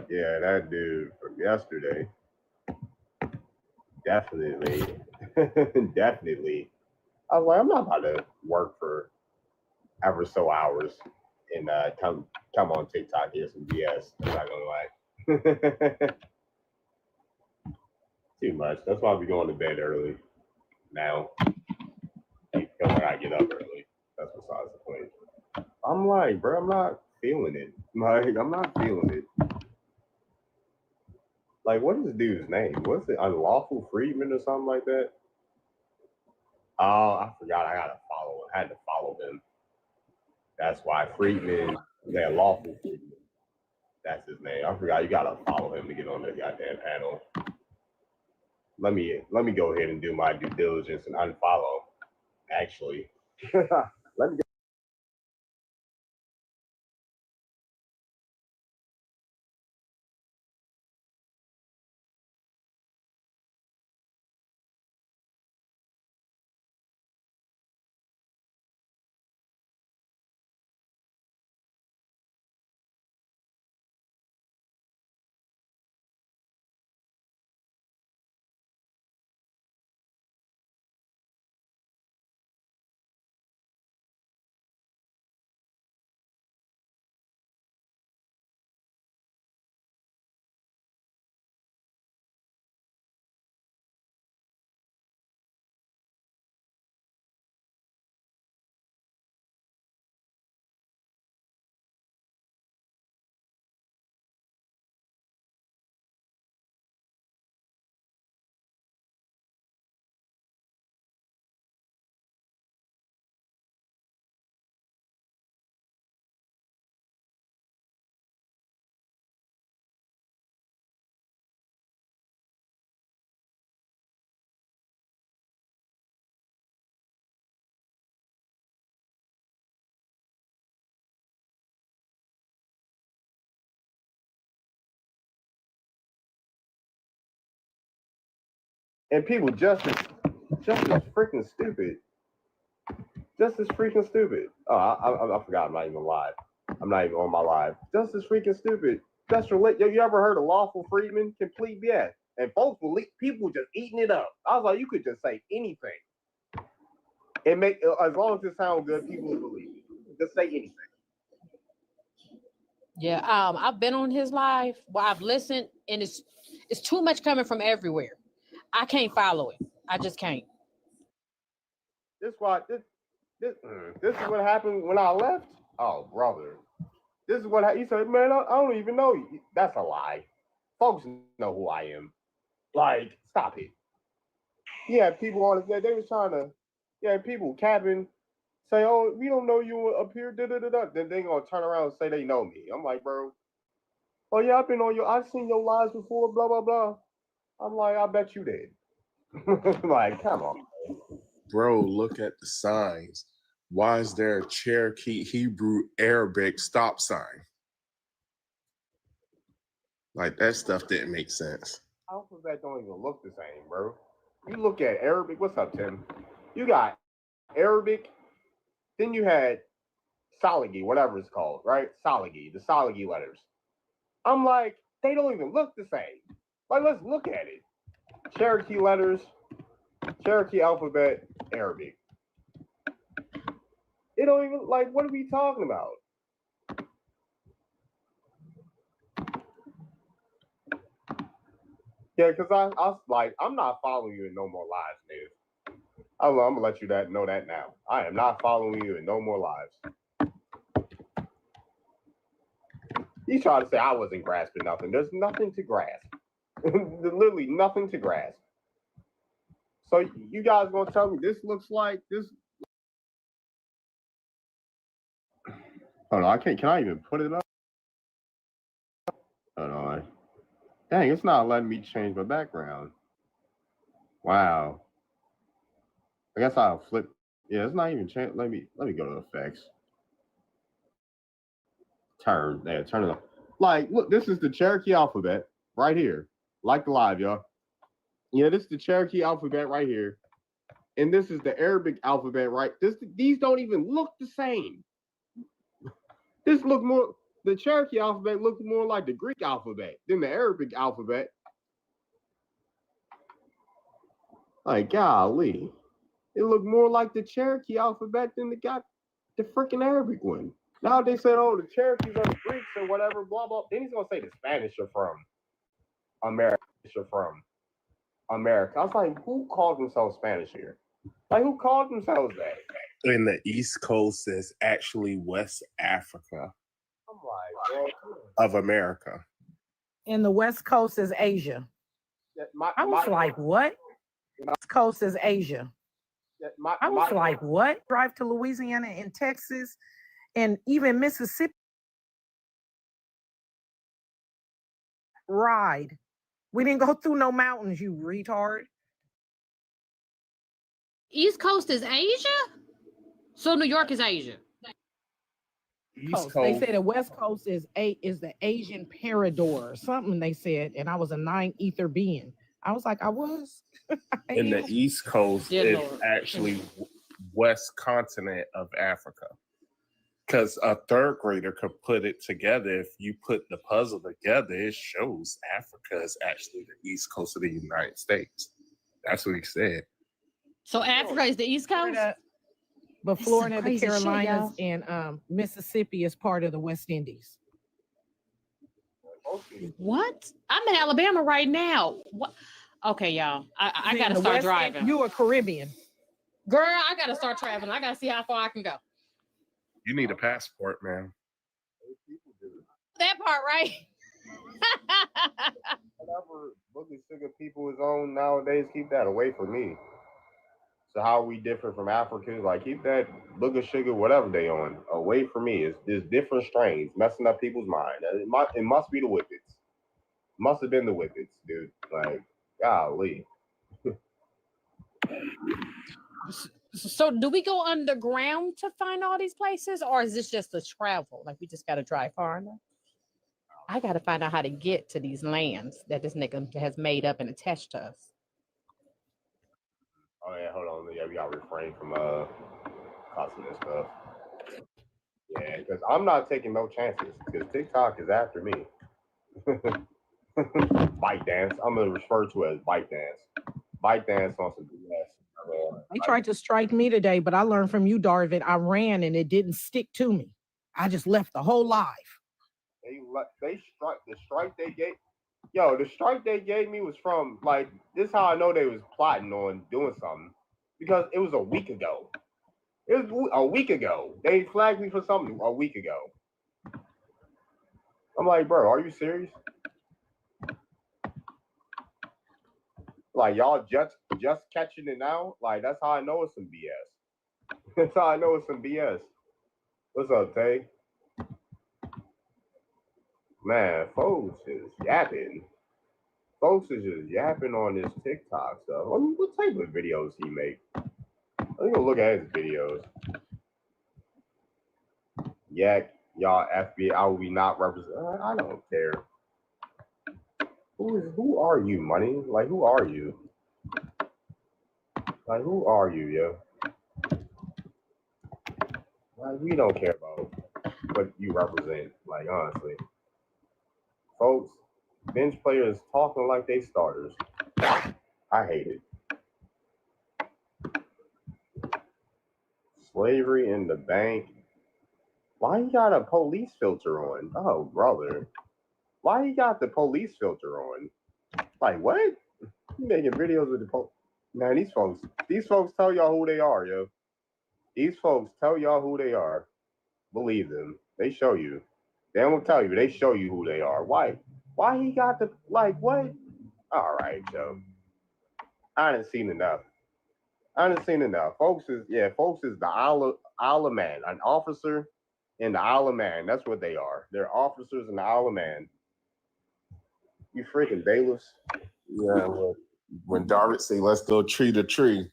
Yeah, that dude from yesterday, definitely, definitely. I was like, I'm not about to work for ever so hours and come on TikTok hear some BS. I'm not gonna lie. Too much. That's why I be going to bed early now. I feel like I get up early. That's besides the point. I'm like, bro, I'm not feeling it. Like, I'm not feeling it. Like, what is this dude's name? What's it? Unlawful Freedman or something like that? Oh, I forgot. I gotta follow him. I had to follow him. That's why Friedman, yeah, Lawful Friedman. That's his name. I forgot. You gotta follow him to get on the goddamn panel. Let me go ahead and do my due diligence and unfollow. Actually, let me. And people just as freaking stupid. Just as freaking stupid. Oh, I forgot. I'm not even live. I'm not even on my live. Just as freaking stupid. Just relate. You ever heard of Lawful Freedman? Complete BS. And folks believe people just eating it up. I was like, you could just say anything. It make as long as it sounds good, people will believe it. Just say anything. Yeah, I've been on his live. Well, I've listened, and it's too much coming from everywhere. I can't follow it. I just can't. This why this is what happened when I left. Oh, brother. This is what he said, man. I don't even know you. That's a lie. Folks know who I am. Like, stop it. Yeah, people on it. They was trying to. Yeah, people capping, say, "Oh, we don't know you up here." Da da da da. Then they gonna turn around and say they know me. I'm like, bro. Oh yeah, I've been on your. I've seen your lives before. Blah blah blah. I'm like, I bet you did. Like, come on. Bro, look at the signs. Why is there a Cherokee Hebrew Arabic stop sign? Like that stuff didn't make sense. Alphabet don't even look the same, bro. You look at Arabic. What's up, Tim? You got Arabic. Then you had Saligi, whatever it's called, right? Saligi, the Saligi letters. I'm like, they don't even look the same. Like, let's look at it. Cherokee letters, Cherokee alphabet, Arabic. It don't even like. What are we talking about? Yeah, because I like, I'm not following you in no more lives, nigga. I'm gonna let you know that now. I am not following you in no more lives. You try to say I wasn't grasping nothing. There's nothing to grasp. Literally nothing to grasp. So you guys gonna tell me this looks like this? Oh no, I can't. Can I even put it up? Hold on. Dang, it's not letting me change my background. Wow. I guess I'll flip. Yeah, it's not even change. Let me go to effects. Turn. Yeah, turn it on. Like, look, this is the Cherokee alphabet right here. Like the live, y'all. Yeah, this is the Cherokee alphabet right here. And this is the Arabic alphabet, right? These don't even look the same. This look the Cherokee alphabet looked more like the Greek alphabet than the Arabic alphabet. Like, golly. It looked more like the Cherokee alphabet than the freaking Arabic one. Now they said, oh, the Cherokees are the Greeks or whatever, blah, blah. Then he's going to say the Spanish are from America. I was like, who called themselves Spanish here? Like, who called themselves that? And the East Coast is actually West Africa I'm like, bro, of America. And the West Coast is Asia. I was like, what? West Coast is Asia. I was like, what? Drive to Louisiana and Texas and even Mississippi. Ride. We didn't go through no mountains, you retard. East Coast is Asia? So New York is Asia. East They Coast. said the West Coast is the Asian Parador or something they said, and I was a 9 ether being. I was like, I was. And the East Coast Dear is Lord. actually west continent of Africa. Because a third grader could put it together. If you put the puzzle together, it shows Africa is actually the East Coast of the United States. That's what he said. So Africa is the East Coast? Florida, but That's some Florida, the crazy shit, Carolinas, y'all. and Mississippi is part of the West Indies. What? I'm in Alabama right now. What? Okay, y'all. I See, gotta in the start West driving. End, you are Caribbean. Girl, I gotta start traveling. I gotta see how far I can go. You need a passport, man. That part, right? Whatever Boogie Sugar people is on nowadays, keep that away from me. So how are we different from Africans? Like, keep that Boogie Sugar, whatever they on, away from me. It's different strains messing up people's mind. It must be the Whippets. Must have been the Whippets, dude. Like, golly. So do we go underground to find all these places, or is this just a travel? Like we just gotta drive far enough? I gotta find out how to get to these lands that this nigga has made up and attached to us. Oh yeah, hold on. Yeah, we gotta refrain from cussing and stuff. Yeah, because I'm not taking no chances. Because TikTok is after me. Bite dance. I'm gonna refer to it as bite dance. Bite dance on some BS. They tried to strike me today, but I learned from you, Darvin. I ran and it didn't stick to me. I just left the whole live. They struck the strike they gave. Yo, the strike they gave me was from like this. How I know they was plotting on doing something because it was a week ago. It was a week ago. They flagged me for something a week ago. I'm like, bro, are you serious? Like y'all just catching it now? Like that's how I know it's some BS. That's how I know it's some BS. What's up, Tay? Man, folks is yapping. Folks is just yapping on this TikTok stuff. What type of videos he make? Let me go look at his videos. Yak, y'all FBI, I will be not represent. I don't care. Who are you, money? Like who are you? Like who are you, yo? Like we don't care about what you represent. Like honestly, folks, bench players talking like they starters. I hate it. Slavery in the bank. Why you got a police filter on? Oh, brother. Why you got the police filter on? Like, what? You making videos with the police? Man, these folks tell y'all who they are, yo. These folks tell y'all who they are. Believe them. They show you. They won't tell you. They show you who they are. Why? Why he got the, like, what? All right, yo. I didn't seen enough. Folks is the Isle of Man, an officer in the Isle of Man. That's what they are. They're officers in the Isle of Man. You freaking bailiffs. Yeah, when Darvin say, let's go tree to tree,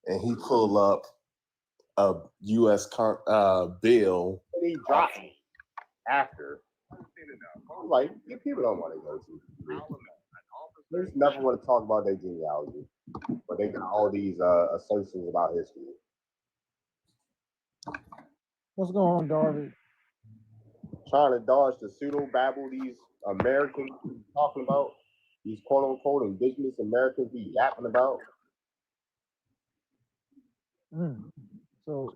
and he pull up a U.S. bill. And he dropped me after. Like, people don't want to go to. They just never want to talk about their genealogy. But they got all these assertions about history. What's going on, Darvin? trying to dodge the pseudo babble these Americans be talking about, these quote unquote indigenous Americans be yapping about. So,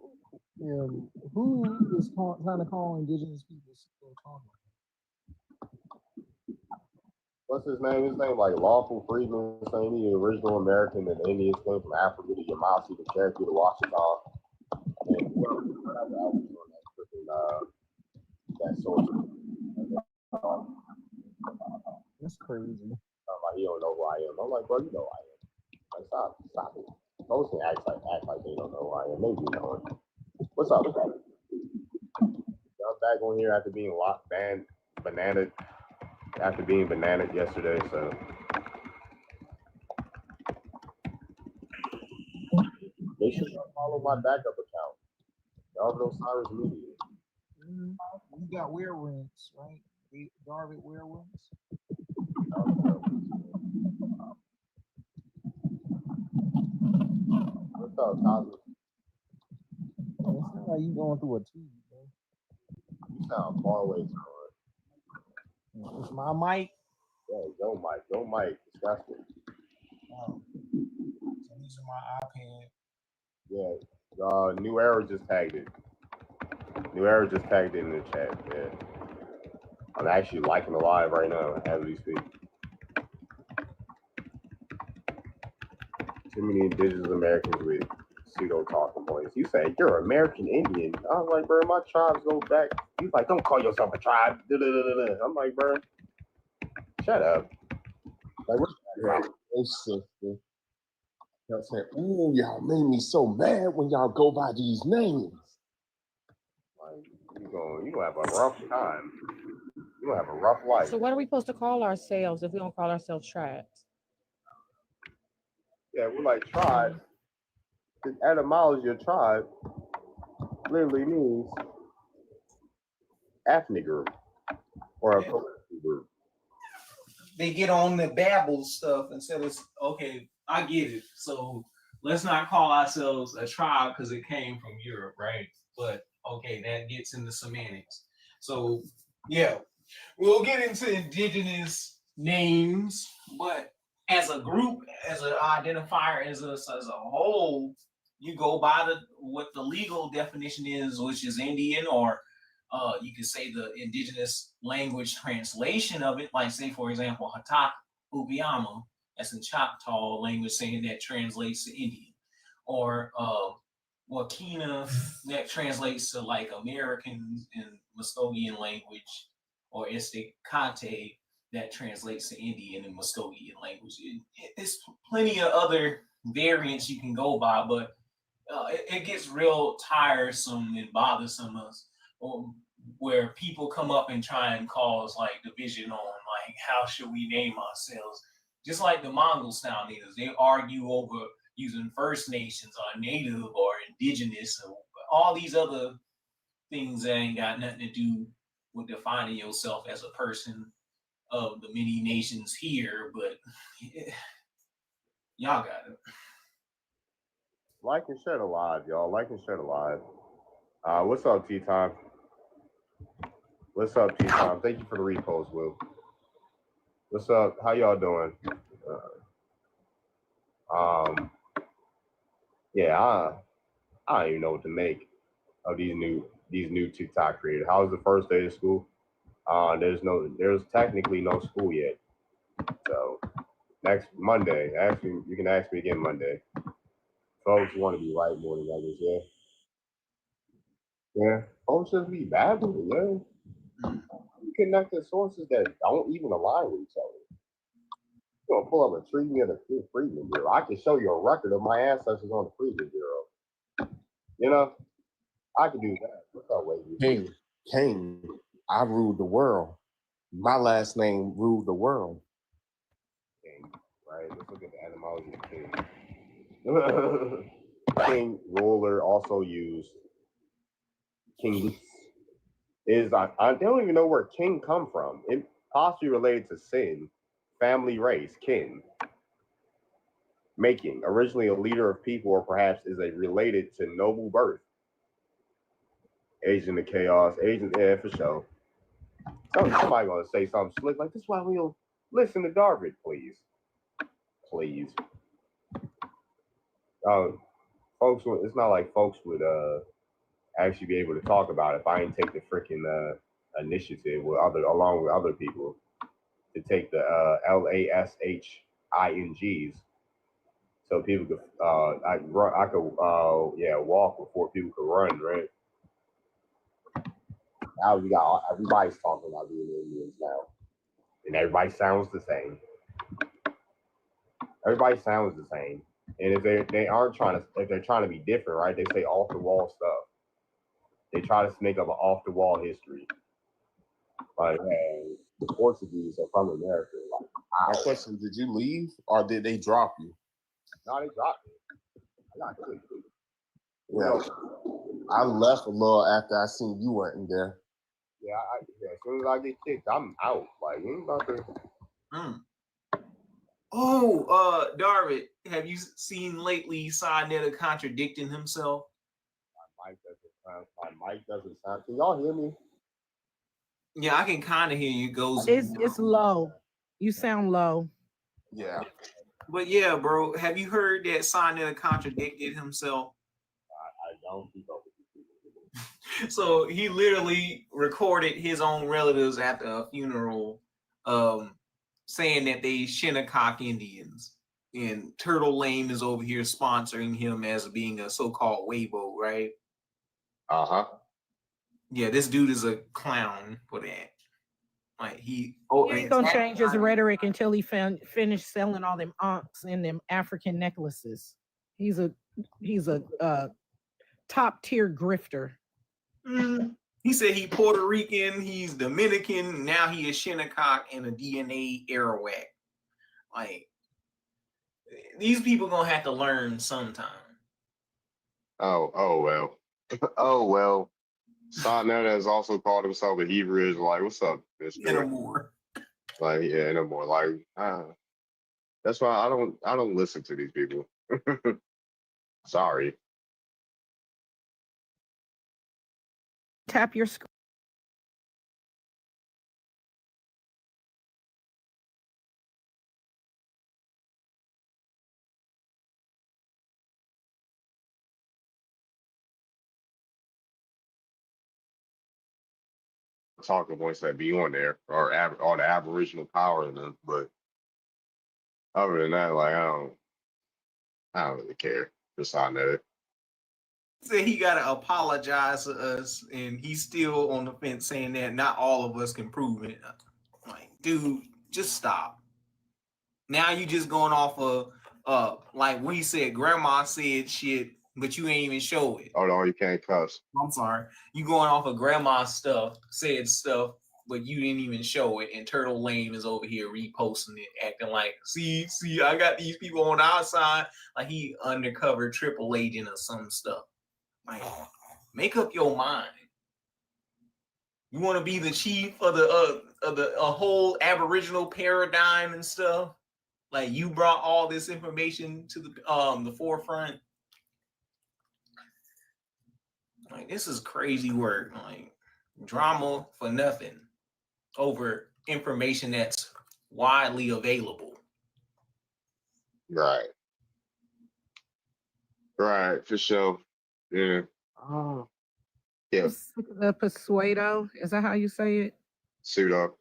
who is trying to call indigenous people pseudo talking? What's his name? His name like Lawful Freedman, saying he original American and the Indians came from Africa to Yamasi to Cherokee to Washington. And whatever else was on that freaking that source. That's crazy. I'm like, you don't know who I am. I'm like, bro, you know who I am. Like, stop it. Those can act like they don't know who I am. Maybe you know it. What's up, bro? I'm back on here after being bananaed yesterday, so they should follow my backup account. Darvin Osiris Media. You got werewolves, right? Darvin werewolves. What's up, Cosmo? It sounds like you going through a tube, bro. You sound far away, It's my mic. Yeah, go mic. Disgusting. So these are my iPad. Yeah, New Era just tagged it. New Era just tagged it in the chat. Yeah, I'm actually liking the live right now as we speak. Too many indigenous Americans with pseudo talking points. You say you're American Indian. I was like, bro, my tribes go back. He's like, don't call yourself a tribe. I'm like, bro, shut up. Like, what's that? Oh, sister. Y'all saying, ooh, y'all made me so mad when y'all go by these names. Like, you gonna have a rough time. You gonna have a rough life. So what are we supposed to call ourselves if we don't call ourselves tribes? Yeah, we're like tribe. The etymology of tribe literally means ethnic group or a political group. They get on the babble stuff instead of, okay, I get it. So let's not call ourselves a tribe because it came from Europe, right? But okay, that gets into semantics. So yeah, we'll get into indigenous names, but as a group, as an identifier, as a whole, you go by what the legal definition is, which is Indian, or you could say the indigenous language translation of it, like say, for example, Hatak Ubiama, that's in Choctaw language, saying that translates to Indian, or Wakina, that translates to like Americans in Muskogean language, or Estekate, that translates to Indian and Muskogean language. It's plenty of other variants you can go by, but it gets real tiresome and bothersome us, where people come up and try and cause like division on like how should we name ourselves. Just like the Mongol style natives, they argue over using First Nations or Native or Indigenous or all these other things that ain't got nothing to do with defining yourself as a person of the many nations here, but y'all got it. Like and share the live, y'all. Like and share the live. What's up, T-Time? What's up, T-Time? Thank you for the repost, Will. What's up? How y'all doing? Yeah, I don't even know what to make of these new TikTok creators. How was the first day of school? There's technically no school yet. So next Monday, actually, you can ask me again Monday. Folks want to be right more than others, yeah. Yeah, folks just be babbling, yeah. You connect the sources that don't even align with each other. You're gonna pull up a treaty of the Freedmen Bureau. I can show you a record of my ancestors on the Freedmen Bureau. You know, I can do that. What's up, Wade? King, I ruled the world. My last name ruled the world. King, right? Let's look at the etymology of king. King, ruler, also used. King is they don't even know where king come from. It possibly related to sin, family, race, kin. Making, originally a leader of people, or perhaps is related to noble birth. Agent of chaos, agent, yeah, for sure. Somebody gonna say something slick like this. Is why we don't listen to Darvin, please, please. Folks, it's not like folks would actually be able to talk about it if I ain't take the freaking initiative along with other people to take the LASHINGs so people could I could walk before people could run, right? Now we got everybody's talking about being Indians now, and everybody sounds the same. Everybody sounds the same, and if they aren't trying to, if they're trying to be different, right? They say off the wall stuff. They try to make up an off the wall history. Like, hey, the Portuguese are from America. Like, My question: did you leave or did they drop you? no, they dropped me. I got kicked. Yeah, I left a little after I seen you weren't in there. Yeah, as soon as I get kicked, I'm out. Like, you ain't about to. Darvin, have you seen lately Sinetta contradicting himself? My mic doesn't sound. Can y'all hear me? Yeah, I can kind of hear you. It's low. You sound low. Yeah. But yeah, bro, have you heard that Sinetta contradicted himself? I don't keep up with these people. So he literally recorded his own relatives at the funeral, saying that they Shinnecock Indians, and Turtle Lane is over here sponsoring him as being a so-called Weibo, right? Yeah, this dude is a clown for that. Like he ain't gonna change his rhetoric until he finished selling all them ankhs and them African necklaces. He's a top tier grifter. He said he Puerto Rican, he's Dominican, now he is Shinnecock and a DNA Arawak. Like, these people gonna have to learn sometime. Oh well. Oh well. Sinetta has also called himself a Hebrew Israelite. What's up, Mister? No more. Like, yeah, no more. Like, that's why I don't listen to these people. Sorry. Tap your screen. Talking points that be on there or all the Aboriginal power in them, but other than that, like I don't really care. Just on that. Said he gotta apologize to us, and he's still on the fence saying that not all of us can prove it. Like, dude, just stop. Now you just going off of like when he said grandma said shit, but you ain't even show it. Oh no, you can't cuss. I'm sorry. You going off of grandma's stuff, said stuff, but you didn't even show it. And Turtle Lane is over here reposting it, acting like, see, I got these people on our side. Like he undercover triple agent or some stuff. Like, make up your mind. You want to be the chief of the whole Aboriginal paradigm and stuff. Like you brought all this information to the forefront. Like, this is crazy work. Like, drama for nothing over information that's widely available. Right, for sure. Yeah. Oh, yeah. The Pseudo, is that how you say it? Pseudo.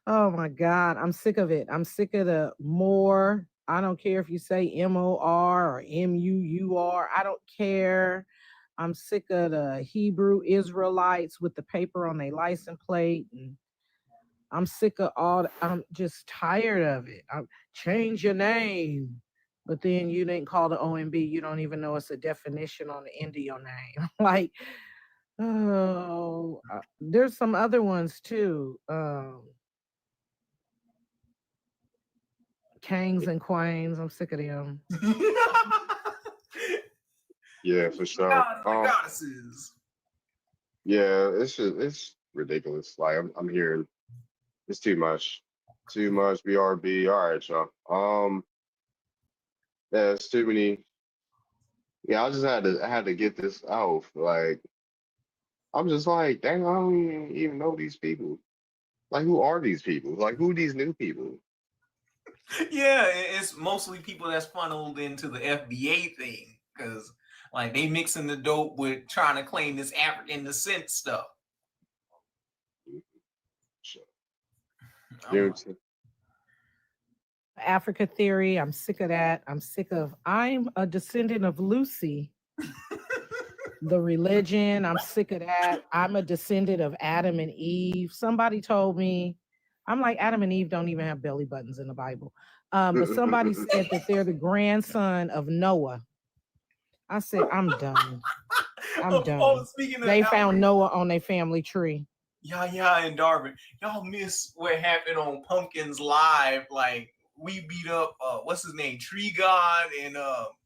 Oh my God, I'm sick of it. I'm sick of the more. I don't care if you say MOR or MUUR. I don't care. I'm sick of the Hebrew Israelites with the paper on their license plate. And I'm sick of I'm just tired of it. Change your name. But then you didn't call the OMB. You don't even know it's a definition on the end of your name. Like, oh, there's some other ones too. Kangs and Quains. I'm sick of them. Yeah, for sure. Goddesses. Yeah, it's ridiculous. Like I'm hearing it's too much. BRB. All right, y'all. Yeah, it's too many Yeah, I had to get this out. Like, I'm just like, dang, I don't even know these people. Like, who are these people? Like, who are these new people? Yeah, it's mostly people that's funneled into the FBA thing because like they mixing the dope with trying to claim this African descent stuff. Africa theory. I'm sick of that. I'm a descendant of Lucy. The religion, I'm sick of that. I'm a descendant of Adam and Eve. Somebody told me, I'm like, Adam and Eve don't even have belly buttons in the Bible. But somebody said that they're the grandson of Noah. I said, I'm done. I'm done. They found Noah on their family tree. Yeah, and Darvin, y'all miss what happened on Pumpkins Live. Like we beat up what's his name, Tree God, and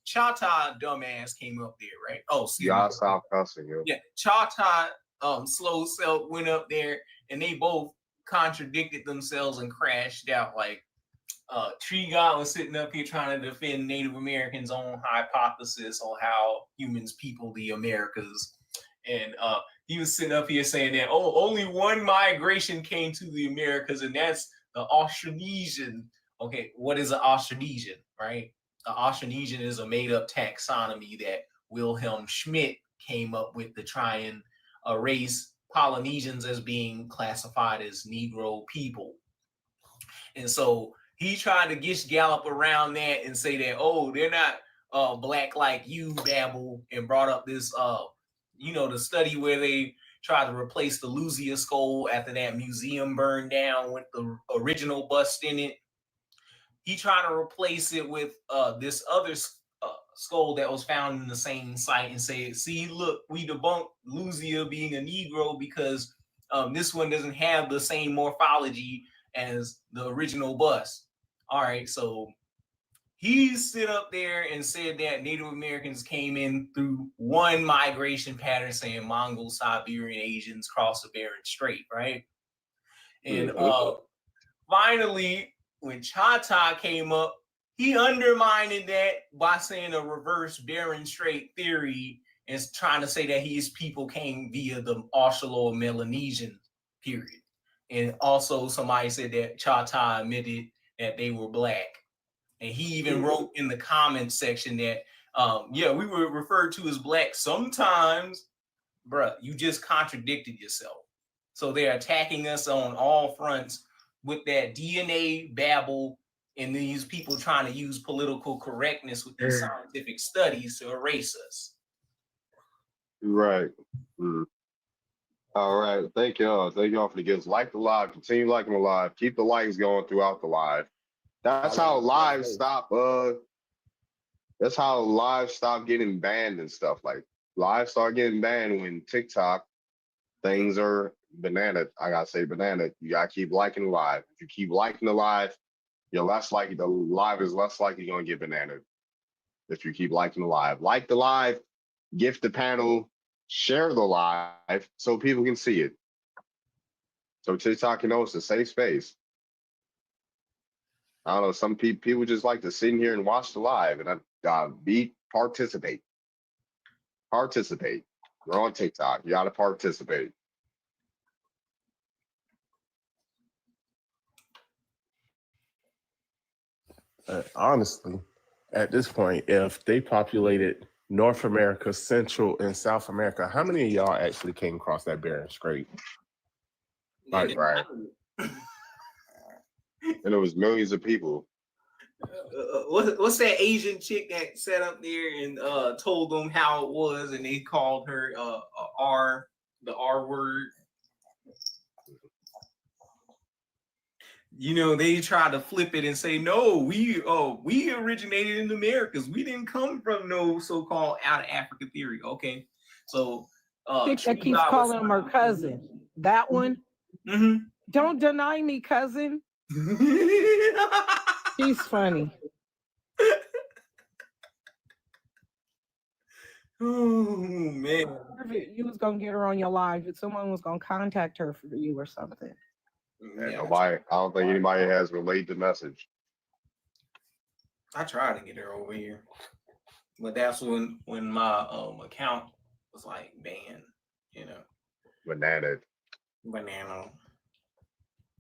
Chata dumbass came up there, right? Oh, y'all stop cussing, yo. Yeah, Chata Slow Self went up there, and they both contradicted themselves and crashed out. Like Tree God was sitting up here trying to defend Native Americans' own hypothesis on how humans people the Americas, and he was sitting up here saying that only one migration came to the Americas, and that's the Austronesian. Okay, what is an Austronesian, right? An Austronesian is a made-up taxonomy that Wilhelm Schmidt came up with to try and erase Polynesians as being classified as Negro people. And so he tried to gish gallop around that and say that, oh, they're not black like you, Babel, and brought up this the study where they tried to replace the Lucia skull after that museum burned down with the original bust in it. He tried to replace it with this other skull that was found in the same site and say, see, look, we debunked Lucia being a Negro because this one doesn't have the same morphology as the original bust. All right, so he stood up there and said that Native Americans came in through one migration pattern, saying Mongol, Siberian, Asians crossed the Bering Strait, right? And finally, when Chata came up, he undermined that by saying a reverse Bering Strait theory and trying to say that his people came via the Australo-Melanesian period. And also somebody said that Chata admitted that they were black. And he even wrote in the comments section that, we were referred to as black sometimes. Bruh, you just contradicted yourself. So they're attacking us on all fronts with that DNA babble and these people trying to use political correctness with these scientific studies to erase us. Right. All right. Thank y'all. Thank y'all for the gifts. Like the live. Continue liking the live. Keep the likes going throughout the live. That's how lives stop. That's how lives stop getting banned and stuff. Like lives start getting banned when TikTok things are banana. I gotta say banana. You gotta keep liking the live. If you keep liking the live, you're less likely. The live is less likely you're gonna get banana. If you keep liking the live, like the live, gift the panel, share the live so people can see it. So TikTok can know it's a safe space. I don't know. Some people just like to sit in here and watch the live and participate. Participate. You're on TikTok. You got to participate. Honestly, at this point, if they populated North America, Central, and South America, how many of y'all actually came across that Bering Strait? Right. And it was millions of people. What's that Asian chick that sat up there and told them how it was, and they called her the R word? You know, they tried to flip it and say, no, we originated in the Americas. We didn't come from no so-called out of Africa theory. Okay, so chick that keeps calling him her cousin. That one. Mm-hmm. Don't deny me, cousin. She's funny. Oh man, you was gonna get her on your live. If someone was gonna contact her for you or something. Yeah, nobody. I don't think anybody has relayed the message. I tried to get her over here. But that's when my account was like banned, you know. Banana.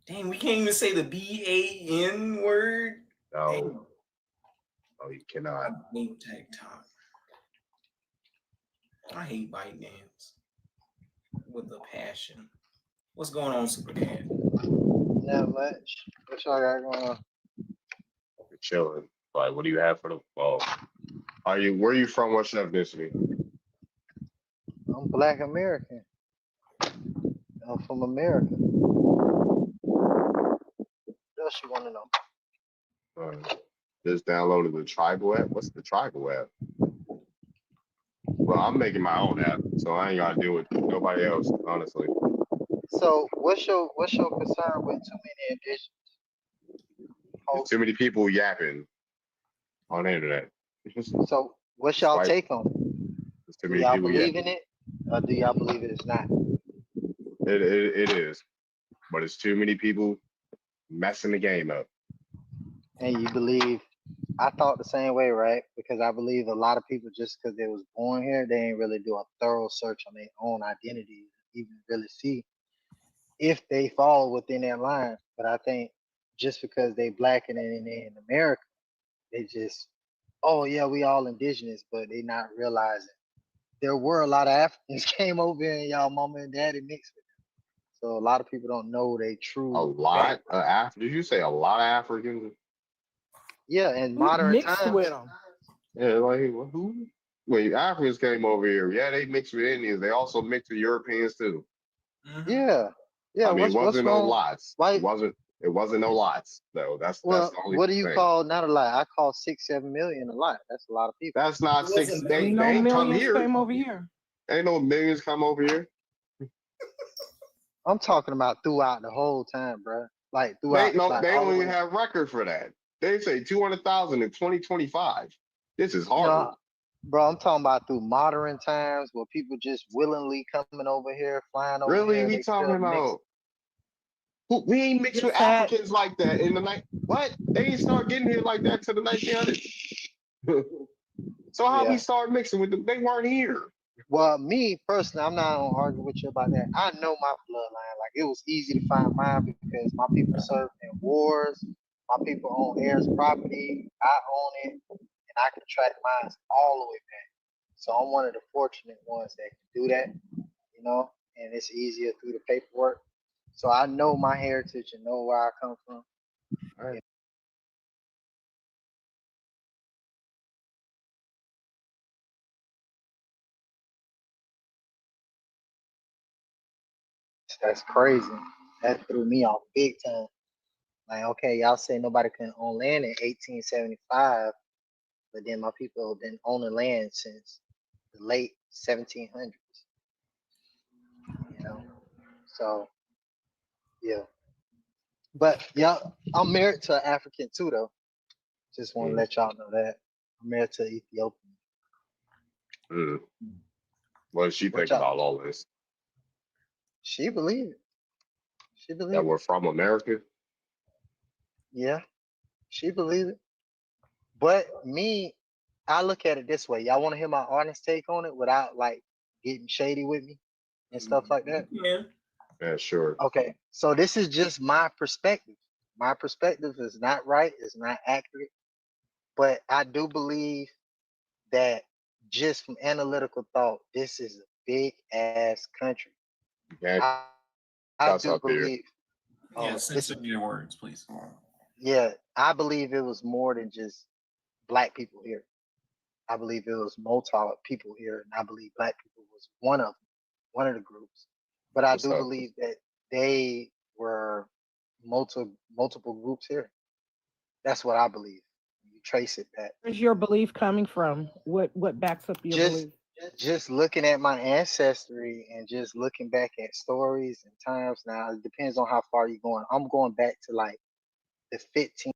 Dang, we can't even say the BAN word. No, Dang. no, you cannot. Name TikTok. I hate ByteDance with a passion. What's going on, Supercat? Not much. What y'all got going on? You're chilling. Like, what do you have for the? Oh, where are you from? What's your ethnicity? I'm Black American. I'm from America. What else you want to know? Just downloaded the Tribal app. What's the Tribal app? Well, I'm making my own app, so I ain't gotta deal with nobody else, honestly. So what's your concern with too many editions? There's too many people yapping on the internet. So what's y'all Right. take on it? There's too Do many y'all people believe yapping. in it, or do y'all believe it is not? It is, but it's too many people messing the game up. And you believe? I thought the same way, right? Because I believe a lot of people, just because they was born here, they ain't really do a thorough search on their own identity, even really see if they fall within that line. But I think just because they Black and in America, they just, oh yeah, we all indigenous, but they not realizing there were a lot of Africans came over here and y'all mama and daddy mixed with them. So a lot of people don't know they true. A lot of Did you say a lot of Africans? Yeah, in Who modern mixed times. with them? Yeah, like who? Wait, Africans came over here. Yeah, they mixed with Indians. They also mixed with Europeans too. Mm-hmm. Yeah, yeah. I mean, it wasn't no lots. Why? It wasn't no lots though. That's the only what do you thing. call not a lot? I call 6-7 million a lot. That's a lot of people. That's not six. They Ain't no ain't come millions here. came over here. Ain't no millions come over here. I'm talking about throughout the whole time, bro. Like throughout. They don't even have record for that. They say 200,000 in 2025. This is horrible. No, bro, I'm talking about through modern times where people just willingly coming over here, flying over Really, here. we they talking still mix. about? We ain't mixed with Fat. Africans like that in the night. What? They ain't start getting here like that till the 1900s. So how we Yeah. start mixing with them? They weren't here. Well, me personally, I'm not gonna argue with you about that. I know my bloodline. Like it was easy to find mine because my people served in wars. My people own heirs property. I own it, and I can track mine all the way back. So I'm one of the fortunate ones that can do that, you know. And it's easier through the paperwork. So I know my heritage and know where I come from. Right. That's crazy. That threw me off big time. Like, okay, y'all say nobody can own land in 1875, but then my people have been owning land since the late 1700s. You know, so yeah. But yeah, I'm married to an African too, though. Just want to let y'all know that I'm married to Ethiopian. What does she think about all this? She believe it. She believe That it. we're from America? Yeah, she believe it. But me, I look at it this way. Y'all want to hear my honest take on it without like getting shady with me and stuff like that? Yeah. Yeah, sure. Okay, so this is just my perspective. My perspective is not right, it's not accurate, but I do believe that just from analytical thought, this is a big ass country. Okay. I do believe. Yeah, censor your words, please. Yeah, I believe it was more than just Black people here. I believe it was multi people here, and I believe Black people was one of the groups. But I do believe that they were multiple groups here. That's what I believe. You trace it back. Where's your belief coming from? What backs up your belief? Just looking at my ancestry and just looking back at stories and times. Now it depends on how far you're going. I'm going back to like the 15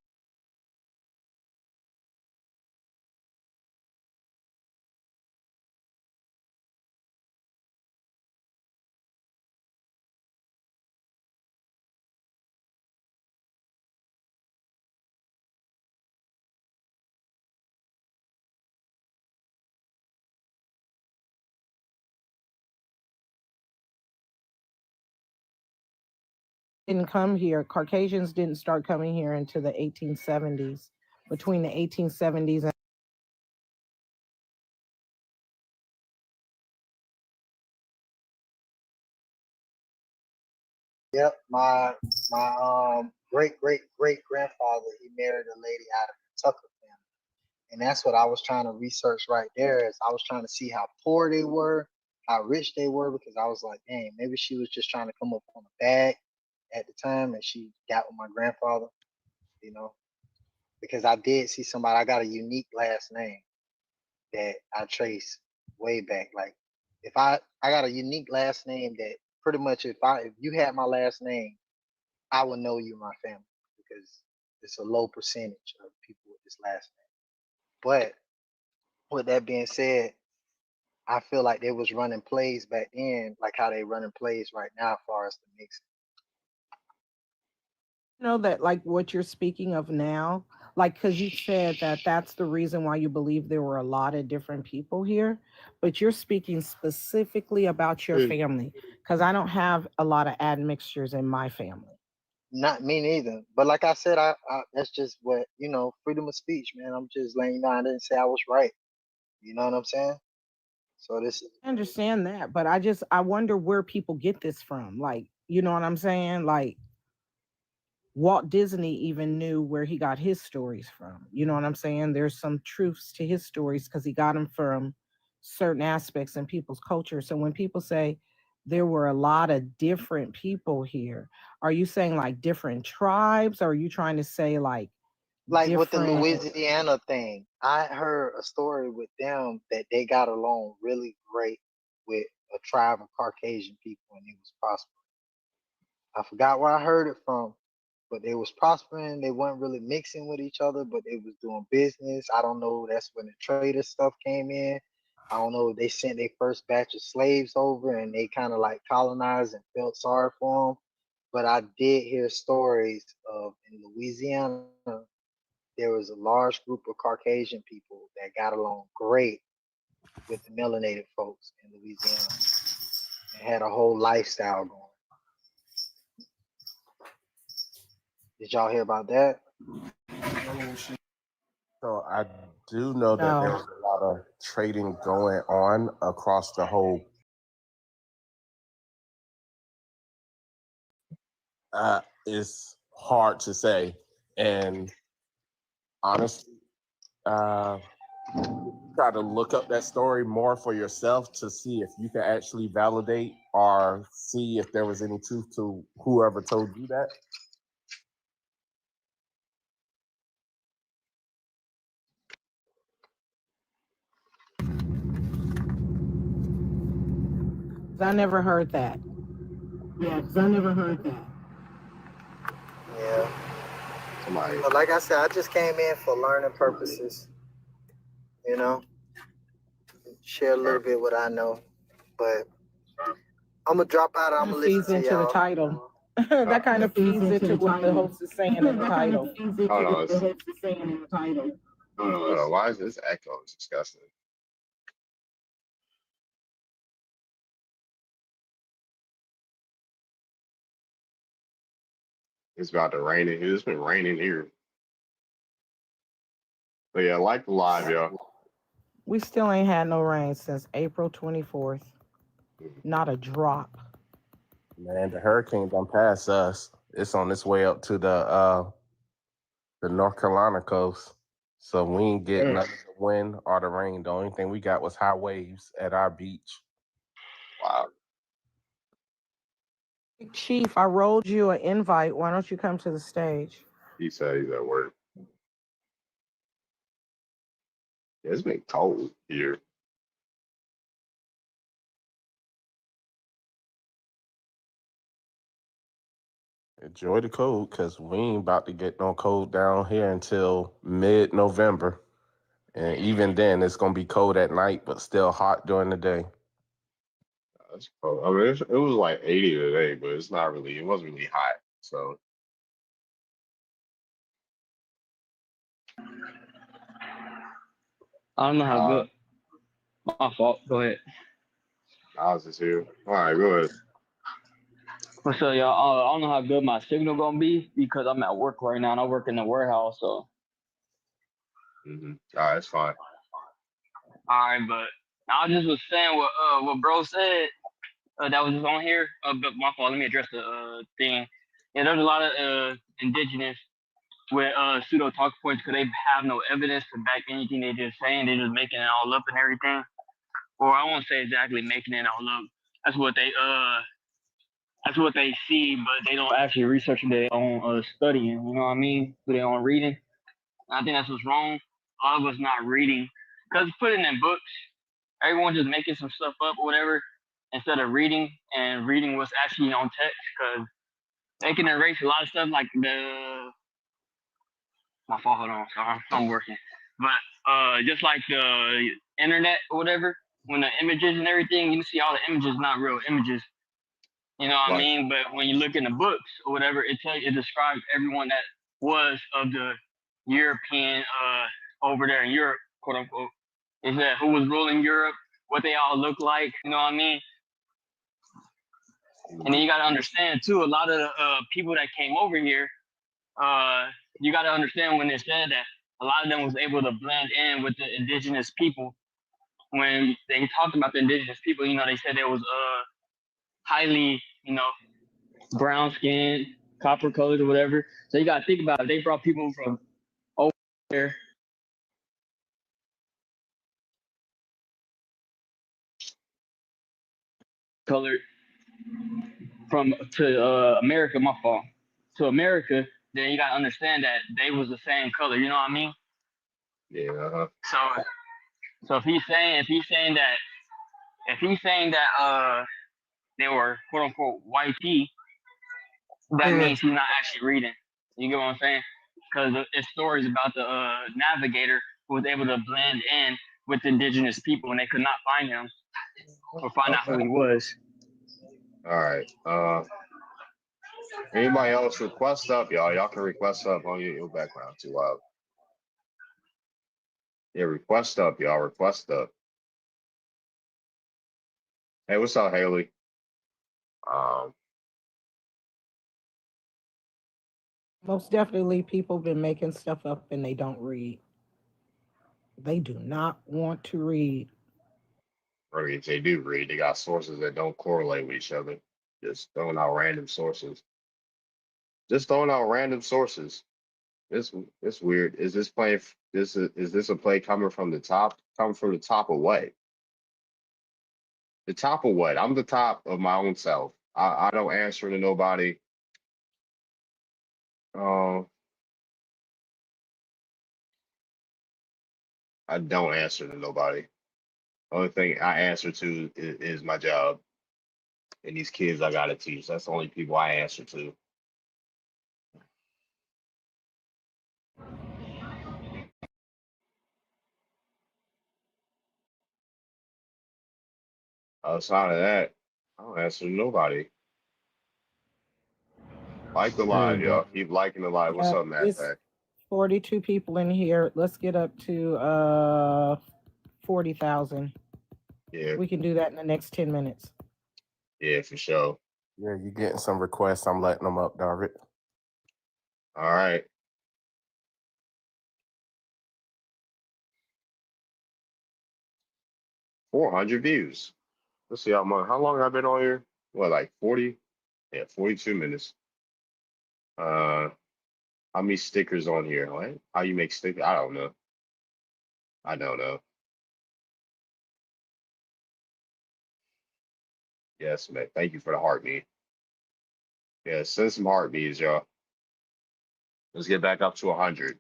didn't come here. Caucasians didn't start coming here into the 1870s. Between the 1870s and Yep, my great grandfather, he married a lady out of the Tucker family. And that's what I was trying to research right there. Is I was trying to see how poor they were, how rich they were, because I was like, dang, maybe she was just trying to come up on a bag at the time and she got with my grandfather, you know. Because I did see somebody, I got a unique last name that I trace way back. Like if I got a unique last name that pretty much if you had my last name, I would know you my family because it's a low percentage of people with this last name. But with that being said, I feel like they was running plays back then, like how they running plays right now as far as the mix. know that like what you're speaking of now, like because you said that that's the reason why you believe there were a lot of different people here, but you're speaking specifically about your family because I don't have a lot of admixtures in my family. Not me neither. But like I said, I that's just what, you know, freedom of speech, man. I'm just letting you know I didn't say I was right. You know what I'm saying? So this is I understand that, but I wonder where people get this from. Like, you know what I'm saying? Like Walt Disney even knew where he got his stories from. You know what I'm saying? There's some truths to his stories because he got them from certain aspects in people's culture. So when people say there were a lot of different people here, are you saying like different tribes? Or are you trying to say like with the different? Louisiana thing. I heard a story with them that they got along really great with a tribe of Caucasian people and it was prospering. I forgot where I heard it from, but they was prospering. They weren't really mixing with each other, but they was doing business. I don't know. That's when the trader stuff came in. I don't know. They sent their first batch of slaves over, and they kind of like colonized and felt sorry for them. But I did hear stories of in Louisiana, there was a large group of Caucasian people that got along great with the melanated folks in Louisiana and had a whole lifestyle going. Did y'all hear about that? So I do know that there was a lot of trading going on across the whole. It's hard to say, and honestly, try to look up that story more for yourself to see if you can actually validate or see if there was any truth to whoever told you that. I never heard that. Yeah, because I never heard that. Yeah. But like I said, I just came in for learning purposes. You know, share a little bit what I know. But I'm gonna drop out. I'm gonna listen to into the title. That kind of feeds into what the host is saying in the title. Oh, why is this echo? It's disgusting. It's about to rain in here. It's been raining here. But yeah, like the live, y'all. We still ain't had no rain since April 24th. Not a drop. Man, the hurricane done passed us. It's on its way up to the North Carolina coast. So we ain't getting nothing the wind or the rain. The only thing we got was high waves at our beach. Wow. Chief, I rolled you an invite. Why don't you come to the stage? He said he's at work. Yeah, it's been cold here. Enjoy the cold because we ain't about to get no cold down here until mid-November. And even then, it's going to be cold at night, but still hot during the day. That's cold. I mean, it was like 80 today, but it's not really, it wasn't really hot. So I don't know how good. My fault. Go ahead. I was just here. All right, go ahead. What's up, y'all? I don't know how good my signal gonna be because I'm at work right now and I work in the warehouse. So, Mm-hmm. All right, it's fine. all right, but I just was saying what bro said that was just on here. But my fault. Let me address the thing. Yeah, there's a lot of indigenous with pseudo talk points because they have no evidence to back anything they just saying. They're just making it all up and everything. Or I won't say exactly making it all up. That's what they that's what they see, but they don't actually research their own studying. You know what I mean? Do their own reading. And I think that's what's wrong. A lot of us not reading because putting in books, everyone's just making some stuff up or whatever instead of reading and reading what's actually on text because they can erase a lot of stuff like my fault. Hold on, sorry, I'm working. But just like the internet or whatever, when the images and everything, you see all the images not real images. You know what I mean? But when you look in the books or whatever, it describes everyone that was of the European over there in Europe, quote unquote. Is that who was ruling Europe, what they all look like, you know what I mean? And then you gotta understand too, a lot of the people that came over here, you gotta understand when they said that a lot of them was able to blend in with the indigenous people. When they talked about the indigenous people, you know, they said there was highly, you know, brown skin, copper colored or whatever. So you gotta think about it. They brought people from over there. Colored from to America, my fault. To America, then you gotta understand that they was the same color, you know what I mean? Yeah. So if he's saying that they were quote unquote white tea, that means he's not actually reading. You get what I'm saying? Because it's stories about the navigator who was able to blend in with the indigenous people and they could not find him or find out who he was. All right. Anybody else request up, y'all? Y'all can request up on your background too loud. Yeah, request up, y'all. Request up. Hey, what's up, Haley? Most definitely, people been making stuff up and they don't read. They do not want to read. Or if they do read, they got sources that don't correlate with each other. Just throwing out random sources. Just throwing out random sources. It's weird. Is this playing? Is this a play coming from the top? Coming from the top of what? The top of what? I'm the top of my own self. I don't answer to nobody. I don't answer to nobody. Only thing I answer to is my job and these kids I gotta teach. That's the only people I answer to. Outside of that, I don't answer to nobody. Like the live, y'all. Keep liking the live. What's up, Matt? It's 42 people in here. Let's get up to 40,000. Yeah. We can do that in the next 10 minutes. Yeah, for sure. Yeah, you getting some requests. I'm letting them up, David. All right. $400 views. Let's see how long I've been on here. What, like 40? Yeah, 42 minutes. How many stickers on here? What? How you make stickers? I don't know. I don't know. Yes, man. Thank you for the heartbeat. Yeah, send some heartbeats, y'all. Let's get back up to 100.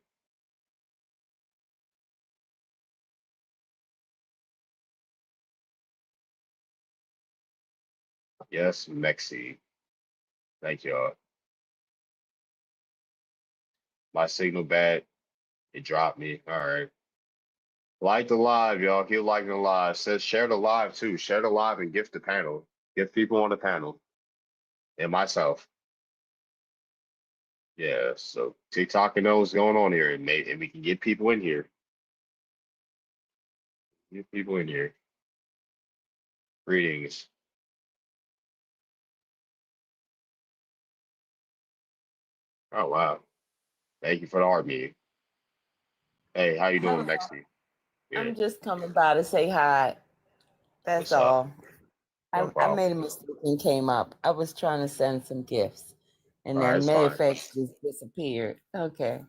Yes, Mexi. Thank y'all. My signal bad. It dropped me. All right. Like the live, y'all. Keep liking the live. Says share the live too. Share the live and gift the panel. Gift people on the panel. And myself. Yeah, so TikTok and know what's going on here. And we can get people in here. Get people in here. Greetings. Oh wow. Thank you for the art meeting. Hey, how you doing, Hello. Mexi? Yeah, I'm just coming by to say hi. That's what's up? all. No I problem. made a mistake and came up. I was trying to send some gifts, and All right, then it's Meta fine. Effects just disappeared. Okay.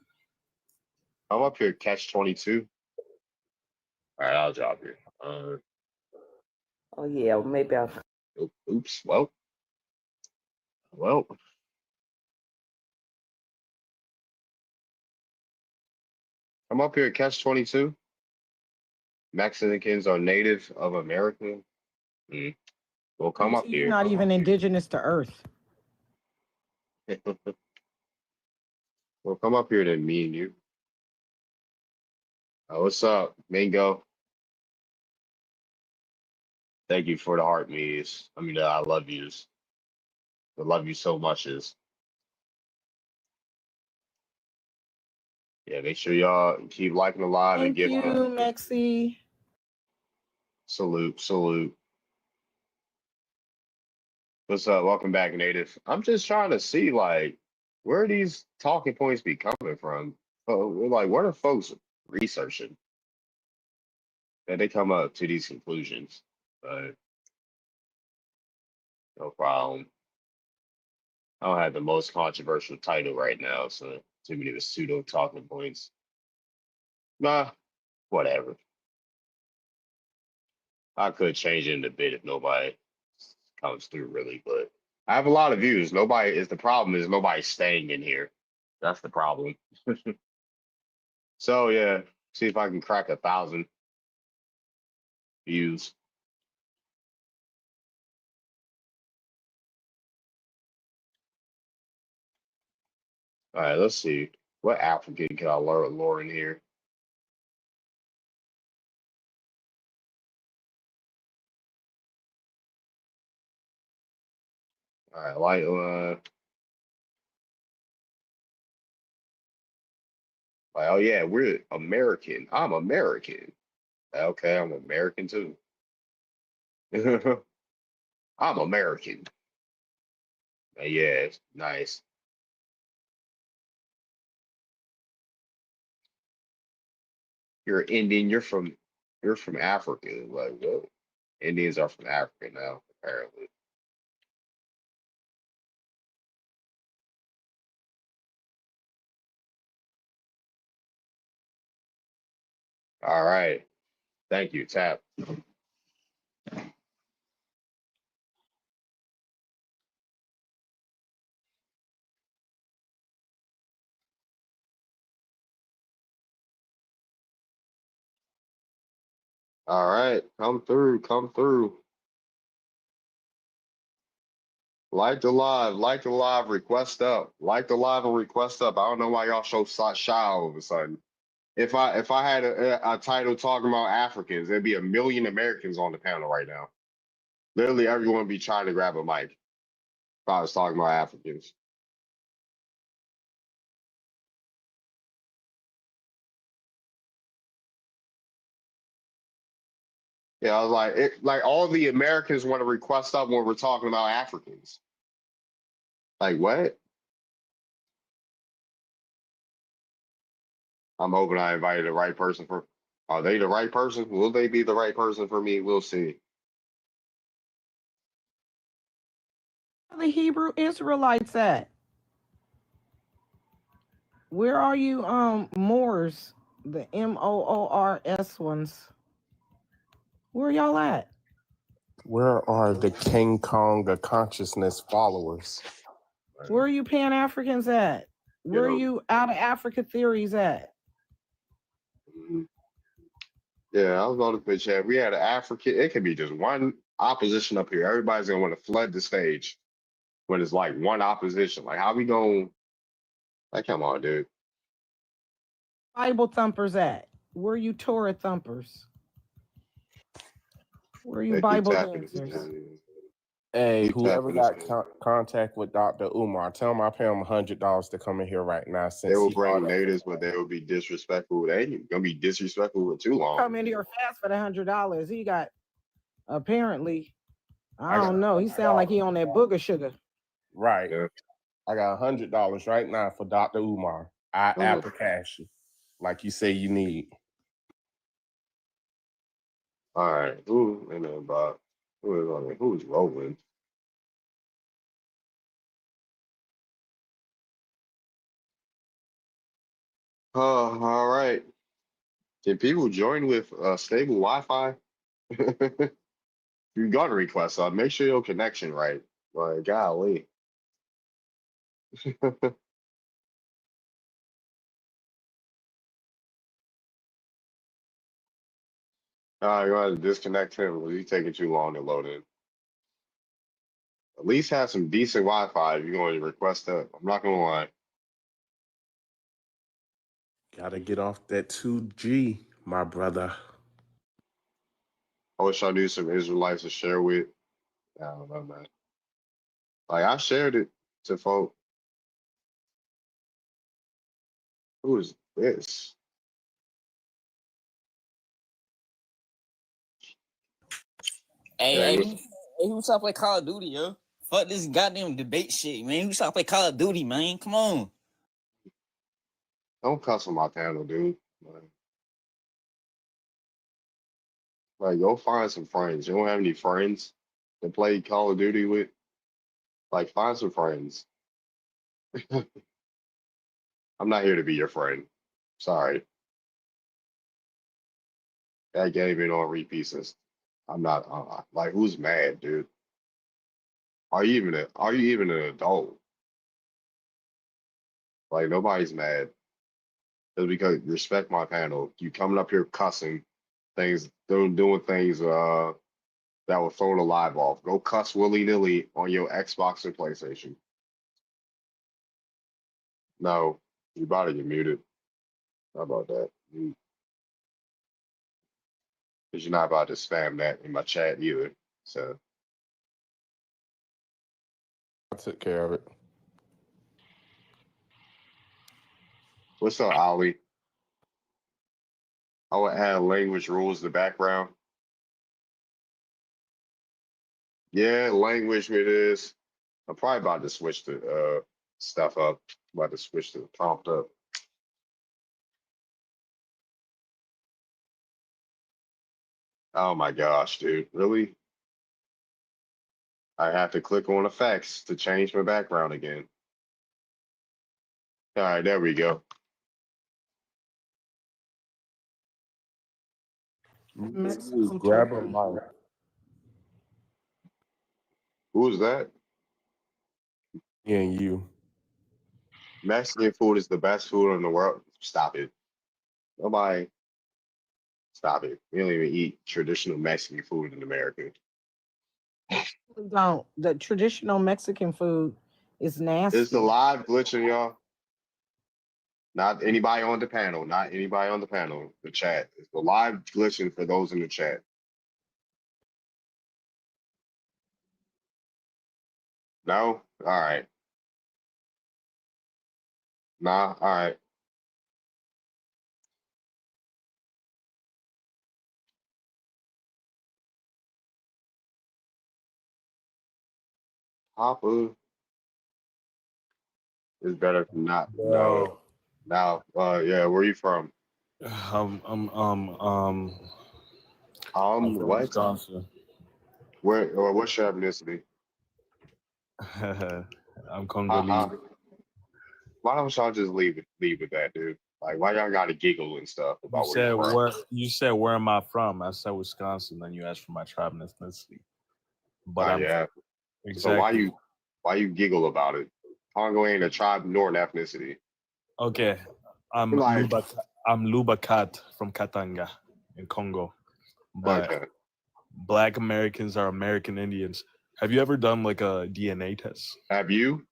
I'm up here, catch 22. All right, I'll drop you. Oh yeah, well, maybe I'll. Oops. Well. I'm up here, catch 22. Mexicans are native of America. Well, come up He's here. not even indigenous to Earth. Well, come up here to me and you. What's up, Mingo? Thank you for the heart me's. I mean, I love yous. I love you so much. Yeah, make sure y'all keep liking the live and Thank you, gifting. Mexi. Salute. What's up? Welcome back, Native. I'm just trying to see, like, where these talking points be coming from. Like, what are folks researching that they come up to these conclusions? But no problem. I don't have the most controversial title right now, so too many of the pseudo talking points. Nah, whatever. I could change it in a bit if nobody comes through, really, but I have a lot of views. The problem is nobody's staying in here. That's the problem. So yeah, see if I can crack 1,000 views. All right, let's see. What African can I lure in here? All right, oh yeah, we're American. I'm American. Okay, I'm American too. I'm American. Yeah, nice. You're Indian. You're from Africa. Like what? Indians are from Africa now, apparently. All right. Thank you, Tap. All right. Come through. Like the live, request up. Like the live and request up. I don't know why y'all so shy all of a sudden. If I had a title talking about Africans, there'd be 1 million Americans on the panel right now. Literally everyone would be trying to grab a mic if I was talking about Africans. Yeah, I was like all the Americans want to request up when we're talking about Africans. Like what? I'm hoping I invited the right person for. Are they the right person? Will they be the right person for me? We'll see. Where are the Hebrew Israelites at? Where are you, Moors, the MOORS ones? Where are y'all at? Where are the King Kong of consciousness followers? Where are you Pan Africans at? Where are you out of Africa theories at? Yeah, I was about to pitch that. We had an African. It could be just one opposition up here. Everybody's gonna want to flood the stage when it's like one opposition. Like how we going? Like come on, dude. Bible thumpers at? Where are you Torah thumpers? Where are you Bible dancers? Hey, whoever got contact with Dr. Umar, tell him I pay him $100 to come in here right now. Since They will bring natives, but they will be disrespectful. They ain't gonna be disrespectful for too long. Come in here fast for the $100. He got apparently. I don't know. He sound like he on that booger sugar. Right. Yeah. I got $100 right now for Dr. Umar. Apple Cash, like you say you need. All right, who's rolling? All right. Can people join with stable Wi-Fi? You got a request, make sure your connection right. Like, golly. You're going to disconnect him because he's taking too long to load in. At least have some decent Wi-Fi if you're going to request that. I'm not going to lie. Gotta get off that 2G, my brother. I wish I knew some Israelites to share with. I don't know, man. Like, I shared it to folk. Who is this? Hey, who stop play Call of Duty, yo? Fuck this goddamn debate shit, man. Who stop play Call of Duty, man? Come on. Don't cuss on my panel, dude. Like, go find some friends. You don't have any friends to play Call of Duty with? Like, find some friends. I'm not here to be your friend. Sorry. That game ain't on repeat since. I'm not like, who's mad, dude? Are you even an adult? Like, nobody's mad. Just because respect my panel. You coming up here cussing things, doing things that will throw the live off. Go cuss willy-nilly on your Xbox or PlayStation. No, you about to get muted. How about that? Because you're not about to spam that in my chat either. So I took care of it. what's up, Ollie? I would add language rules in the background. Yeah, language it is. I'm probably about to switch the stuff up. About to switch the prompt up. Oh my gosh, dude. Really? I have to click on effects to change my background again. All right, there we go. Grab a mic. Who's that? Yeah, and you. Mexican food is the best food in the world. Stop it. Nobody. Stop it. We don't even eat traditional Mexican food in America. Don't. The traditional Mexican food is nasty. Is the live glitching, y'all? Not anybody on the panel. Not anybody on the panel. The chat. Is the live glitching for those in the chat? No? All right. Nah? All right. Papa is better than not. No. Now, yeah, where you from? I'm from What? Wisconsin. Where or what's your ethnicity? I'm Congolese. Why don't y'all just leave with that, dude? Like, why y'all gotta giggle and stuff about You said where am I from? I said Wisconsin. Then you asked for my tribe and ethnicity. But yeah. Exactly. So why you giggle about it? Congo ain't a tribe nor an ethnicity. Okay, I'm Lubakat from Katanga in Congo, but Black Americans are American Indians. Have you ever done like a DNA test? Have you?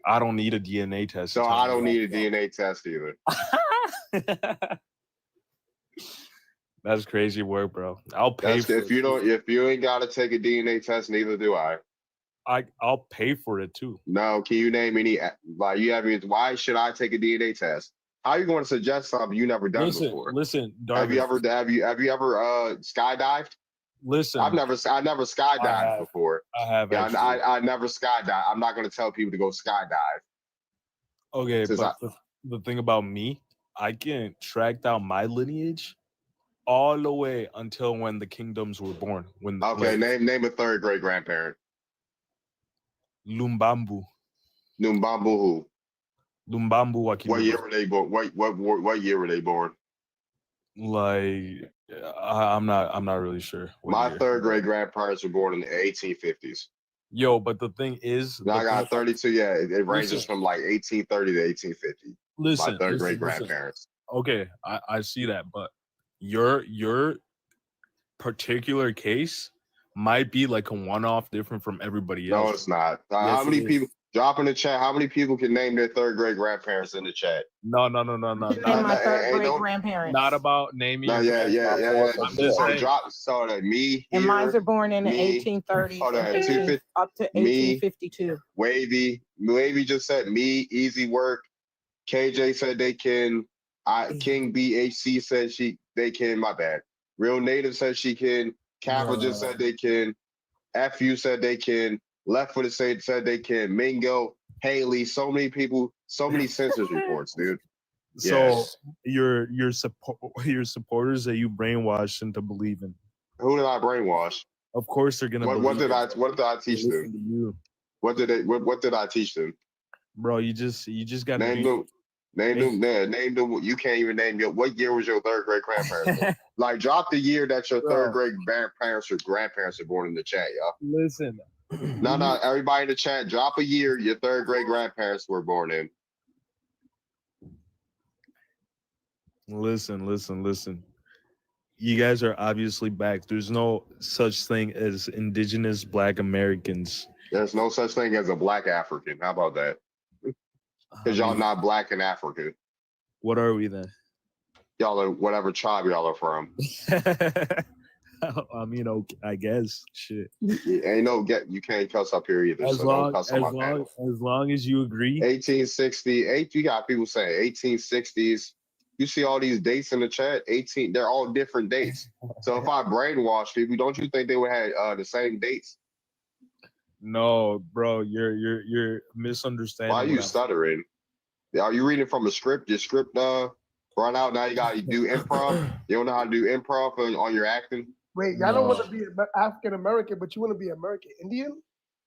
I don't need a DNA test. So I don't need a DNA test either. That's crazy work, bro. I'll pay for it. If you ain't gotta take a DNA test, neither do I. I'll pay for it too. No, can you name any why should I take a DNA test? How are you going to suggest something you never done before? Listen, Darvin, have you ever skydived? Listen, I never skydived before. I have. Yeah, Actually. I never skydive. I'm not gonna tell people to go skydive. Okay, Since but the thing about me, I can track down my lineage all the way until when the kingdoms were born. When Okay, name a third great grandparent. Lumbambu. Lumbambu who? Lumbambu Wakiluba. What year were they born? What year were they born? Like I'm not really sure. My third great grandparents were born in the 1850s. Yo, but the thing is, I got 32. Yeah, it ranges from like 1830 to 1850. Listen, my third great grandparents. Okay, I see that, but your particular case might be like a one-off, different from everybody else. No, it's not. Yes, how many it is. people drop in the chat? How many people can name their third great grandparents in the chat? No. And my third great grandparents. Not about naming. No, yeah. I'm just saying. Drop. So that me. And here, mine are born in the me, 1830s hold on, and 250, up to me, 1852. Wavy just said me, easy work. KJ said they can. King BHC said they can. My bad. Real Native said she can. Kappa just said they can. FU said they can. Left Footed said they can. Mingo, Haley, so many people, so many census reports, dude. So your supporters that you brainwashed into believing. Who did I brainwash? Of course they're gonna. What did I teach them? You. What did I teach them? Bro, you just got name them. Name them. You can't even name what year was your third great grandparents born? Like, drop the year that your third great grandparents or grandparents are born in the chat, y'all. Listen. No, everybody in the chat, drop a year your third great grandparents were born in. Listen. You guys are obviously back. There's no such thing as indigenous Black Americans. There's no such thing as a Black African. How about that? Because y'all not Black and African. What are we then? Y'all are whatever tribe y'all are from. I mean, okay, I guess. Shit. Ain't no you can't cuss up here either. As long as you agree. 1860. You got people saying 1860s. You see all these dates in the chat. They're all different dates. So if I brainwash people, don't you think they would have the same dates? No, bro, you're misunderstanding. Why are you stuttering? Are you reading from a script? Your script run out. Now you got to do improv. You don't know how to do improv on your acting. Wait, y'all don't want to be African American, but you want to be American Indian?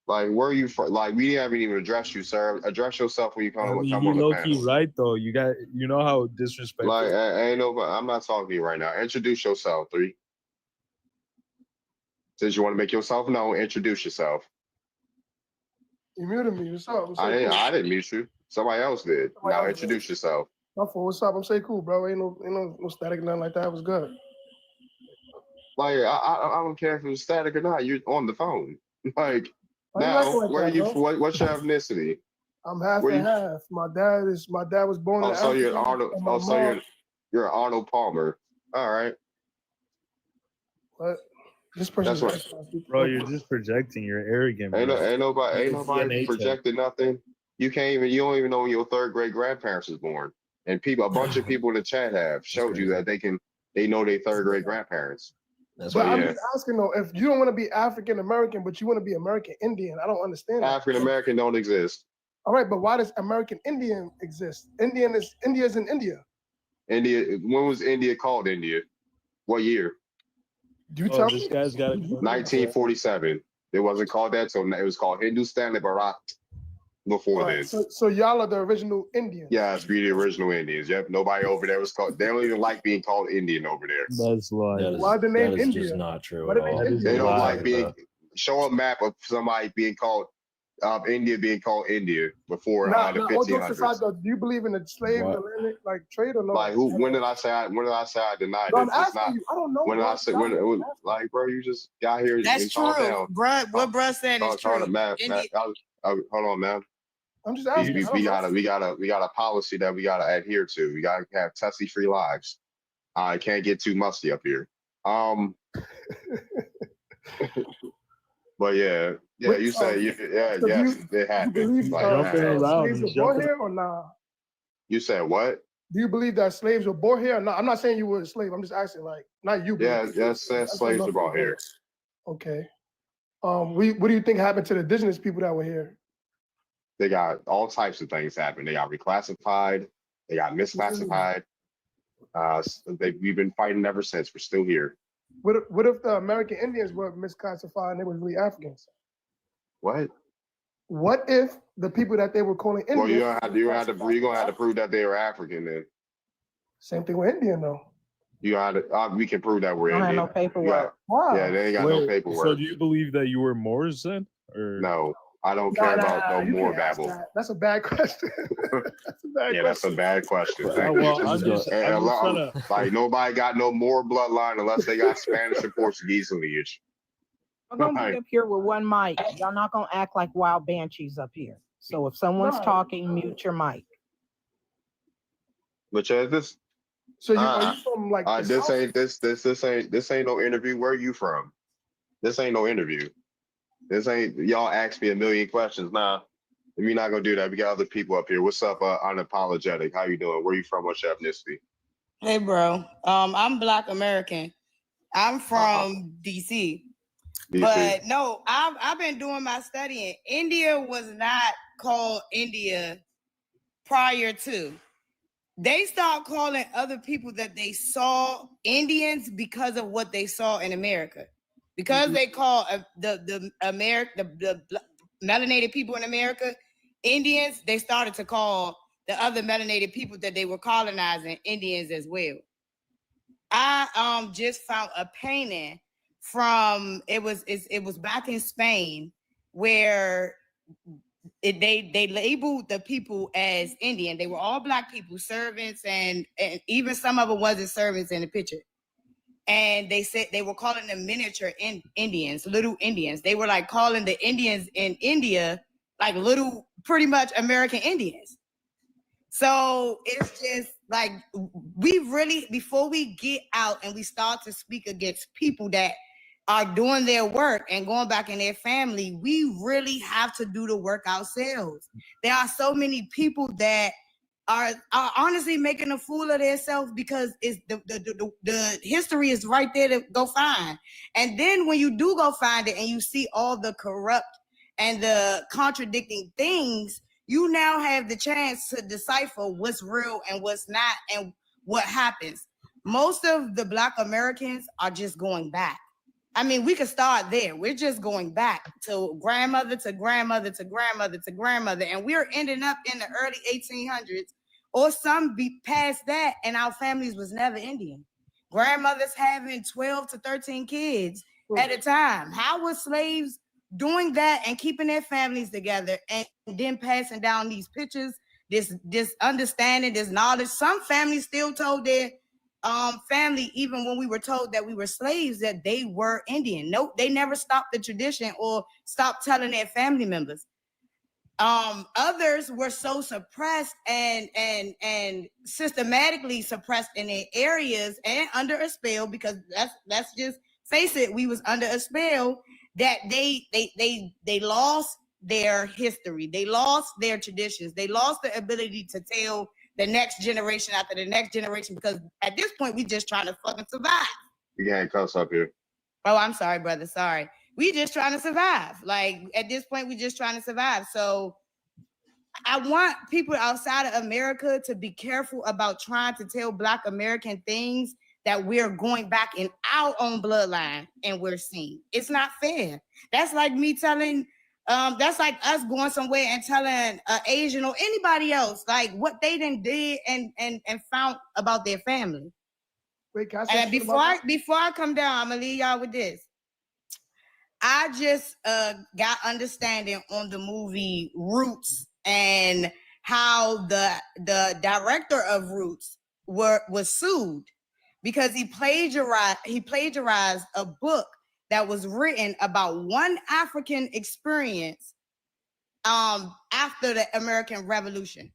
Like, where are you from? Like, we haven't even addressed you, sir. Address yourself when you come on the low panel. key right though. You know how disrespectful. Like, ain't nobody. I'm not talking to you right now. Introduce yourself, 3. Since you want to make yourself known, introduce yourself. You muted me. What's up? I didn't mute you. Somebody else did. Now introduce yourself. My fault. What's up? I'm saying cool, bro. Ain't no static, nothing like that. It was good. Like, I don't care if it's static or not. You're on the phone. Like, now, where are you? What's your ethnicity? I'm half and half. My dad was born in Africa. So you're Arnold. You're Arnold Palmer. All right. What? This person. Bro, you're just projecting. You're arrogant. Ain't nobody projecting nothing. You don't even know when your third great grandparents was born. And a bunch of people in the chat have showed you that they know their third great grandparents. But I'm just asking though, if you don't want to be African American, but you want to be American Indian, I don't understand. African American don't exist. All right, but why does American Indian exist? India's in India. India. When was India called India? What year? You tell me. This guy's got 1947. It wasn't called that, so it was called Hindustan Bharat before then. So y'all are the original Indians. Yeah, it's the original Indians. Yep. Nobody over there was called. They don't even like being called Indian over there. That's lying. Why the name India? Just not true at all. They don't like being. Show a map of somebody being called India being called India before the 1500s. Do you believe in the slave Atlantic trade or no? Like who? When did I say I denied it? I'm asking you. I don't know. When did I say like, bro, you just got here. That's true, bruh. What bruh said is true. Hold on, man. I'm just asking. We got a policy that we gotta adhere to. We gotta have Tessie-free lives. I can't get too musty up here. But yeah, you say it happened. Do you believe slaves were born here or nah? You said what? Do you believe that slaves were born here or not? I'm not saying you were a slave. I'm just asking, like, not you. Yeah, slaves were born here. Okay. What do you think happened to the indigenous people that were here? They got all types of things happen. They got reclassified. They got misclassified. We've been fighting ever since. We're still here. What if the American Indians were misclassified and they were really Africans? What? What if the people that they were calling Indians? Well, you're gonna have to prove that they were African then. Same thing with Indian though. You got to. We can prove that we're Don't have Indian. no paperwork. Wow. Yeah, they ain't got no paperwork. So do you believe that you were Moors then? Or no, I don't care about no more babble. That's a bad question. That's a bad question. That's a bad question. Well, I'm just trying to... Like nobody got no more bloodline unless they got Spanish or Portuguese lineage. I'm gonna be up here with one mic. Y'all not gonna act like wild banshees up here. So if someone's talking, mute your mic. Which is this? So are you from like this ain't no interview. Where are you from? This ain't no interview. This ain't y'all ask me a million questions. Nah, we're not gonna do that. We got other people up here. What's up, Unapologetic? How you doing? Where you from? What's your ethnicity? Hey, bro. I'm Black American. I'm from DC. But no, I've been doing my studying. India was not called India prior to. They stopped calling other people that they saw Indians because of what they saw in America. Because they call the melanated people in America Indians, they started to call the other melanated people that they were colonizing Indians as well. I just found a painting from it was back in Spain where they labeled the people as Indian. They were all Black people, servants, and even some of them wasn't servants in the picture. And they said they were calling them miniature Indians, little Indians. They were like calling the Indians in India like little, pretty much American Indians. So it's just like we really, before we get out and we start to speak against people that are doing their work and going back in their family, we really have to do the work ourselves. There are so many people that are honestly making a fool of themselves because it's the history is right there to go find. And then when you do go find it and you see all the corrupt and the contradicting things, you now have the chance to decipher what's real and what's not and what happens. Most of the Black Americans are just going back. I mean, we could start there. We're just going back to grandmother to grandmother to grandmother to grandmother. And we're ending up in the early 1800s or some be past that. And our families was never Indian. Grandmothers having 12 to 13 kids at a time. How were slaves doing that and keeping their families together and then passing down these pictures, this understanding, this knowledge? Some families still told their family, even when we were told that we were slaves, that they were Indian. Nope, they never stopped the tradition or stopped telling their family members. Others were so suppressed and systematically suppressed in their areas and under a spell, because let's just face it, we was under a spell, that they lost their history, they lost their traditions, they lost the ability to tell the next generation after the next generation, because at this point we just trying to fucking survive. You can't cuss up here. Oh, I'm sorry, brother. Sorry. We just trying to survive. Like at this point, we just trying to survive. So I want people outside of America to be careful about trying to tell Black American things that we're going back in our own bloodline and we're seeing. It's not fair. That's like me telling, that's like us going somewhere and telling an Asian or anybody else like what they done did and found about their family. Wait, can I say and before I come down, I'm gonna leave y'all with this. I just got understanding on the movie Roots and how the director of Roots was sued because he plagiarized a book that was written about one African experience after the American Revolution.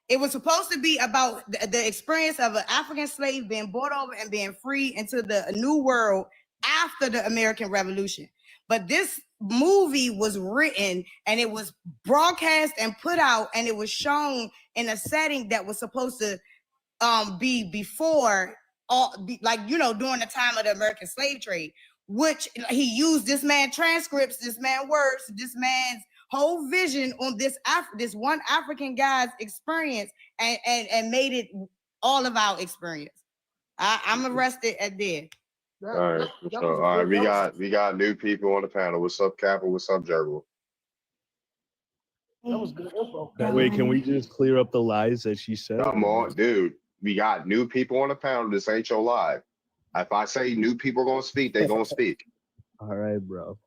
It was supposed to be about the experience of an African slave being brought over and being free into the new world after the American Revolution. But this movie was written and it was broadcast and put out, and it was shown in a setting that was supposed to be before, during the time of the American slave trade. which he used this man transcripts, this man words, this man's whole vision on this one African guy's experience and made it all of our experience. I'm arrested at there. All right. So, all right, we got new people on the panel. What's up, Kappa? What's up, Gerbil? That was good info. Wait, can we just clear up the lies that she said? Come on, dude. We got new people on the panel. This ain't your live. If I say new people gonna speak, they gonna speak. All right, bro.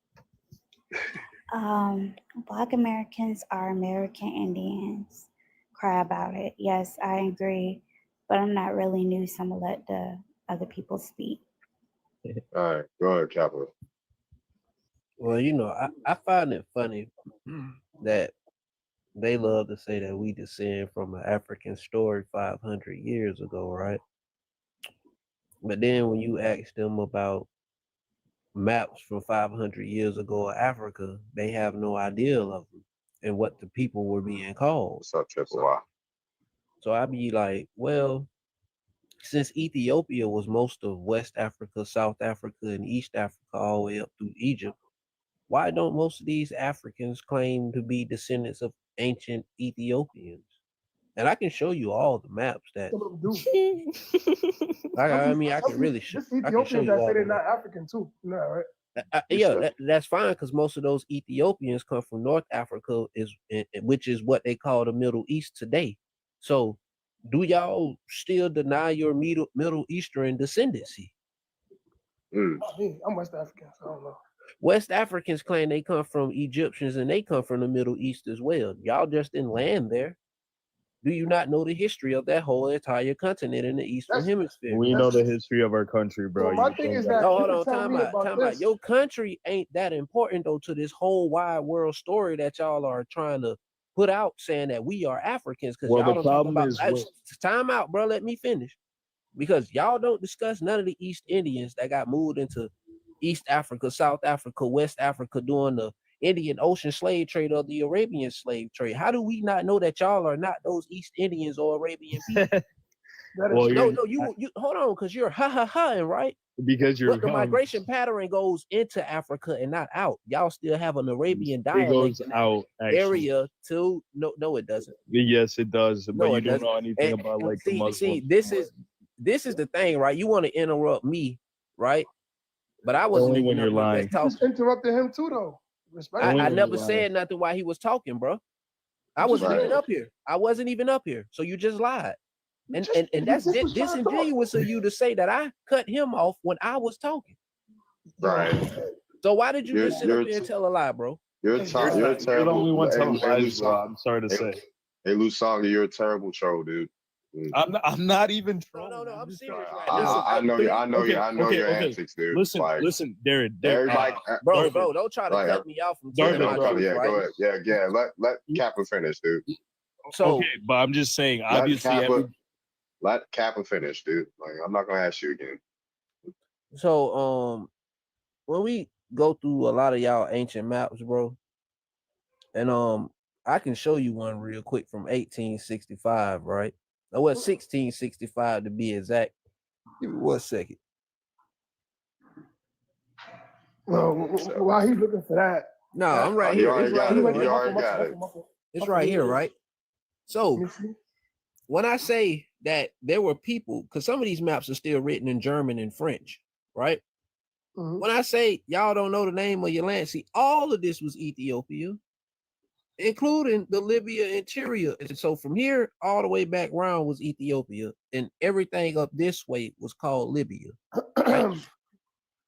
Black Americans are American Indians. Cry about it. Yes, I agree, but I'm not really new, so I'm gonna let the other people speak. All right, go ahead, Kappa. Well, you know, I find it funny that they love to say that we descend from an African story 500 years ago, right? But then when you ask them about maps from 500 years ago of Africa, they have no idea of them and what the people were being called. What's up, Triple Y? So I'd be like, well, since Ethiopia was most of West Africa, South Africa, and East Africa all the way up through Egypt, why don't most of these Africans claim to be descendants of ancient Ethiopians? And I can show you all the maps that. I can really show. This Ethiopians that say they're not African too. No, right? Yeah, that's fine because most of those Ethiopians come from North Africa, which is what they call the Middle East today. So, do y'all still deny your Middle Eastern descendancy? I'm West African, so I don't know. West Africans claim they come from Egyptians and they come from the Middle East as well. Y'all just didn't land there. Do you not know the history of that whole entire continent in the Eastern Hemisphere? We know the history of our country, bro. Well, my thing is that hold on, time out. Your country ain't that important though to this whole wide world story that y'all are trying to put out, saying that we are Africans. Because y'all don't talk about time out, bro. Let me finish. Because y'all don't discuss none of the East Indians that got moved into East Africa, South Africa, West Africa during the Indian Ocean slave trade or the Arabian slave trade. How do we not know that y'all are not those East Indians or Arabian people? Well, you hold on, because you're ha, right? Because you're but the migration pattern goes into Africa and not out. Y'all still have an Arabian dialect. It goes out area too. No, it doesn't. Yes, it does. But you don't know anything and, about like see, the Muslims. See, this is the thing, right? You want to interrupt me, right? But I wasn't only when you're lying. Just interrupted him too, though. I never said nothing while he was talking, bro. I wasn't even up here. I wasn't even up here. So you just lied. And that's disingenuous of you to say that I cut him off when I was talking. Right. So why did you just sit up here and tell a lie, bro? You're terrible. You're the only one telling lies, bro. I'm sorry to say. Hey, Lusanga, you're a terrible troll, dude. I'm not even trolling. No, I'm serious right now. I know your okay. antics, dude. Listen, Darren. Bro, don't try to cut me off from telling my truth, yeah, right? go ahead. Yeah. Let Kappa finish, dude. So, okay, but I'm just saying, obviously, let Kappa finish, dude. Like, I'm not gonna ask you again. So, when we go through a lot of y'all ancient maps, bro, and I can show you one real quick from 1865, right? Or 1665 to be exact. Give me 1 second. Well, while he's looking for that. No, I'm right here. It's right here. You already got it. It's right here, right? So when I say that there were people, because some of these maps are still written in German and French, right? When I say y'all don't know the name of your land, see, all of this was Ethiopia, including the Libya interior. And so from here all the way back around was Ethiopia, and everything up this way was called Libya. Right?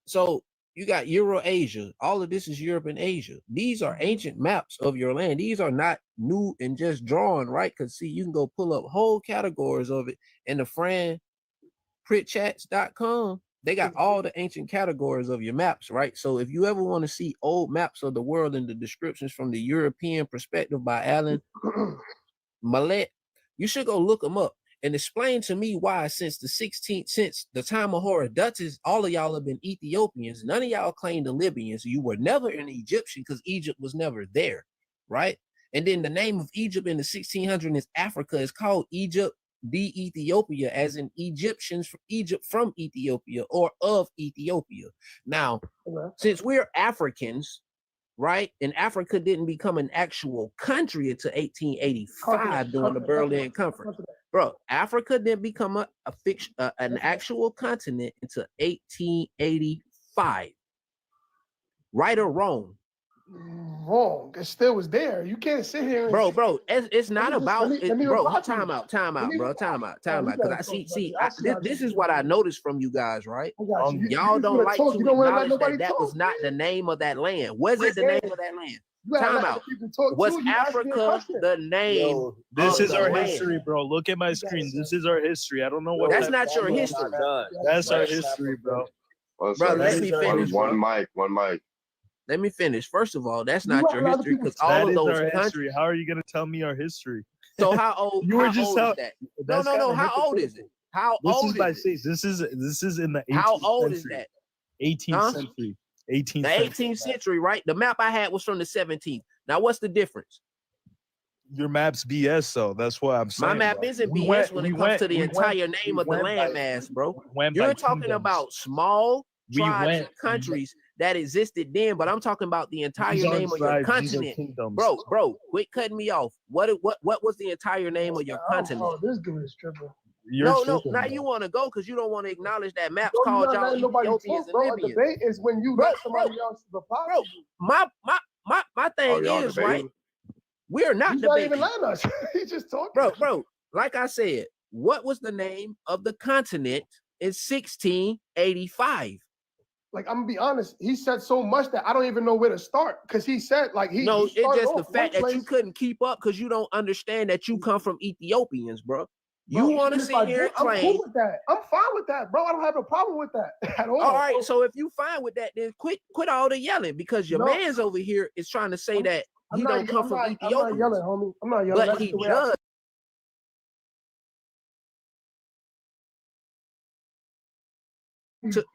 So you got Eurasia. All of this is Europe and Asia. These are ancient maps of your land. These are not new and just drawn, right? Because see, you can go pull up whole categories of it in the FranPritchats.com. They got all the ancient categories of your maps, right? So if you ever want to see old maps of the world and the descriptions from the European perspective by Alan Mallet, you should go look them up and explain to me why since the time of Herodotus, all of y'all have been Ethiopians. None of y'all claim the Libyans. You were never an Egyptian because Egypt was never there, right? And then the name of Egypt in the 1600s is Africa. It's called Egypt the Ethiopia, as in Egyptians from Egypt, from Ethiopia, or of Ethiopia. Now, since we're Africans, right, and Africa didn't become an actual country until 1885 during the Berlin Conference. Bro, Africa didn't become an actual continent until 1885. Right or wrong? Wrong. It still was there. You can't sit here and bro. It's not about it, bro. Time out, bro. Time out. Because I see. This is what I noticed from you guys, right? Y'all don't like to acknowledge that was not the name of that land. Was it the name of that land? Time out. Was Africa the name? Yo, this is our land? history, bro. Look at my screen. This is our history. I don't know what. That's not your history. That's our history, bro. Well, Bro, let me finish. One mic. Let me finish. First of all, that's not your history because all of those countries. How are you gonna tell me our history? So how old? You were just is that? No. How old is it? How old is it? This is in the 18th How old is century. that? 18th century. 18th. The 18th century, right? The map I had was from the 17th. Now, what's the difference? Your map's BS, though. That's what I'm saying. My map isn't BS when it comes to the entire name of the landmass, bro. You're talking about small tribes and countries that existed then, but I'm talking about the entire name of your continent. Bro, quit cutting me off. What was the entire name of your continent? Oh, this dude is tripping. No, now you want to go because you don't want to acknowledge that maps called y'all Ethiopians and Libyans. Debate is when you let somebody else reply. Bro, my thing is, right? We're not He's debating. not even letting us. He's just talking. Bro, like I said, what was the name of the continent in 1685? Like, I'm gonna be honest, he said so much that I don't even know where to start. Because he said, like, it's just the fact that you couldn't keep up because you don't understand that you come from Ethiopians, bro. You want to sit here and claim. I'm cool with that. I'm fine with that, bro. I don't have a problem with that at all. All right, so if you fine with that, then quit all the yelling because your man's over here is trying to say that he don't come from Ethiopia. I'm not yelling, homie. I'm not yelling. But he does.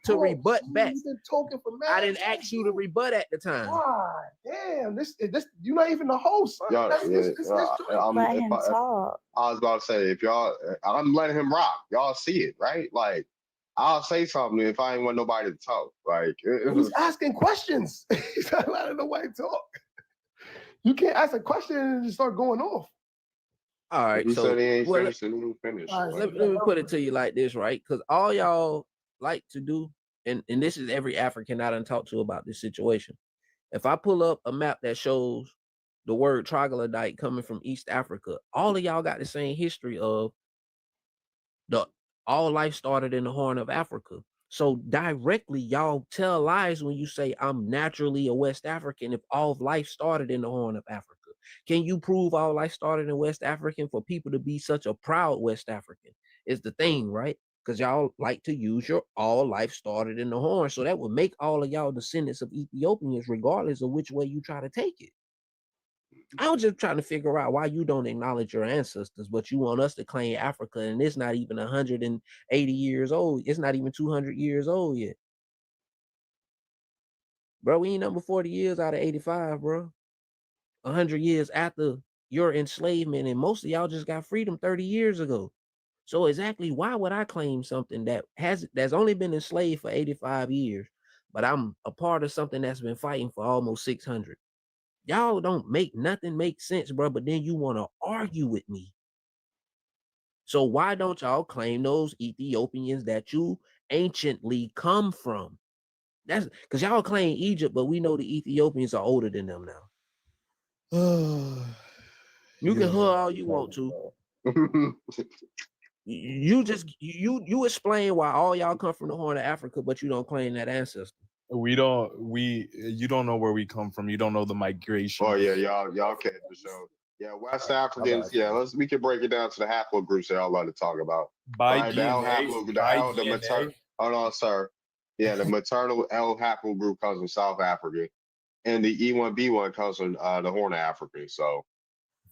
To rebut back. I didn't ask you to rebut at the time. God damn, this you're not even the host. Son. I was about to say, if y'all, I'm letting him rock. Y'all see it, right? Like, I'll say something if I ain't want nobody to talk. Like, he's asking questions. He's not letting nobody talk. You can't ask a question and just start going off. All right, he so said he ain't finished, he ain't finished. Let me put it to you like this, right? Because all y'all like to do, and this is every African I done talked to about this situation. If I pull up a map that shows the word troglodyte coming from East Africa, all of y'all got the same history of all life started in the Horn of Africa. So directly, y'all tell lies when you say I'm naturally a West African if all of life started in the Horn of Africa. Can you prove all life started in West African for people to be such a proud West African? Is the thing, right? Because y'all like to use your all life started in the Horn. So that would make all of y'all descendants of Ethiopians, regardless of which way you try to take it. I was just trying to figure out why you don't acknowledge your ancestors, but you want us to claim Africa, and it's not even 180 years old. It's not even 200 years old yet. Bro, we ain't number 40 years out of 85, bro. 100 years after your enslavement, and most of y'all just got freedom 30 years ago. So exactly why would I claim something that's only been enslaved for 85 years, but I'm a part of something that's been fighting for almost 600? Y'all don't make nothing make sense, bro, but then you want to argue with me. So why don't y'all claim those Ethiopians that you anciently come from? That's because y'all claim Egypt, but we know the Ethiopians are older than them now. You can hug all you want to. You explain why all y'all come from the Horn of Africa, but you don't claim that ancestor. You don't know where we come from. You don't know the migration. Oh yeah, y'all can't for sure. Yeah, West Africans. Yeah, we can break it down to the haplogroups that y'all like to talk about. By the L DNA. the maternal. Hold on, sir. Yeah, the maternal L haplogroup comes from South Africa, and the E1B1 comes from the Horn of Africa. So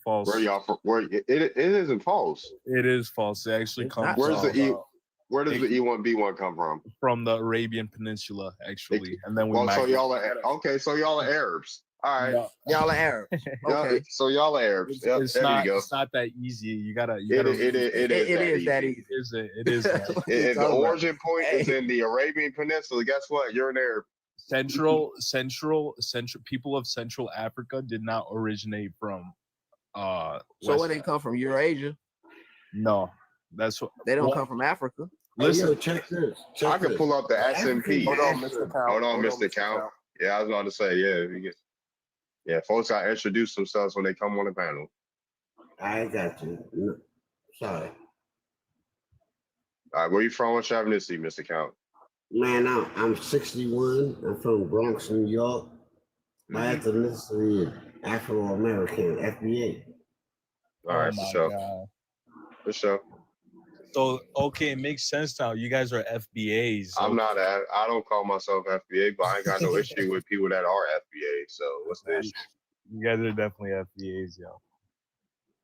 false. Where y'all from? Where it isn't false. It is false. It actually comes. Where does the E1B1 come from? From the Arabian Peninsula, actually, and then we. So y'all are okay. So y'all are Arabs. All right. No. Y'all are Arabs. Okay. So y'all are Arabs. Yep, It's there not. you go. It's not that easy. You gotta. It is that easy. easy. It is that easy. If the origin point is in the Arabian Peninsula, guess what? You're an Arab. Central people of Central Africa did not originate from So West where they come from? Eurasia? No, that's what They don't well, come from Africa. Listen, Hey, yo, check this. I can pull up the S&P. Hold on, Mr. Count. Hold on, Mr. Count. Yeah, I was about to say, yeah, folks gotta introduce themselves when they come on the panel. I got you. No, sorry. All right, where you from? What's your ethnicity, Mr. Count? Man, I'm 61. I'm from Bronx, New York. My ethnicity is Afro-American, FBA. All right, my for sure. God. For sure. So okay, it makes sense now. You guys are FBAs. I don't call myself FBA, but I ain't got no issue with people that are FBA. So what's the issue? You guys are definitely FBAs, yo.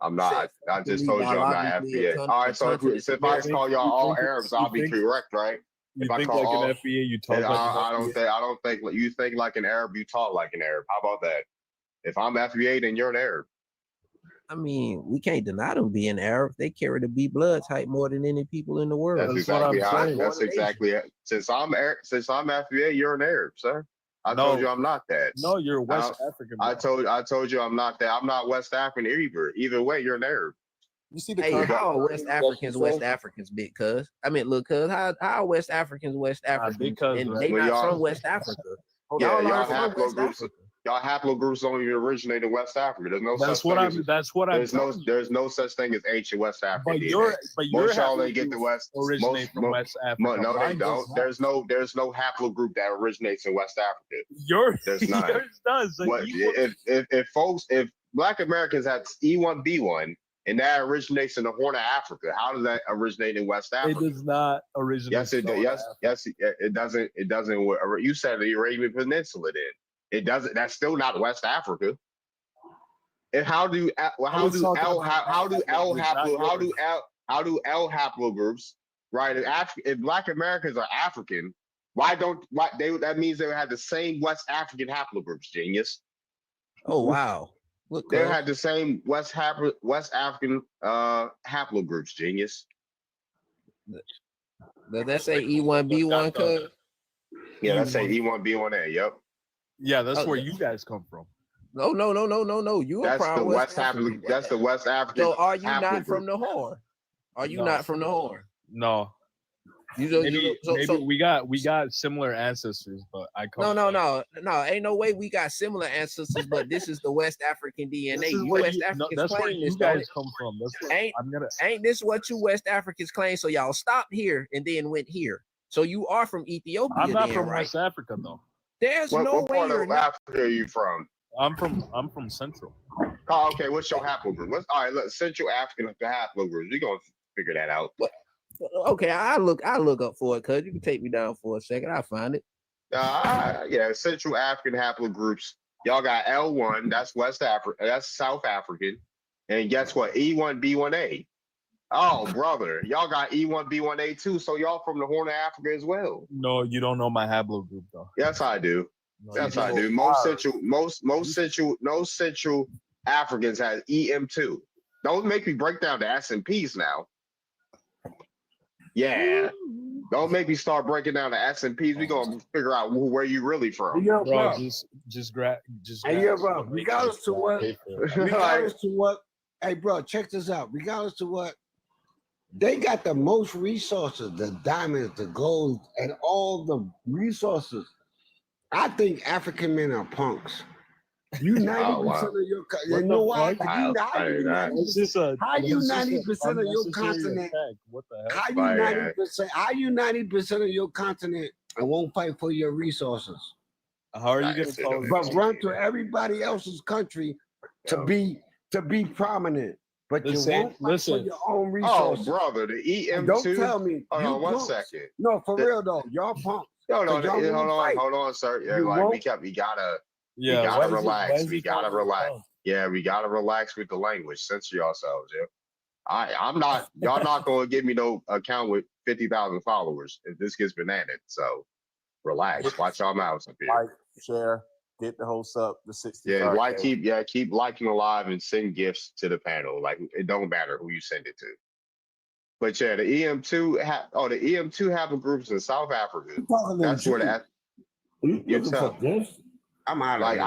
I'm not. I just told you I'm not biologically a FBA. All right, so if I call y'all all Arabs, I'll be correct, right? You If I think call like all, an FBA, you talk and like I an don't FBA? think like you think like an Arab, you talk like an Arab. How about that? If I'm FBA, then you're an Arab. I mean, we can't deny them being Arab. They carry the B blood type more than any people in the world. That's exactly how. That's exactly it. Since I'm FBA, you're an Arab, sir. I told you I'm not that. No, you're West African. I told you I'm not that. I'm not West African either. Either way, you're an Arab. You see how are West Africans big cuz? I mean, look, cuz how are West Africans West Africans? because, and right? they Well, not y'all- from West Africa. Yeah, Y'all y'all are from West haplogroups. Africa. Y'all haplogroups don't even originate in West Africa. There's no That's such what thing. I'm. That's what I'm. There's no such thing as ancient West Africa. But DNA. you're. But you're. Most y'all ain't get the West. Originate from West Africa. No, they Mine does don't. not. There's no haplogroup that originates in West Africa. There's not. Yours does. Like, What if Black Americans had E1B1 and that originates in the Horn of Africa, how does that originate in West Africa? It does not originate. Yes, it does. Yes, it doesn't. It doesn't. You said the Arabian Peninsula. Then it doesn't. That's still not West Africa. And how do L haplogroups, right? If Black Americans are African, that means they would have the same West African haplogroups, genius. Oh wow. Look, They had the same West African haplogroups, genius. Does that say E1B1 cuz? Yeah, that's say E1B1A. Yep. Yeah, that's where you guys come from. No. You are That's from the West African. African. That's the West African. So are you not haplogroup. from the Horn? Are you No. not from the Horn? No. Maybe we got similar ancestors, but I come. No. Ain't no way we got similar ancestors, but this is the West African DNA. This is You where West you- no, Africans that's where claim you this, guys don't it? come from. That's what Ain't I'm gonna. ain't this what you West Africans claim? So y'all stopped here and then went here. So you are from Ethiopia. I'm not then, from right? West Africa though. There's What no way part you're of not. Africa are you from? I'm from Central. Oh, okay, what's your haplogroup? All right, look, Central African haplogroups. We're gonna figure that out. Okay, I look up for it, cuz you can take me down for a second. I'll find it. Yeah, Central African haplogroups. Y'all got L1, that's West Africa, that's South African. And guess what? E1B1A. Oh, brother, y'all got E1B1A too. So y'all from the Horn of Africa as well. No, you don't know my haplogroup though. Yes, I do. No, Yes, you I don't. do. Most Central Africans have EM2. Don't make me break down the S&Ps now. Yeah. Don't make me start breaking down the S&Ps. We're gonna figure out where you really from. Yo, Bro, bro. just grab. Hey, yo, bro. Regardless to what, hey, bro, check this out. Regardless to what, they got the most resources, the diamonds, the gold, and all the resources. I think African men are punks. You 90% of your, you know why? How you 90% of your continent? What the hell? How you 90%? How you 90% of your continent and won't fight for your resources? How are you gonna tell us? But run to everybody else's country to be prominent, but Listen, you won't fight for your own Oh, resources. brother, the EM2. Don't tell me. Hold you on one punks. second. No, for real though, y'all punks. Hold on, 'Cause y'all won't fight. hold on, sir. Yeah, You like won't? we gotta Yeah, we why gotta is it- relax. why is We it gotta calling relax. us? Yeah, we gotta relax with the language. Censor yourselves, yeah. I'm not. Y'all not gonna give me no account with 50,000 followers if this gets bananas. So relax. Watch y'all mouths up here. Like, share. Get the host up to 60. Yeah, keep liking alive and send gifts to the panel. Like it don't matter who you send it to. But yeah, the EM2 haplogroups in South Africa. That's where the you tell. I'm out Like of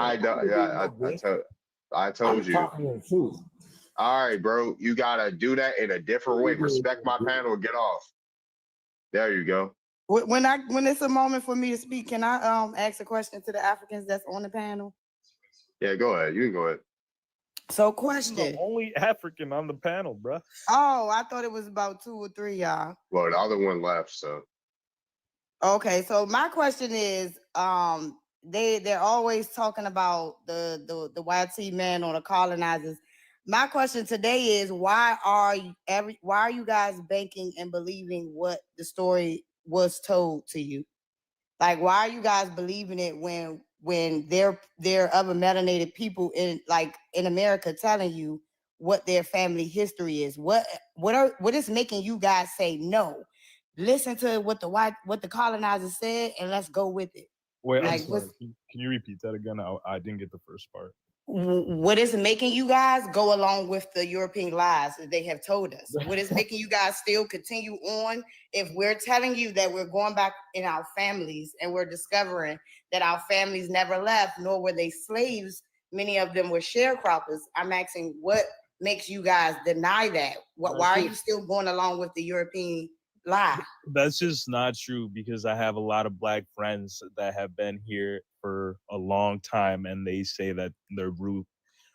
I told you. Talking the truth. All right, bro. You gotta do that in a different way. Respect my panel and get off. There you go. When it's a moment for me to speak, can I ask a question to the Africans that's on the panel? Yeah, go ahead. You can go ahead. So, question. Only African on the panel, bro. Oh, I thought it was about 2 or 3, y'all. Well, the other one left, so. Okay, so my question is, they're always talking about the YT man or the colonizers. My question today is, why are you guys banking and believing what the story was told to you? Like, why are you guys believing it when there are other melanated people in America telling you what their family history is? What is making you guys say no? Listen to what the colonizers said and let's go with it. Wait, Like, I'm sorry. Can you repeat that again? I didn't get the first part. What is making you guys go along with the European lies that they have told us? What is making you guys still continue on if we're telling you that we're going back in our families and we're discovering that our families never left, nor were they slaves? Many of them were sharecroppers. I'm asking, what makes you guys deny that? Why are you still going along with the European lie? That's just not true, because I have a lot of Black friends that have been here for a long time, and they say that their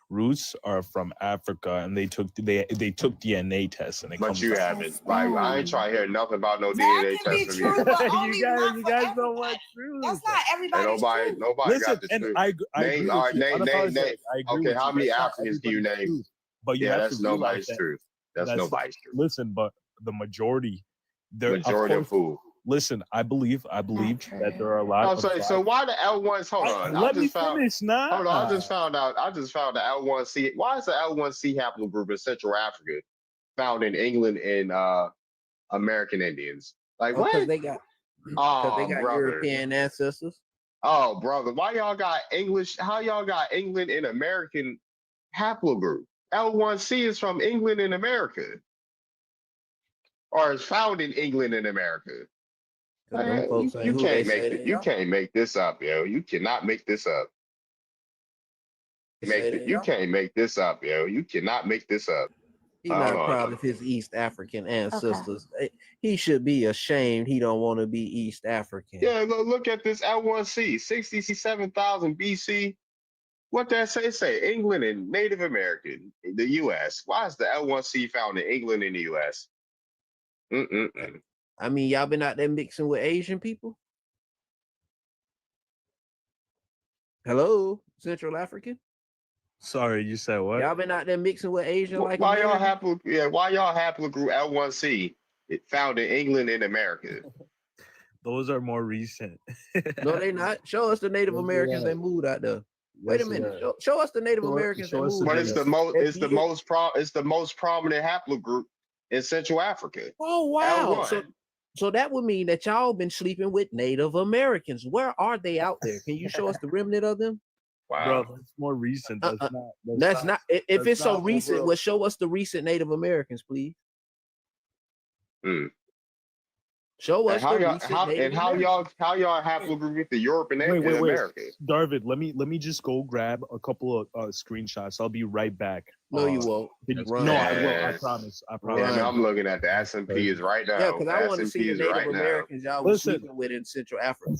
roots are from Africa, and they took DNA tests, and it But comes you from- haven't. Like, I ain't trying to hear nothing about no DNA test from you. You guys don't want truth. That's not everybody's truth. Nobody Listen, got the and truth. I agree All with right, you. name. Unapologetic. I agree Okay, with how you. many That's not Africans do you everybody's name? truth. But you Yeah, have that's to realize nobody's that truth. That's nobody's truth. Listen, but the majority, Majority of who? Listen, I believe that there are a lot of So why the L1s? Hold on. Let me finish now. Hold on. I just found the L1C. Why is the L1C haplogroup in Central Africa found in England and American Indians? Like what? Because they got European ancestors. Oh, brother. Why y'all got English? How y'all got England and American haplogroup? L1C is from England and America. Or is found in England and America. Man, you can't make this up, yo. You cannot make this up. You can't make this up, yo. You cannot make this up. He's not proud of his East African ancestors. He should be ashamed. He don't want to be East African. Yeah, look at this L1C, 67,000 BC. What that say? England and Native American, the U.S. Why is the L1C found in England and the U.S.? I mean, y'all been out there mixing with Asian people? Hello, Central African? Sorry, you said what? Y'all been out there mixing with Asian like why y'all Americans? haplogroup L1C found in England and America? Those are more recent. No, they not. Show us the Native Americans that moved out there. Wait a minute. Show us the Native Americans that moved. But it's the most prominent haplogroup in Central Africa. Oh wow! L1. So that would mean that y'all been sleeping with Native Americans. Where are they out there? Can you show us the remnant of them? Wow, bro, it's more recent. That's not. If it's so recent, well, show us the recent Native Americans, please. Show us how y'all haplogroup with the Europe and America. Darvid, let me just go grab a couple of screenshots. I'll be right back. No, you won't. No, I will. I promise. Yeah, I'm looking at the S&P is right now. Yeah, because I want to see the Native Americans y'all was sleeping with in Central Africa.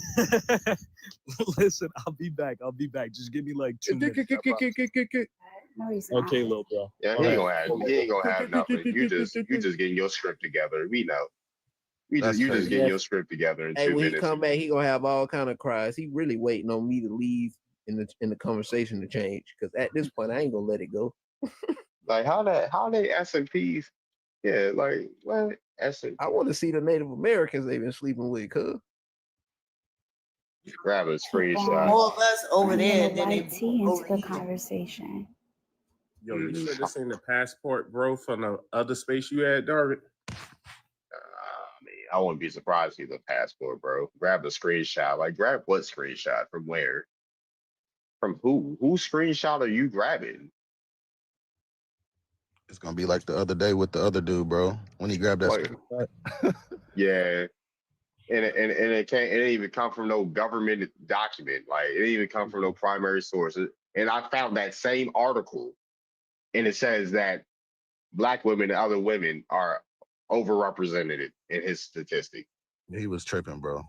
Listen, I'll be back. Just give me like 2 minutes. Okay, little bro. Yeah, he ain't gonna have nothing. You just getting your script together. We know. You just getting your script together in 2 minutes. When he come back, he gonna have all kind of cries. He really waiting on me to leave in the conversation to change. Because at this point, I ain't gonna let it go. Like how they S&Ps? Yeah, like what S&P? I want to see the Native Americans they've been sleeping with, cuz. Grab a screenshot. More of us over there than they into the conversation. Yo, you sure this ain't the passport growth on the other space you had, Darvin? I wouldn't be surprised if the passport, bro. Grab the screenshot. Like, grab what screenshot from where? From who? Whose screenshot are you grabbing? It's gonna be like the other day with the other dude, bro. When he grabbed that Like, screenshot. yeah. And it can't. It didn't even come from no government document. Like it didn't even come from no primary sources. And I found that same article, and it says that Black women and other women are overrepresented in his statistic. He was tripping, bro.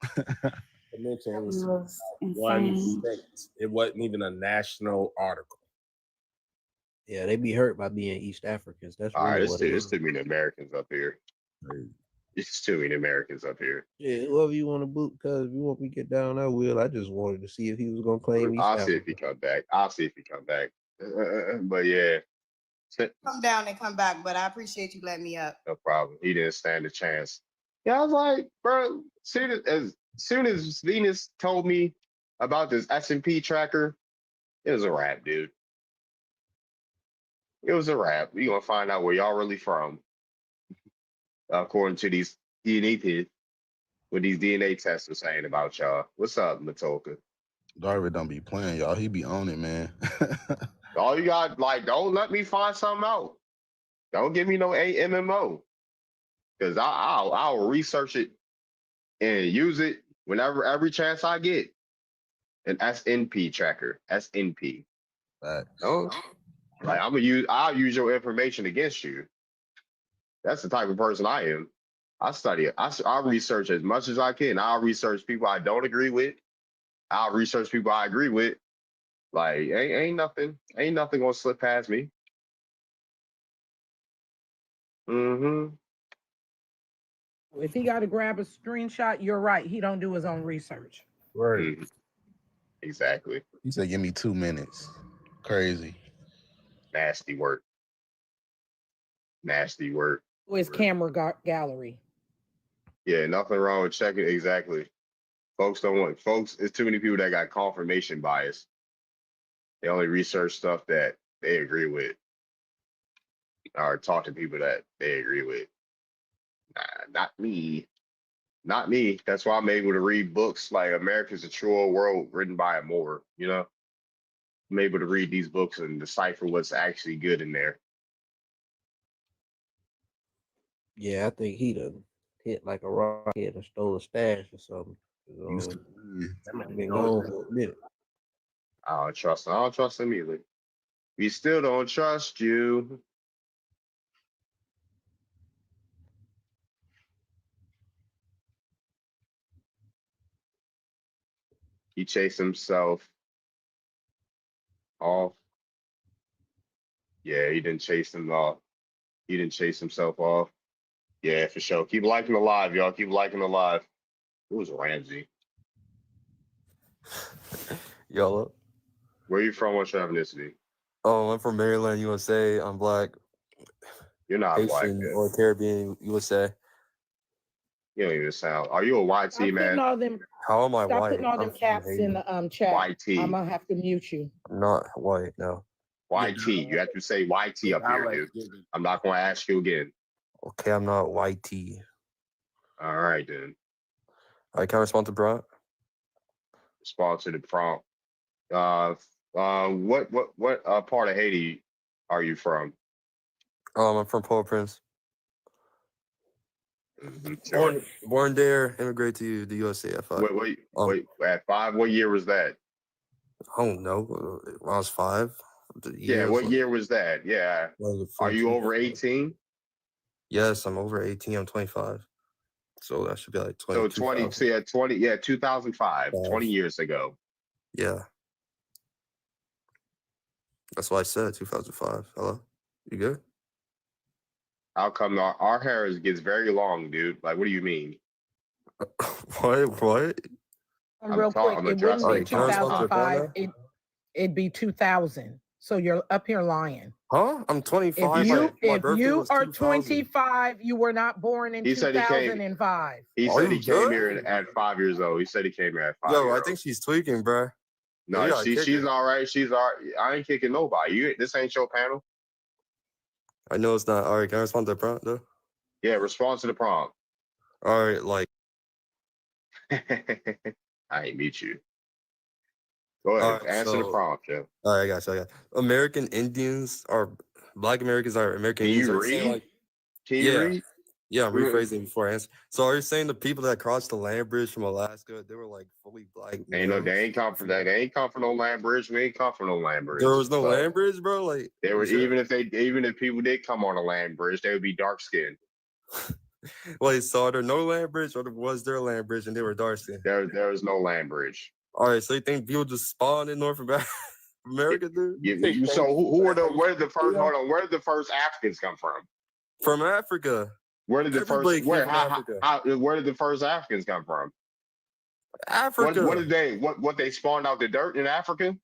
I mentioned it It was was one insane. state. It wasn't even a national article. Yeah, they be hurt by being East Africans. That's All right, really it's what it it's is. too many Americans up here. It's too many Americans up here. Yeah, whoever you want to boot, because if you want me to get down, I will. I just wanted to see if he was gonna claim East I'll see Africa. if he come back. I'll see if he come back. But yeah, Come down and come back, but I appreciate you letting me up. no problem. He didn't stand a chance. Yeah, I was like, bro, soon as Venus told me about this S&P tracker, it was a wrap, dude. It was a wrap. We gonna find out where y'all really from, according to these DNA tests, what these DNA tests are saying about y'all. What's up, Matoka? Darvin don't be playing, y'all. He be on it, man. All you got, like, don't let me find something out. Don't give me no AMMO, because I'll research it and use it whenever every chance I get. An SNP tracker, SNP. Oh, like I'll use your information against you. That's the type of person I am. I study it. I research as much as I can. I'll research people I don't agree with. I'll research people I agree with. Like ain't nothing gonna slip past me. Mm-hmm. If he got to grab a screenshot, you're right. He don't do his own research. Right. Exactly. He said, "Give me 2 minutes." Crazy. Nasty work. Nasty work. His camera gallery. Yeah, nothing wrong with checking. Exactly. Folks, it's too many people that got confirmation bias. They only research stuff that they agree with or talk to people that they agree with. Nah, not me. Not me. That's why I'm able to read books like America's a True World written by a Moor, you know? I'm able to read these books and decipher what's actually good in there. Yeah, I think he done hit like a rocket and stole a stash or something. That might have been gone for a minute. I don't trust him either. We still don't trust you. He chased himself off. Yeah, he didn't chase him off. He didn't chase himself off. Yeah, for sure. Keep liking the live, y'all. Keep liking the live. It was Ramsey. Y'all. Where you from? What's your ethnicity? Oh, I'm from Maryland, USA. I'm black. You're not black, Haitian man. or Caribbean, USA. You don't even sound. Are you a YT Stop man? putting all them. How am I Stop white? putting all I'm them from caps Haiti. in the chat. YT. I'm gonna have to mute you. I'm not white, no. YT. You have to say YT up here, dude. I'm not going to ask you again. Okay, I'm not YT. All right, then. I can I respond to Brock? Respond to the prompt. What part of Haiti are you from? I'm from Port-au-Prince. Sure. Born there, immigrated to the USA at 5. Wait, at 5? What year was that? I don't know. When I was 5. Yeah, what year was that? Yeah. Are you over 18? Yes, I'm over 18. I'm 25. So that should be like 20. So 2005, 20 years ago. Yeah. That's why I said 2005. Hello? You good? How come our hair gets very long, dude? Like, what do you mean? What? Real quick, it wouldn't be 2005. It'd be 2000. So you're up here lying. Huh? I'm 25. If you are 25, you were not born in 2005. He said he came here at 5 years old. He said he came here at 5 Yo, years I think she's tweaking, bro. No, she's all right. She's all right. I ain't kicking nobody. This ain't your panel. I know it's not. All right, can I respond to the prompt, though? Yeah, respond to the prompt. All right, like. I ain't meet you. Go ahead. All right, Answer the so prompt, Jeff. all right, guys. I got American Indians are Black Americans are American Can Indians. you Are you saying read? like Can you yeah, read? yeah? I'm Mm. rephrasing before I answer. So are you saying the people that crossed the land bridge from Alaska, they were like fully black Ain't no, they males? ain't come from that. They ain't come from no land bridge. We ain't come from no land bridge. There was no But land bridge, bro. Like they you were said, even if people did come on a land bridge, they would be dark skinned. wait, so are there no land bridge, or was there a land bridge and they were dark skinned? There was no land bridge. All right, so you think people just spawned in North America, dude? So where did the first hold on? Where did the first Africans come from? From Africa. Where did the Everybody first came from Africa. where did the first Africans come from? Africa. What did they what they spawned out the dirt in Africa?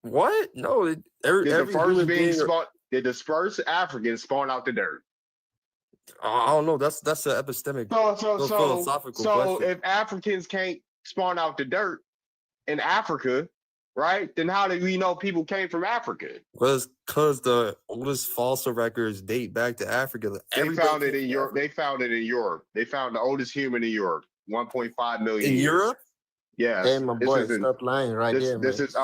What? No, Did the first Africans spawn out the dirt? I don't know. That's an epistemic, philosophical question. If Africans can't spawn out the dirt in Africa, right? Then how do we know people came from Africa? Because the oldest fossil records date back to Africa. They found it in Europe. They found it in Europe. They found the oldest human in Europe, 1.5 million in years. Europe. Yes. Hey, my boy, stop lying right there, This man. is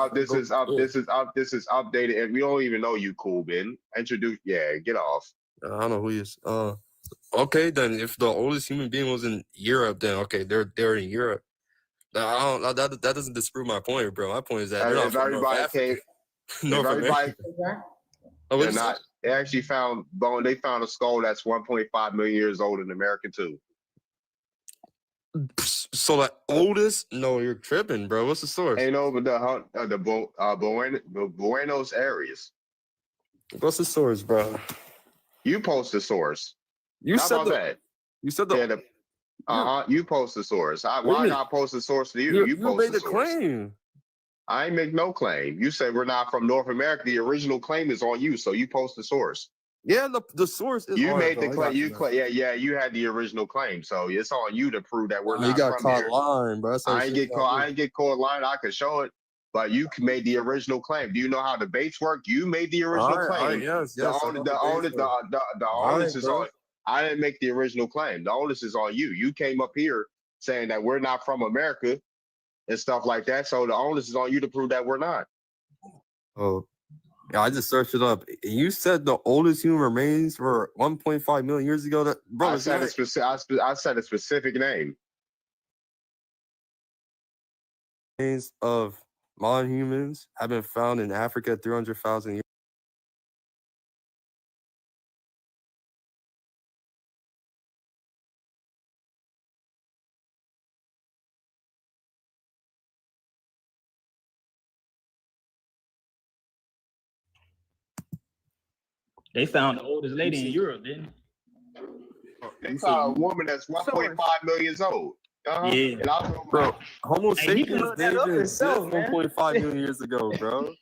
updated, and we don't even know you, cool Ben. Introduce, get off. I don't know who he is. Okay, then if the oldest human being was in Europe, then okay, they're in Europe. I don't, that doesn't disprove my point, bro. My point is that they're not from North Africa. North America. They're not. They actually found bone. They found a skull that's 1.5 million years old in America too. So the oldest? No, you're tripping, bro. What's the source? Ain't over the Buenos Aires. What's the source, bro? You post the source. You How said about that? You said the. You post the source. Why not post the source to you? You post made the the source. claim. I ain't make no claim. You said we're not from North America. The original claim is on you, so you post the source. Yeah, the source is. You made the claim. You had the original claim, so it's on you to prove that we're not. You got from caught here. lying, bro. I ain't get caught lying. I could show it, but you made the original claim. Do you know how debates work? You made the original claim. Yes. The onus is on. I didn't make the original claim. The onus is on you. You came up here saying that we're not from America and stuff like that. So the onus is on you to prove that we're not. Oh, yeah, I just searched it up. You said the oldest human remains were 1.5 million years ago. That, bro, I said a specific name. Remains of modern humans have been found in Africa 300,000 years. They found the oldest lady in Europe, didn't they? They found a woman that's 1.5 million years old. Yeah. Bro, Homo sapiens looked didn't that up even himself, exist 1.5 million years ago, bro.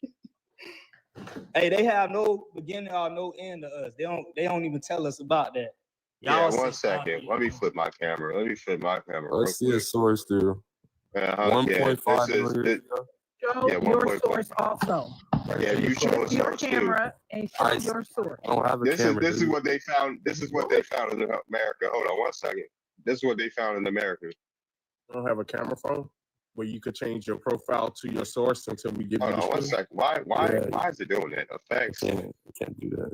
Hey, they have no beginning or no end to us. They don't even tell us about that. Yeah, Y'all one second. Let me flip my camera. Let's see a source through. 1.5 million years ago. Show your source also. Yeah, you show your camera and show your source. I don't have a camera. This is what they found. This is what they found in America. Hold on one second. This is what they found in America. I don't have a camera phone where you could change your profile to your source until we give you Hold the on one screen? second. Why is it doing that? Effects. You can't do that.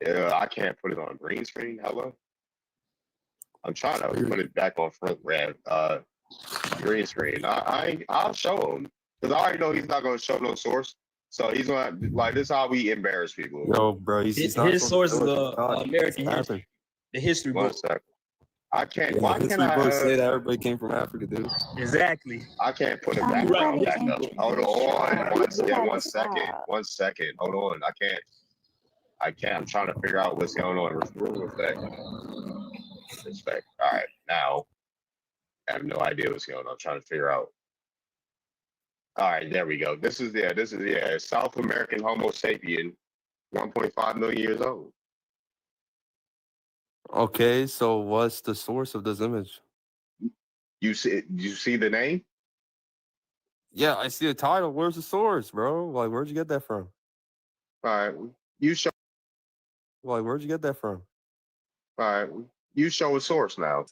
Yeah, I can't put it on green screen. Hello. I'm trying to put it back on front red green screen. I'll show him because I already know he's not going to show no source. So he's gonna like this is how we embarrass people. Yo, bro, he's not his source is American history, the history book. One second. I can't. Yeah, why can't I say that everybody came from Africa, dude? Exactly. I can't put it back up. Hold on. One second. Hold on. I can't. I'm trying to figure out what's going on. Respect. All right. Now, I have no idea what's going on. I'm trying to figure out. All right. There we go. This is South American Homo sapien, 1.5 million years old. Okay, so what's the source of this image? You see the name? Yeah, I see the title. Where's the source, bro? Like, where'd you get that from? All right. You show. Like, where'd you get that from? All right. You show a source now.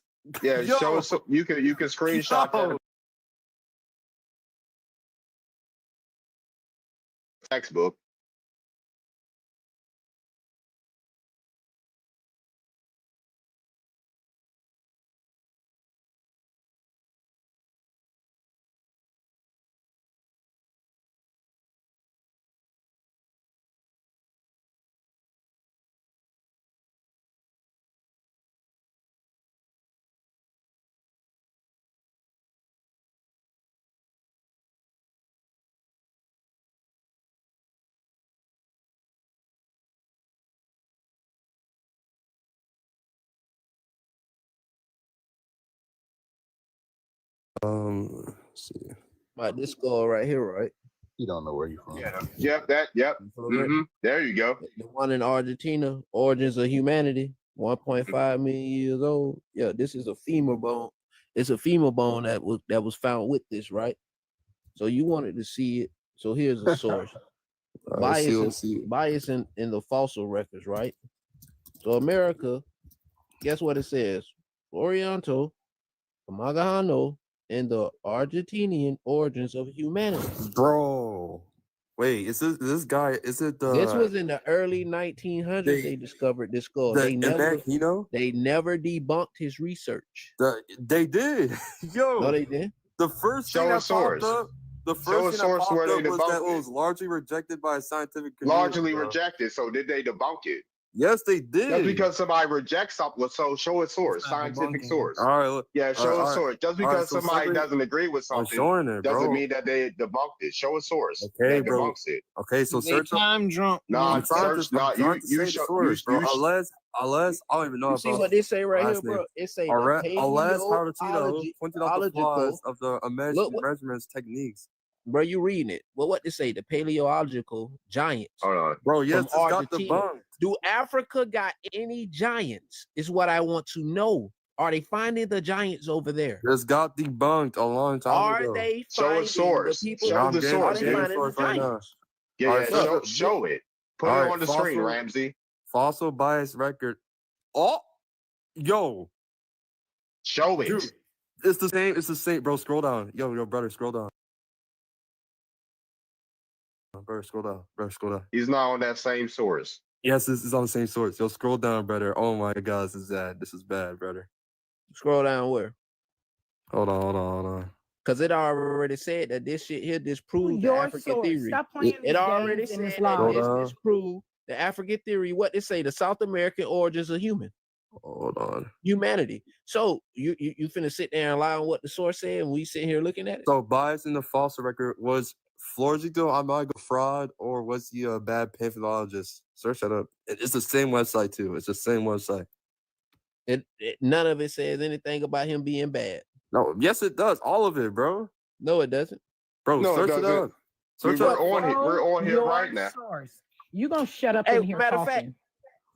Yeah, show us. You can screenshot that. textbook. Let's see. Like this skull right here, right? You don't know where you're from. Yeah. Yep. Yep. There you go. The one in Argentina, Origins of Humanity, 1.5 million years old. Yeah, this is a femur bone. It's a femur bone that was found with this, right? So you wanted to see it. So here's a source. Bias in the fossil records, right? So America, guess what it says? Oriental, Kamagahano, and the Argentinian origins of humanity. Bro, wait, is this guy? Is it the? This was in the early 1900s. They discovered this skull. They never debunked his research. They did. Yo, no, they did. The first thing that popped up. The first thing that popped up was that it was largely rejected by a scientific community. Largely rejected. So did they debunk it? Yes, they did. Just because somebody rejects something, so show a source, scientific source. All right. Yeah, show a source. Just because somebody doesn't agree with something doesn't mean that they debunked it. Show a source that debunks it. Okay, so search time drunk. No, search. No, you show source, bro. Unless I don't even know. You see what they say right here, bro? It say unless Paratino pointed out the flaws of the measurements techniques. Bro, you reading it. Well, what they say? The paleontological giants. Hold on. Bro, yes, it's got debunked. Do Africa got any giants? Is what I want to know. Are they finding the giants over there? It's got debunked a long time ago. Are they finding the people? Show the source. Yeah, show it. Put it on the screen, Ramsey. Fossil bias record. Oh, yo. Show it. Dude, it's the same. It's the same, bro. Scroll down. Yo, brother, scroll down. Bro, scroll down. He's not on that same source. Yes, this is on the same source. Yo, scroll down, brother. Oh my God, this is bad. This is bad, brother. Scroll down where? Hold on. Because it already said that this shit here disproves the African theory. It already said that this disproved the African theory. What they say, the South American origins of Hold on. humanity. So you finna sit there and lie on what the source said, and we sitting here looking at it. So bias in the fossil record was Florzico Amago fraud, or was he a bad paleontologist? Search that up. It's the same website too. It's the same website. None of it says anything about him being bad. No, yes, it does. All of it, bro. No, it doesn't. Bro, no, search it up. We're on here right now. You gonna shut up Hey, in here matter talking. of fact,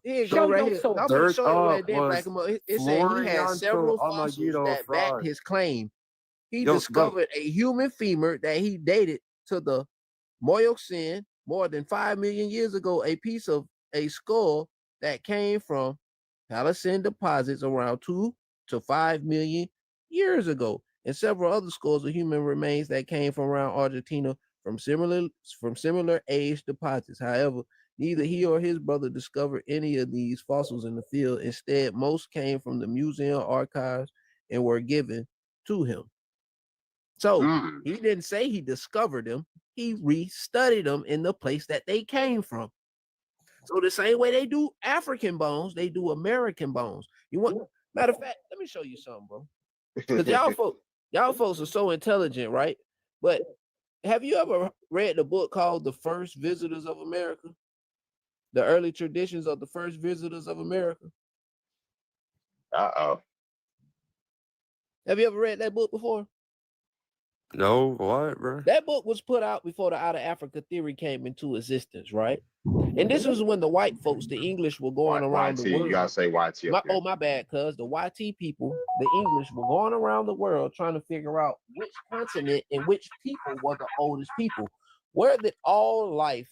here you Show go right your here. source. I'm gonna Search show you up that back him up. It said he had several fossils that backed his claim. He discovered a human femur that he dated to the Miocene more than 5 million years ago, a piece of a skull that came from Paleocene deposits around 2 to 5 million years ago, and several other skulls of human remains that came from around Argentina from similar age deposits. However, neither he or his brother discovered any of these fossils in the field. Instead, most came from the museum archives and were given to him. So he didn't say he discovered them. He restudied them in the place that they came from. So the same way they do African bones, they do American bones. Matter of fact, let me show you something, bro. Because y'all folks are so intelligent, right? But have you ever read the book called The First Visitors of America? The early traditions of the first visitors of America? Uh-oh. Have you ever read that book before? No, what, bro? That book was put out before the Out of Africa theory came into existence, right? And this was when the white folks, the English, were going around the world. You gotta say YT. My bad, cuz the YT people, the English, were going around the world trying to figure out which continent and which people were the oldest people. Where did all life?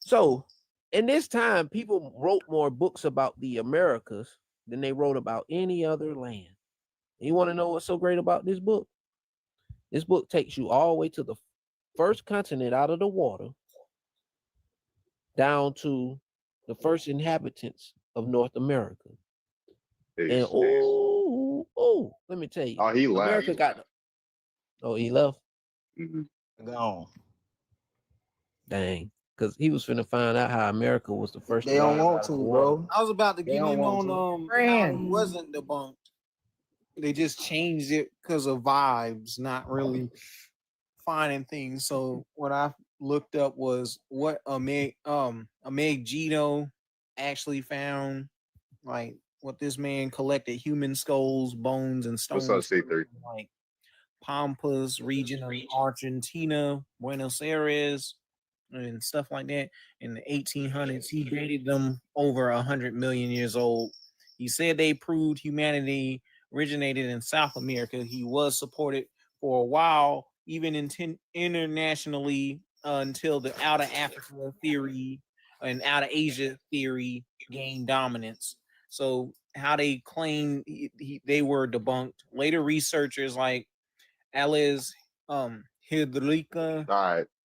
So, in this time, people wrote more books about the Americas than they wrote about any other land. You want to know what's so great about this book? This book takes you all the way to the first continent out of the water, down to the first inhabitants of North America. And let me tell you. Oh, he left. America got. Oh, he left. Gone. Dang, because he was finna find out how America was the first. They don't want to, bro. I was about to They get don't in want on to. how it wasn't debunked. They just changed it because of vibes, not really finding things. So what I looked up was what Ahmed Gito actually found, like what this man collected: human skulls, bones, and stones. What's up, C3? Like Pampas region of Argentina, Buenos Aires, and stuff like that. In the 1800s, he dated them over 100 million years old. He said they proved humanity originated in South America. He was supported for a while, even internationally, until the out of Africa theory and out of Asia theory gained dominance. So how they claim they were debunked. Later researchers like Alice Hidrika,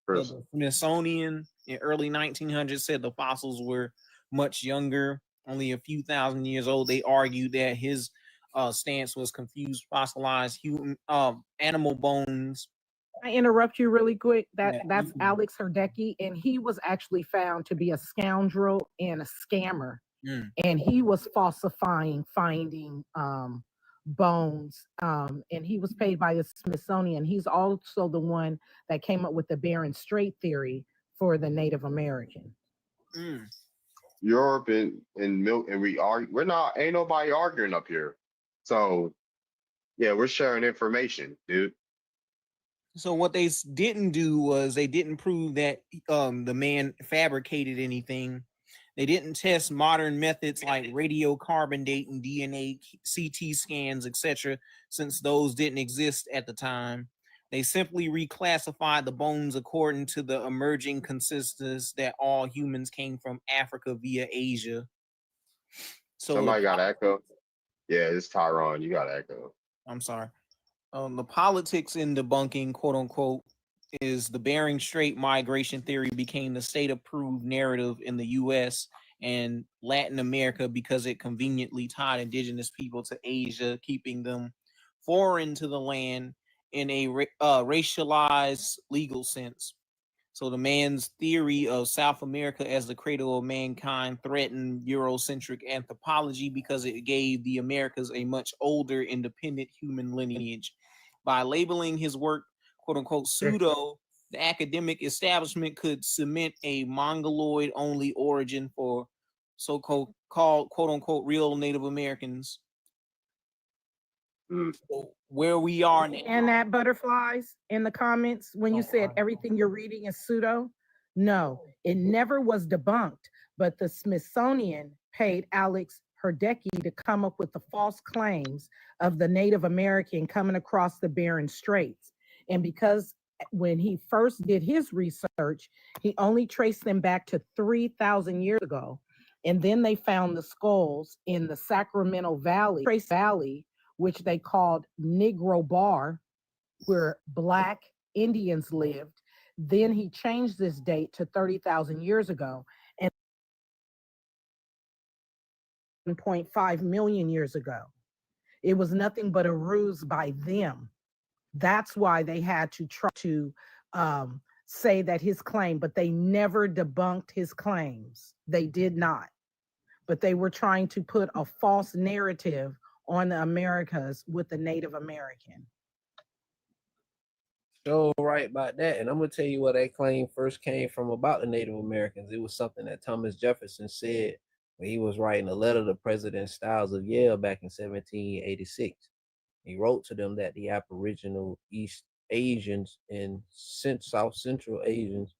the Smithsonian in early 1900s said the fossils were much younger, only a few thousand years old. They argued that his stance was confused fossilized human animal bones. I interrupt you really quick. That's Alex Herdecki, and he was actually found to be a scoundrel and a scammer. And he was finding bones, and he was paid by the Smithsonian. He's also the one that came up with the Bering Strait theory for the Native American. Europe and milk, and ain't nobody arguing up here. So yeah, we're sharing information, dude. So what they didn't do was they didn't prove that the man fabricated anything. They didn't test modern methods like radiocarbon dating, DNA, CT scans, etc., since those didn't exist at the time. They simply reclassified the bones according to the emerging consensus that all humans came from Africa via Asia. So somebody got echo. Yeah, it's Tyron. You got echo. I'm sorry. The politics in debunking, quote unquote, is the Bering Strait migration theory became the state-approved narrative in the U.S. and Latin America because it conveniently tied indigenous people to Asia, keeping them foreign to the land in a racialized legal sense. So the man's theory of South America as the cradle of mankind threatened Eurocentric anthropology because it gave the Americas a much older, independent human lineage. By labeling his work, quote unquote, pseudo, the academic establishment could cement a Mongoloid only origin for so-called quote unquote real Native Americans. So where we are now. And that butterflies in the comments when you said everything you're reading is pseudo. No, it never was debunked, but the Smithsonian paid Alex Herdecki to come up with the false claims of the Native American coming across the Bering Straits. And because when he first did his research, he only traced them back to 3,000 years ago. And then they found the skulls in the Sacramento Valley, which they called Negro Bar, where Black Indians lived. Then he changed this date to 30,000 years ago. And 1.5 million years ago. It was nothing but a ruse by them. That's why they had to try to say that his claim, but they never debunked his claims. They did not. But they were trying to put a false narrative on the Americas with the Native American. So right about that, and I'm gonna tell you where that claim first came from about the Native Americans. It was something that Thomas Jefferson said when he was writing a letter to President Styles of Yale back in 1786. He wrote to them that the Aboriginal East Asians and South Central Asians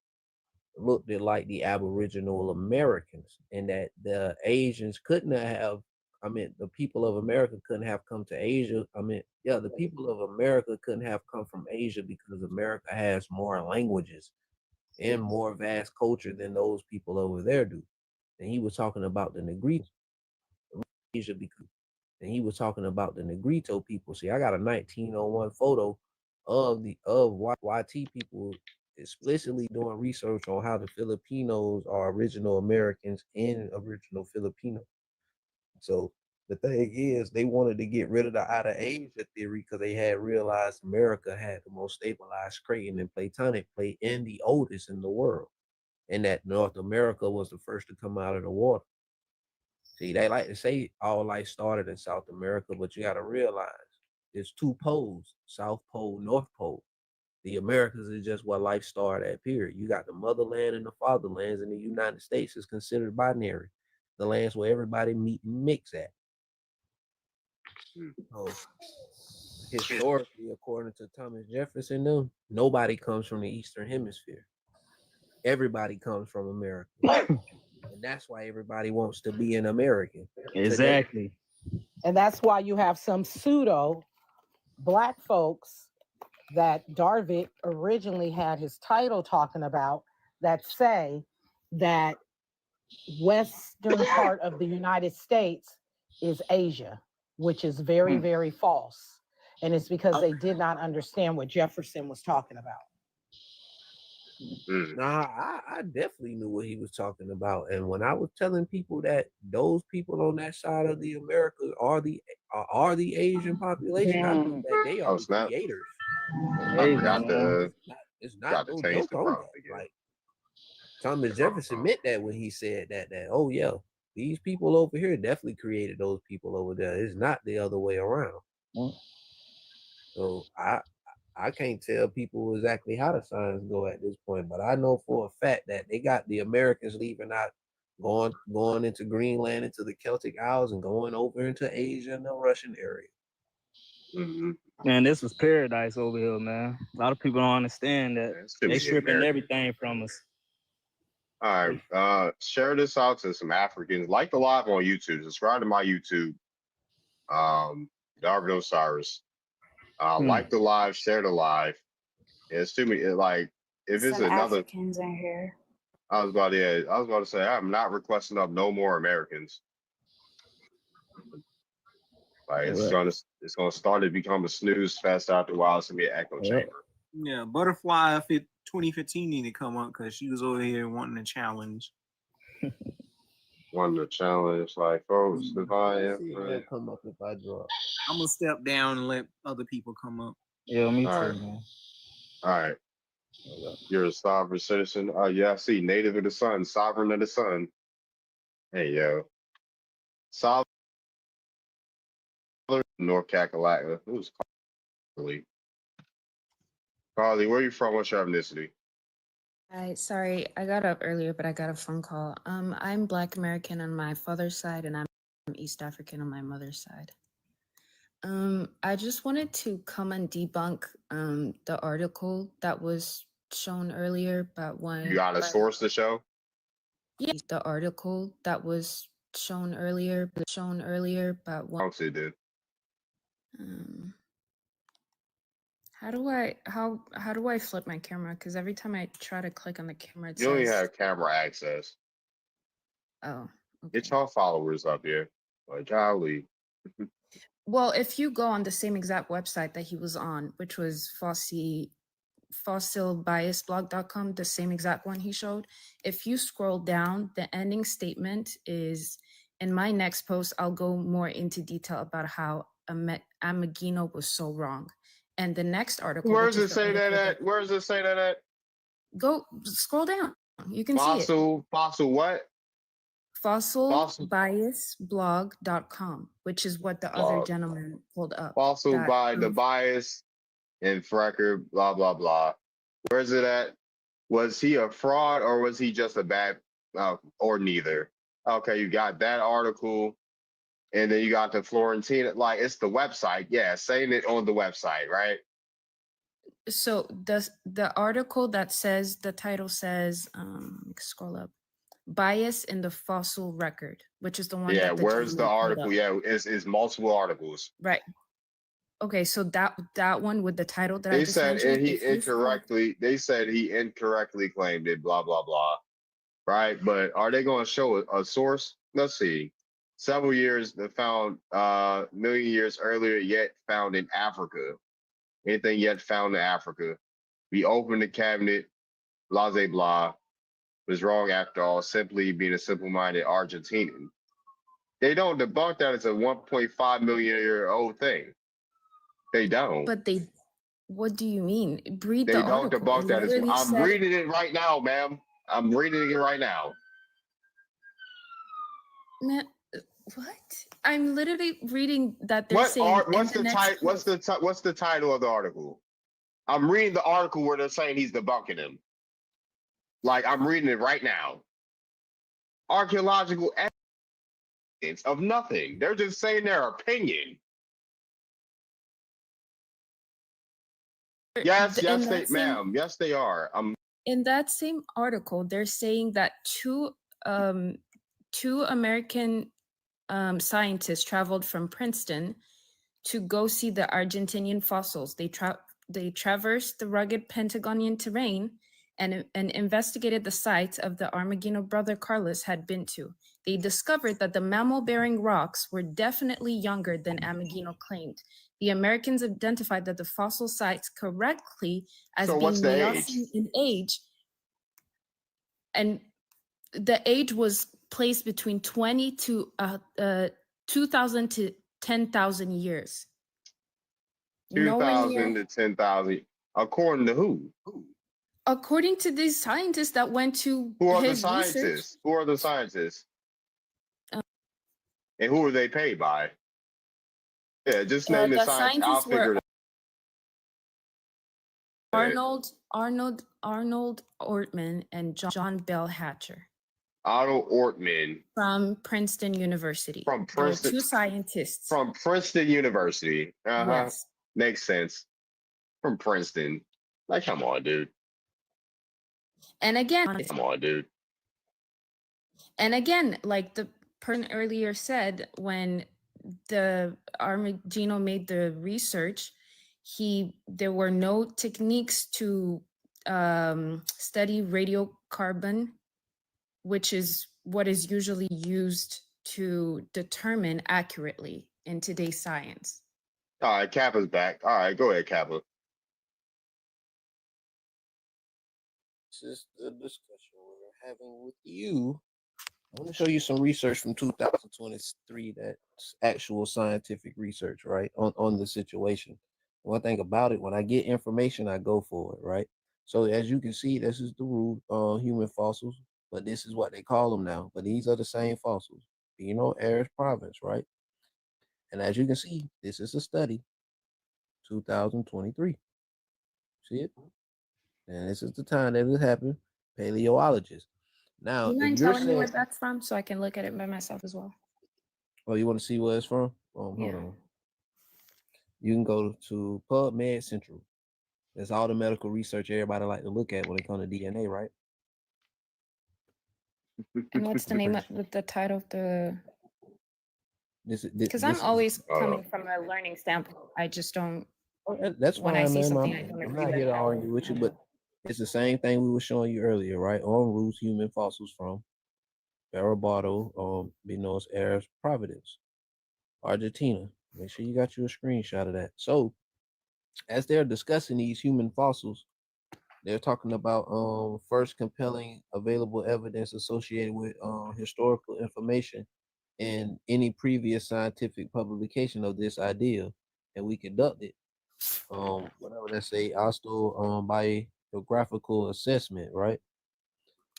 looked like the Aboriginal Americans, and that the Asians couldn't have, the people of America couldn't have come to Asia. The people of America couldn't have come from Asia because America has more languages and more vast culture than those people over there do. And he was talking about the Negrito Asia and he was talking about the Negrito people. See, I got a 1901 photo of YT people explicitly doing research on how the Filipinos are original Americans and original Filipino. So the thing is, they wanted to get rid of the out of Asia theory because they had realized America had the most stabilized Creighton and Platonic plate and the oldest in the world, and that North America was the first to come out of the water. See, they like to say all life started in South America, but you got to realize there's two poles, South Pole, North Pole. The Americas is just where life started at, period. You got the motherland and the fatherlands, and the United States is considered binary, the lands where everybody meet and mix at. So historically, according to Thomas Jefferson, nobody comes from the Eastern Hemisphere. Everybody comes from America. And that's why everybody wants to be an American. Exactly. And that's why you have some pseudo Black folks that Darvik originally had his title talking about that say that western part of the United States is Asia, which is very, very false. And it's because they did not understand what Jefferson was talking about. Nah, I definitely knew what he was talking about. And when I was telling people that those people on that side of the Americas are the Asian population, I knew that they are the creators. I forgot to It's not no joke on that. Like Thomas Jefferson meant that when he said that oh yeah, these people over here definitely created those people over there. It's not the other way around. So I can't tell people exactly how the signs go at this point, but I know for a fact that they got the Americans leaving out, going into Greenland, into the Celtic Isles, and going over into Asia and the Russian area. Man, this was paradise over here, man. A lot of people don't understand that they stripping everything from us. All right, share this out to some Africans. Like the live on YouTube. Subscribe to my YouTube. Darvin Osiris. Like the live, share the live. It's too many. Like if it's Some another, Africans in here. I was about to say I'm not requesting up no more Americans. Like it's gonna start to become a snooze fest after a while. It's gonna be an echo chamber. Yeah, Butterfly 2015 need to come up because she was over here wanting a challenge. Wanting to challenge, like folks, if I come up if I drop. I'm gonna step down and let other people come up. Yeah, me too, man. All right. You're a sovereign citizen. Yeah, I see. Native of the sun, sovereign of the sun. Hey, yo. Sovereign North Kakalaka. Who's Carly? Carly, where are you from? What's your ethnicity? Hi, sorry, I got up earlier, but I got a phone call. I'm Black American on my father's side, and I'm East African on my mother's side. I just wanted to come and debunk the article that was shown earlier about why. You got a source to show? Yeah, the article that was shown earlier about why. Obviously it did. How do I flip my camera? Because every time I try to click on the camera, it You only says, have camera access. oh. Get your followers up here. Like, golly. Well, if you go on the same exact website that he was on, which was fossilbiasblog.com, the same exact one he showed, if you scroll down, the ending statement is, in my next post, I'll go more into detail about how Ameghino was so wrong. And the next article. Where does it say that at? Where does it say that at? Go scroll down. You can see it. Fossil what? Fossilbiasblog.com, which is what the other gentleman pulled up. Fossil by the bias and Frecker, blah, blah, blah. Where is it at? Was he a fraud or was he just a bad, or neither? Okay, you got that article. And then you got the Florentina, like it's the website. Yeah, saying it on the website, right? So the article that says, the title says, scroll up, bias in the fossil record, which is the one. Yeah, where's the article? Yeah, it's multiple articles. Right. Okay, so that one with the title that they said, and they said he incorrectly claimed it, blah, blah, blah. Right, but are they going to show a source? Let's see. Several years found million years earlier, yet found in Africa. anything yet found in Africa. We opened the cabinet, blah, blah, blah. Was wrong after all, simply being a simple-minded Argentinian. They don't debunk that it's a 1.5 million year old thing. They don't. But they, what do you mean? Read They the don't article. debunk It that. literally I'm said- reading it right now, ma'am. I'm reading it right now. Man, what? I'm literally reading that they're saying. What's the title of the article? I'm reading the article where they're saying he's debunking him. Like, I'm reading it right now. Archaeological evidence of nothing. They're just saying their opinion. Yes, ma'am. Yes, they are. In that same article, they're saying that two American scientists traveled from Princeton to go see the Argentinian fossils. They traversed the rugged Patagonian terrain and investigated the sites of the Armagino brother Carlos had been to. They discovered that the mammal-bearing rocks were definitely younger than Ameghino claimed. The Americans identified that the fossil sites correctly as So being what's the Miocene in age, and the age was placed between 20 to 2,000 to 10,000 years. 2,000 to 10,000. According to who? According to these scientists that went to Who are the his research, scientists? Who are the scientists? And who are they paid by? Yeah, just name the the scientists. I'll scientists figure were it out. Arnold Ortman and John Bell Hatcher Otto Ortman from Princeton University. from There were Princeton. two scientists. From Princeton University. Yes. Makes sense. From Princeton. Like, come on, dude. And again, Come on, dude. And again, like the person earlier said, when the Armagino made the research, there were no techniques to study radiocarbon, which is what is usually used to determine accurately in today's science. All right, Kappa's back. All right, go ahead, Kappa. This is the discussion we're having with you. I want to show you some research from 2023 that's actual scientific research, right, on the situation. One thing about it, when I get information, I go for it, right? So as you can see, this is the root human fossils, but this is what they call them now. But these are the same fossils, Aires province, right? And as you can see, this is a study, 2023. See it? And this is the time that it happened, paleontologist. Now, Do you if mind you're telling me where saying, that's from so I can look at it by myself as well? oh, you want to see where it's from? Hold Yeah. on. You can go to PubMed Central. That's all the medical research everybody like to look at when it comes to DNA, right? And what's the name of the title of the? This Because I'm always coming from a learning standpoint. I just don't. That's when fine, I see man. something I I'm don't agree not with, here to I argue don't- with you, but it's the same thing we were showing you earlier, right? On Roots human fossils from Garibaldo, Buenos Aires, Providence, Argentina. Make sure you got you a screenshot of that. So, as they're discussing these human fossils, they're talking about first compelling available evidence associated with historical information in any previous scientific publication of this idea, and we conducted whatever they say, biographical assessment, right?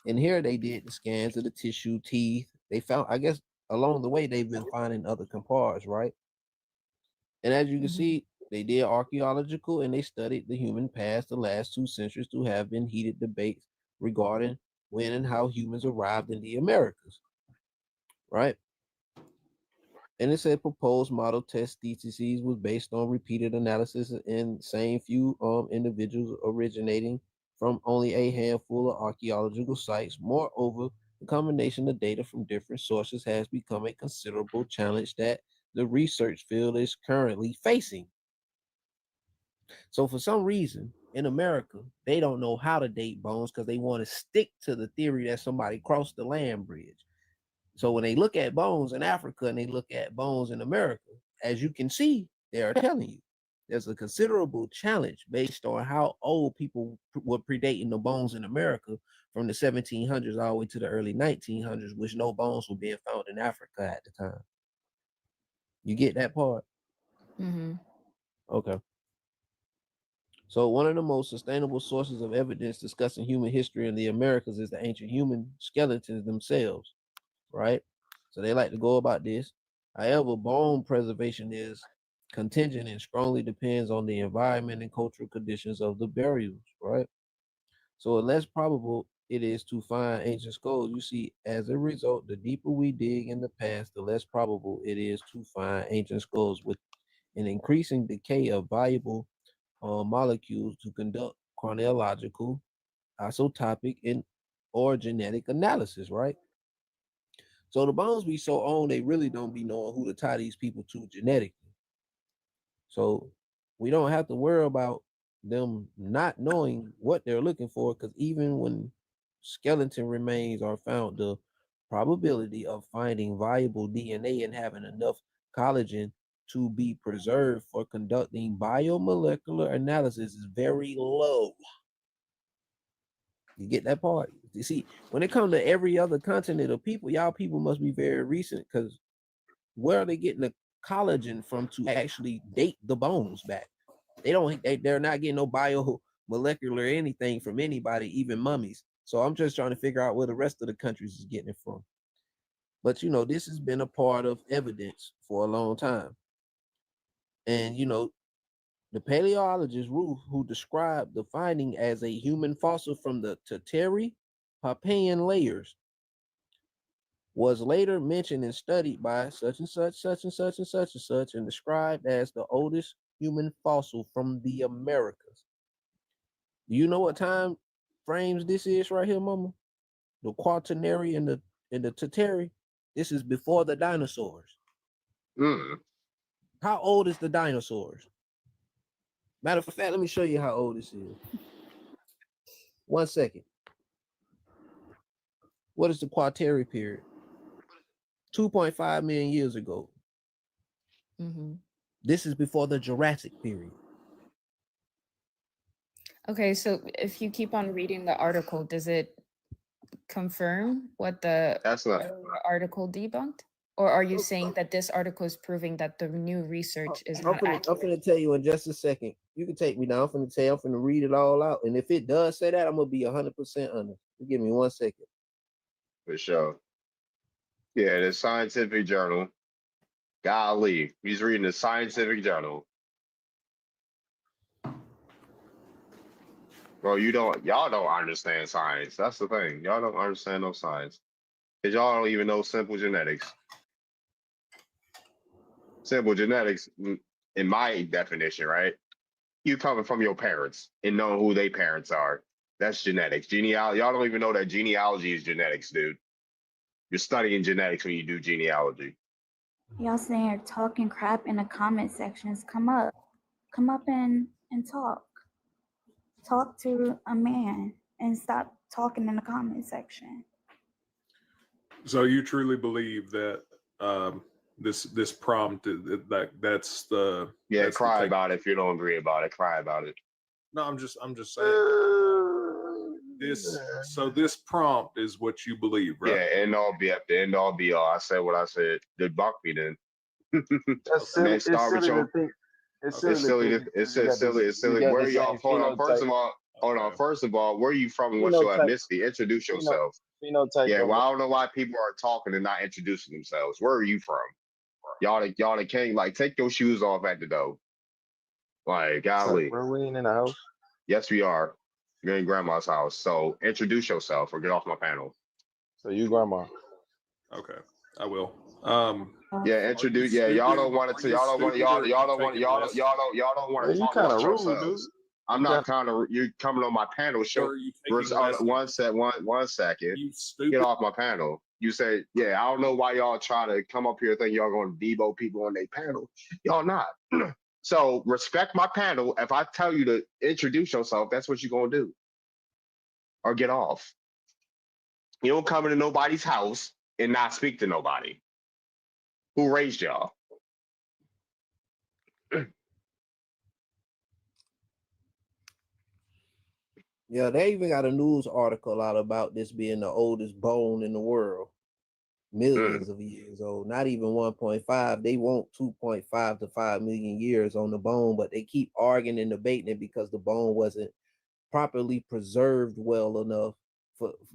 And here they did the scans of the tissue, teeth. They found, I guess, along the way they've been finding other compartments, right? And as you can see, they did archaeological and they studied the human past. The last 2 centuries to have been heated debates regarding when and how humans arrived in the Americas, right? And it said proposed model test theses was based on repeated analysis in same few individuals originating from only a handful of archaeological sites. Moreover, the combination of data from different sources has become a considerable challenge that the research field is currently facing. So for some reason in America, they don't know how to date bones because they want to stick to the theory that somebody crossed the land bridge. So when they look at bones in Africa and they look at bones in America, as you can see, they are telling you there's a considerable challenge based on how old people were predating the bones in America from the 1700s all the way to the early 1900s, which no bones were being found in Africa at the time. You get that part? Mm-hmm. Okay. So one of the most sustainable sources of evidence discussing human history in the Americas is the ancient human skeletons themselves, right? So they like to go about this. However, bone preservation is contingent and strongly depends on the environment and cultural conditions of the burials, right? So the less probable it is to find ancient skulls. You see, as a result, the deeper we dig in the past, the less probable it is to find ancient skulls with an increasing decay of valuable molecules to conduct chronological, isotopic, and or genetic analysis, right? So the bones we so own, they really don't be knowing who to tie these people to genetically. So we don't have to worry about them not knowing what they're looking for, because even when skeleton remains are found, the probability of finding viable DNA and having enough collagen to be preserved for conducting biomolecular analysis is very low. You get that part? You see, when it comes to every other continent of people, y'all people must be very recent, because where are they getting the collagen from to actually date the bones back? They're not getting no biomolecular anything from anybody, even mummies. So I'm just trying to figure out where the rest of the countries is getting it from. But you know, this has been a part of evidence for a long time. And you know, the paleologist Ruth, who described the finding as a human fossil from the Tertiary Papaean layers, was later mentioned and studied by such and such, such and such and such and such, and described as the oldest human fossil from the Americas. Do you know what time frames this is right here, mama? The Quaternary and the Tertiary. This is before the dinosaurs. How old is the dinosaurs? Matter of fact, let me show you how old this is. 1 second. What is the Quaternary period? 2.5 million years ago. Mm-hmm. This is before the Jurassic period. Okay, so if you keep on reading the article, does it confirm what the earlier article debunked? Or are you saying that this article is proving that the new research is not accurate? I'm going to tell you in just a second. You can take me down. I'm going to read it all out. And if it does say that, I'm going to be 100% honest. Give me 1 second. For sure. Yeah, the scientific journal. Golly, he's reading the scientific journal. Bro, y'all don't understand science. That's the thing. Y'all don't understand no science. Because y'all don't even know simple genetics. Simple genetics, in my definition, right? You coming from your parents and know who their parents are. That's genetics. Genealogy. Y'all don't even know that genealogy is genetics, dude. You're studying genetics when you do genealogy. Y'all sitting here talking crap in the comment sections. Come up and talk. Talk to a man and stop talking in the comment section. So you truly believe that this prompt that's the cry about it if you don't agree about it. Cry about it. No, I'm just saying this prompt is what you believe, right? Yeah, end all be at the end all be all. I said what I said. Debunk me then. That's silly. It's silly to think. It's silly. Where are y'all? Hold on. First of all, where are you from? What's your ethnicity? Introduce yourself. Phenotype. Yeah, well, I don't know why people are talking and not introducing themselves. Where are you from? Y'all can't take your shoes off at the door. Like, golly. Were we in the house? Yes, we are. You're in grandma's house. So introduce yourself or get off my panel. So you grandma. Okay, I will. Yeah, introduce. Yeah, y'all don't want to. Y'all don't want to talk about yourselves. I'm not kind of. You're coming on my panel show. One second. Get off my panel. You say, yeah, I don't know why y'all try to come up here thinking y'all going to debo people on their panel. Y'all not. So respect my panel. If I tell you to introduce yourself, that's what you're going to do. Or get off. You don't come into nobody's house and not speak to nobody. Who raised y'all? Yeah, they even got a news article out about this being the oldest bone in the world. Millions of years old, not even 1.5. They want 2.5 to 5 million years on the bone, but they keep arguing and debating it because the bone wasn't properly preserved well enough.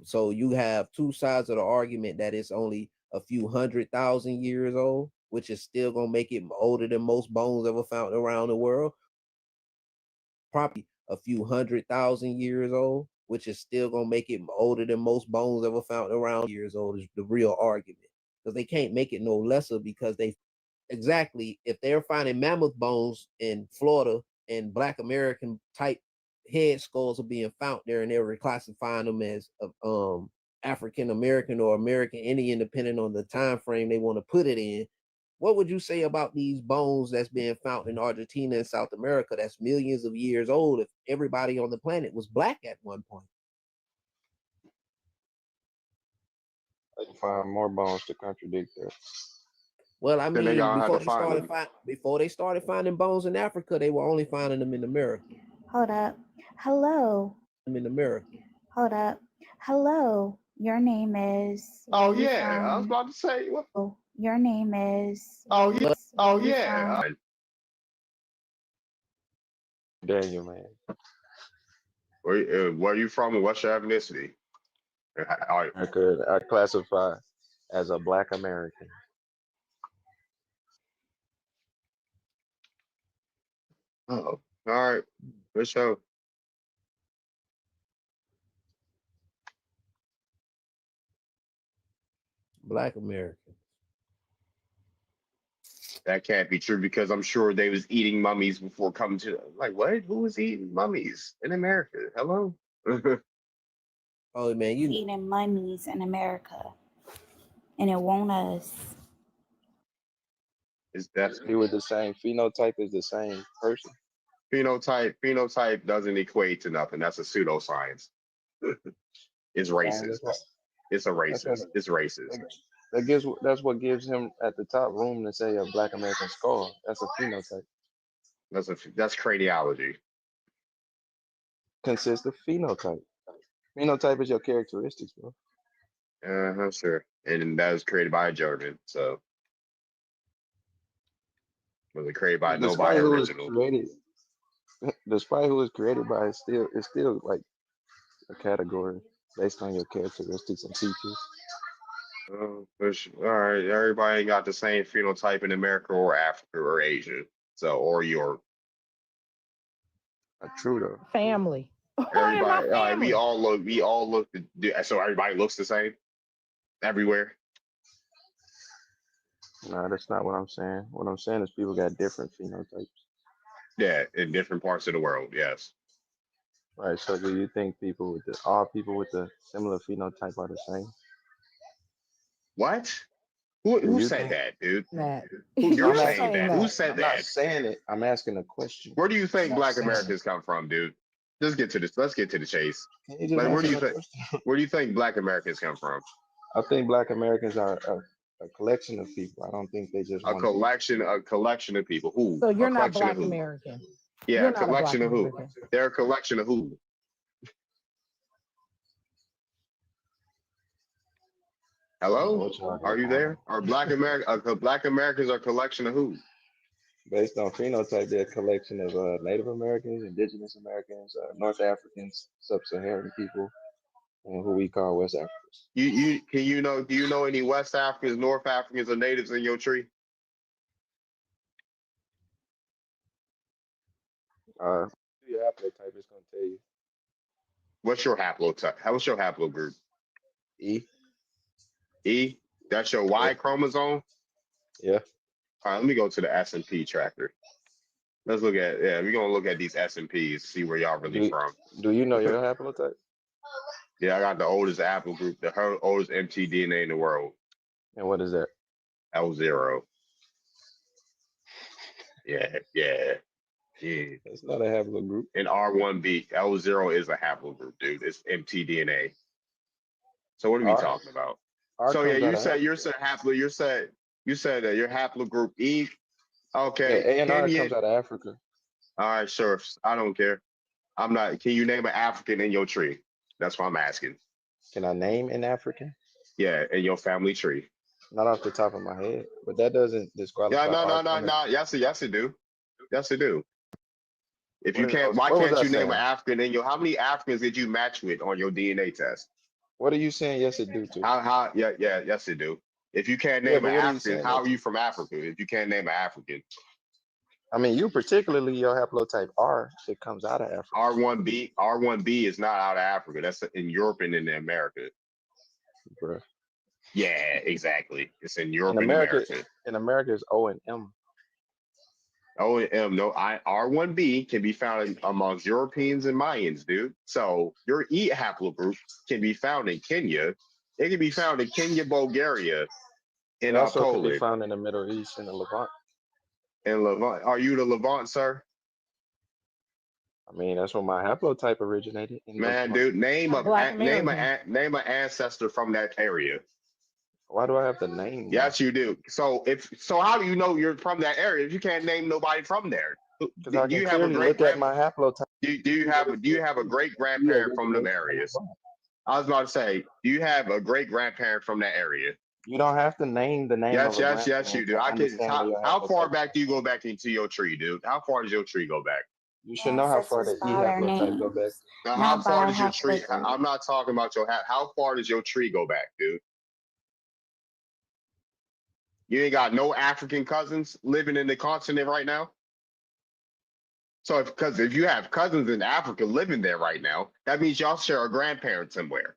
So you have two sides of the argument that it's only a few 100,000 years old, which is still gonna make it older than most bones ever found around the world. Probably a few 100,000 years old, which is still gonna make it older than most bones ever found around years old, is the real argument. Because they can't make it no lesser, because they exactly, if they're finding mammoth bones in Florida and Black American type head skulls are being found there, and they're reclassifying them as African American or American Indian, depending on the time frame they want to put it in. What would you say about these bones that's being found in Argentina and South America that's millions of years old if everybody on the planet was black at one point? I can find more bones to contradict that. Well, I Then they mean, gonna have before they started finding bones in Africa, they were only finding them in America. Hold up. Hello. In America. Hold up. Hello. Your name is. Oh where you yeah, I was from? about to say. What? Oh, your name is. Oh yeah. Oh where you yeah. from? Daniel, man. Where are you from and what's your ethnicity? I classify as a Black American. Oh, all right. For sure. Black American. That can't be true, because I'm sure they was eating mummies before coming to, like, what? Who was eating mummies in America? Hello? Oh man, you eating mummies in America, and it won't us. Is that He was the same phenotype as the same person. phenotype doesn't equate to nothing. That's a pseudoscience. It's racist. It's a racist. It's racist. That's what gives him at the top room to say a Black American skull. That's a phenotype. That's craniology. Consists of phenotype. Phenotype is your characteristics, bro. Sure. And that was created by a German, so was it created by nobody original? Despite who was created by, it's still like a category based on your characteristics and features. All right, everybody ain't got the same phenotype in America or Africa or Asia, or Europe. True though. Family. Everybody, all right, we all look. So everybody looks the same everywhere. No, that's not what I'm saying. What I'm saying is people got different phenotypes. Yeah, in different parts of the world. Yes. Right. So do you think all people with the similar phenotype are the same? What? Who said that, dude? You're saying that. Who said that? I'm not saying it. I'm asking a question. Where do you think Black Americans come from, dude? Let's get to the chase. Like, where do you think Black Americans come from? I think Black Americans are a collection of people. I don't think they just a collection of people. Who? So you're not Black American. Yeah, a collection of who? They're a collection of who? Hello? Are you there? Are Black Americans are a collection of who? Based on phenotype, they're a collection of Native Americans, Indigenous Americans, North Africans, Sub-Saharan people, and who we call West Africans. Do you know any West Africans, North Africans, or natives in your tree? Your haplotype is gonna tell you. What's your haplotype? What's your haplogroup? E. E? That's your Y chromosome? Yeah. All right, let me go to the S&P tracker. Let's look at, we're gonna look at these S&Ps, see where y'all really from. Do you know your haplotype? Yeah, I got the oldest haplogroup, the oldest mtDNA in the world. And what is that? L0. Yeah. It's not a haplogroup. And R1b, L0 is a haplogroup, dude. It's mtDNA. So what are we talking about? So yeah, you said that your haplogroup E. Okay. Yeah, A&R comes out of Africa. All right, sure. I don't care. I'm not. Can you name an African in your tree? That's what I'm asking. Can I name an African? Yeah, in your family tree. Not off the top of my head, but that doesn't disqualify. Yeah, no. Yes, it do. Yes, it do. If you can't, why can't you name an African in your? How many Africans did you match with on your DNA test? What are you saying? Yes, it do too. How? Yeah. Yes, it do. If you can't name an African, how are you from Africa? If you can't name an African, I mean, you particularly your haplotype R, it comes out of Africa. R1b is not out of Africa. That's in Europe and in America. Bruh. Yeah, exactly. It's in Europe and America. America. In America, it's O and M. O and M. No, R1b can be found amongst Europeans and Mayans, dude. So your E haplogroup can be found in Kenya. It can be found in Kenya, Bulgaria, and It also can Poland. be found in the Middle East and the Levant. In Levant, are you the Levant, sir? I mean, that's where my haplotype originated. Man, dude, name an ancestor from that area. Why do I have to name? Yes, you do. So how do you know you're from that area if you can't name nobody from there? Because I can clearly look at my haplotype. Do you have a great grandparent from them areas? I was about to say, do you have a great grandparent from that area? You don't have to name the name. Yes, you do. How far back do you go back into your tree, dude? How far does your tree go back? You should know how far the E haplotype go back. Now, how far does your tree? I'm not talking about how far does your tree go back, dude? You ain't got no African cousins living in the continent right now? So if you have cousins in Africa living there right now, that means y'all share a grandparent somewhere.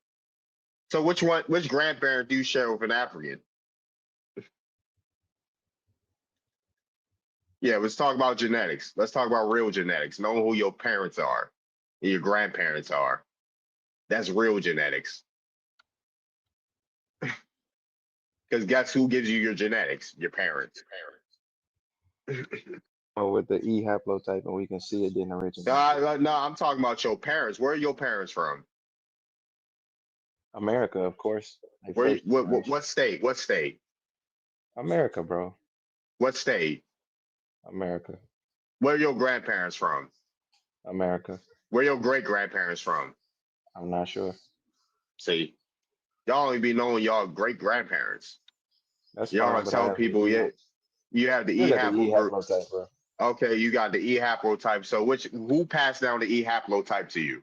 So which grandparent do you share with an African? Yeah, let's talk about genetics. Let's talk about real genetics. Know who your parents are and your grandparents are. That's real genetics. Because guess who gives you your genetics? Your parents. With the E haplotype, and we can see it didn't originate. No, I'm talking about your parents. Where are your parents from? America, of course. What state? What state? America, bro. What state? America. Where are your grandparents from? America. Where are your great grandparents from? I'm not sure. See, y'all only be knowing y'all great grandparents. That's y'all fine, don't tell people yet. You have the E haplotype, bro. Okay, you got the E haplotype. So who passed down the E haplotype to you?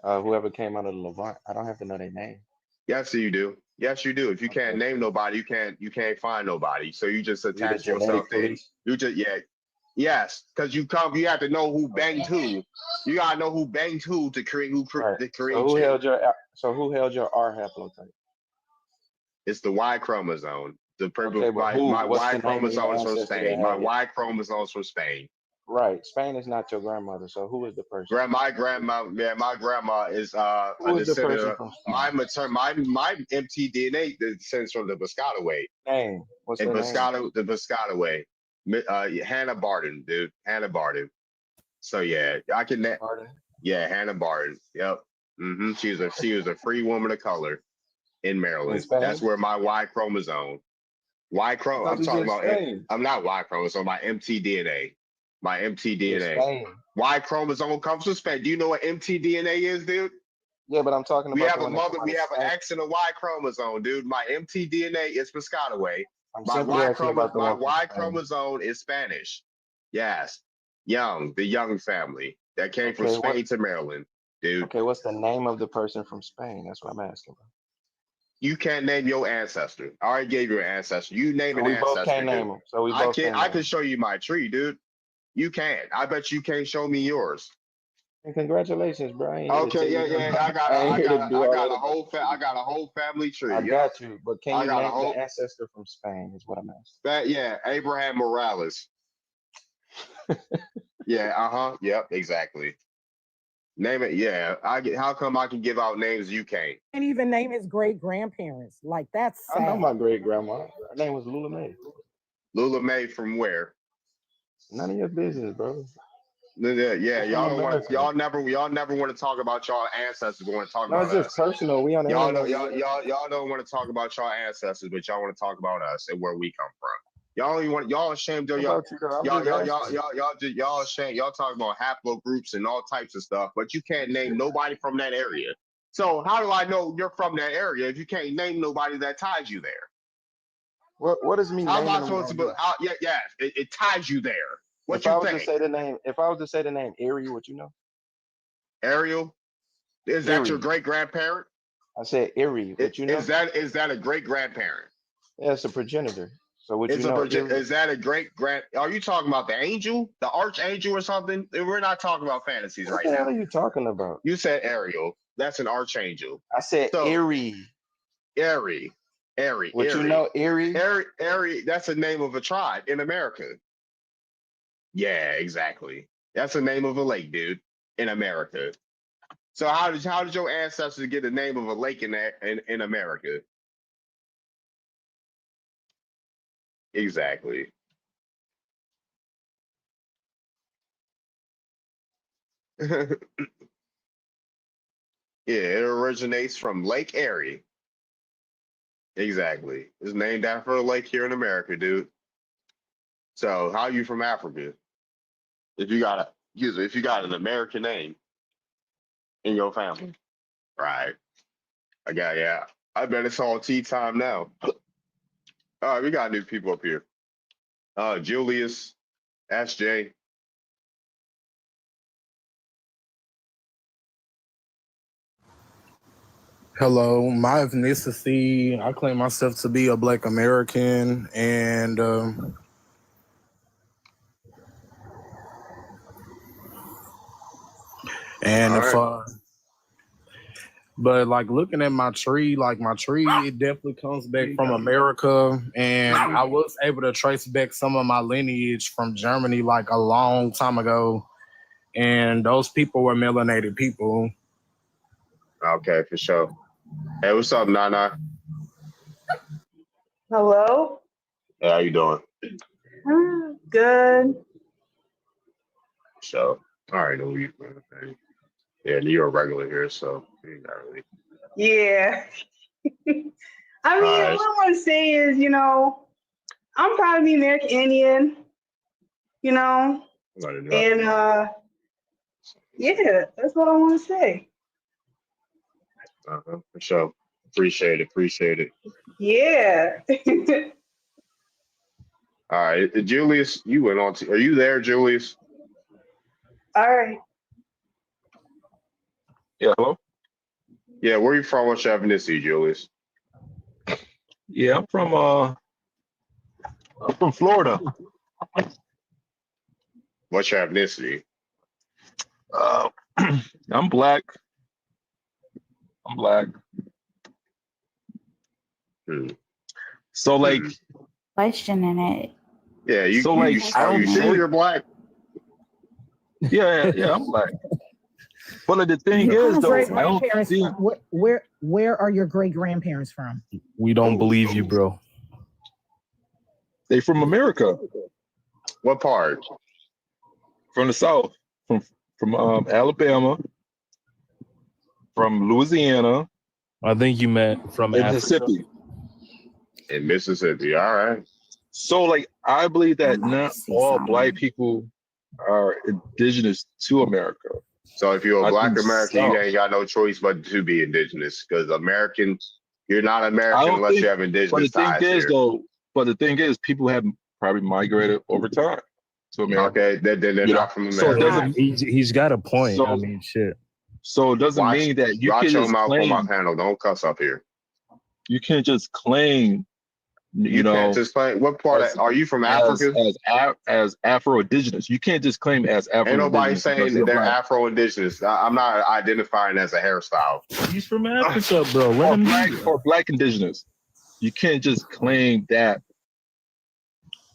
Whoever came out of the Levant. I don't have to know their name. Yes, you do. Yes, you do. If you can't name nobody, you can't find nobody. So you just attach yourself in. You just yes, because you have to know who banged who. You gotta know who banged who to create So who held your R haplotype? It's the Y chromosome. My Y chromosome is from Spain. My Y chromosome is from Spain. Right. Spain is not your grandmother. So who is the person? My grandma is who is the person from Spain? My mtDNA descends from the Piscataway. Name. What's the name? The Piscataway. Hannah Barton, dude. Hannah Barton. So yeah, I can. Yeah, Hannah Barton. Yep. She was a free woman of color in Maryland. That's where my Y chromosome. I'm talking about. I'm not Y chromosome. My mtDNA. My mtDNA. Y chromosome comes from Spain. Do you know what mtDNA is, dude? Yeah, but I'm talking about. We have a mother. We have an X and a Y chromosome, dude. My mtDNA is Piscataway. My Y chromosome is Spanish. Yes, the Young family that came from Spain to Maryland, dude. Okay, what's the name of the person from Spain? That's what I'm asking, bro. You can't name your ancestor. I already gave you an ancestor. You name an ancestor. Both can't name them. So we both can't. I can show you my tree, dude. You can't. I bet you can't show me yours. And congratulations, Brian. Okay, yeah. I got a whole family tree. I got you, but can you name the ancestor from Spain? Is what I'm asking. Abraham Morales. Yeah. Yep. Exactly. Name it. Yeah. How come I can give out names you can't? Can't even name his great grandparents. Like that's sad. I know my great grandma. Her name was Lula May. Lula May from where? None of your business, bro. Yeah, y'all never want to talk about y'all ancestors. We want to talk about us. No, it's just personal. We on y'all don't want to talk about y'all ancestors, but y'all want to talk about us and where we come from. y'all ashamed of y'all. Y'all ashamed. Y'all talking about haplogroups and all types of stuff, but you can't name nobody from that area. So how do I know you're from that area if you can't name nobody that ties you there? What does me? How am naming I them supposed to? gonna do? It ties you there. What If you I was think? to say the name, if I was to say the name Ariel, would you know? Ariel, is that your Erie. great grandparent? I said Erie. Would you know? Is that a great grandparent? Yeah, it's a progenitor. So would you know? Is that a great grand? Are you talking about the angel, the archangel, or something? We're not talking about fantasies What right the hell now. are you talking about? You said Ariel. That's an archangel. I said Erie. Erie. Would you know Erie? Erie. That's the name of a tribe in America. Yeah, exactly. That's the name of a lake, dude, in America. So how did your ancestors get the name of a lake in America? Exactly. Yeah, it originates from Lake Erie. Exactly. It's named after a lake here in America, dude. So how are you from Africa? If you got an American name in your family. Right. I bet it's all tea time now. All right, we got new people up here. Julius, SJ. Hello, my ethnicity, I claim myself to be a Black American, and but like looking at my tree, it definitely comes back from America, and I was able to trace back some of my lineage from Germany like a long time ago, and those people were melanated people. Okay, for sure. Hey, what's up, Nana? Hello. Hey, how you doing? Good. So, all right, yeah, you're a regular here, so you got really. Yeah. I mean, what I want to say is, I'm proud to be American Indian, and yeah, that's what I want to say. For sure. Appreciate it. Yeah. All right, Julius, you went on are you there, Julius? All right. Yeah, hello? Yeah, where are you from? What's your ethnicity, Julius? Yeah, I'm from Florida. What's your ethnicity? I'm black. So like questioning it. Yeah, you. So like, I don't sure you're black. Yeah, I'm black. But the thing is, though, I don't see. Where are your great grandparents from? We don't believe you, bro. They from America. What part? From the South. From Alabama. From Louisiana. I think you meant from Mississippi. In Mississippi, all right. So, like, I believe that not all black people are indigenous to America. So, if you're a black American, you ain't got no choice but to be indigenous, because you're not American unless you have indigenous ties here. But the thing is, people have probably migrated over time to America. Okay, they're not from America. So he's got a point. I mean, shit. So it doesn't mean that you can just claim. Watch your mouth on my panel. Don't cuss up here. You can't just claim. You know, can't just claim. What part are you from Africa? As Afro-Indigenous, you can't just claim as Afro. Ain't nobody saying that they're Afro-Indigenous. I'm not identifying as a hairstyle. He's from Africa, bro. Let him or black Indigenous. You can't just claim that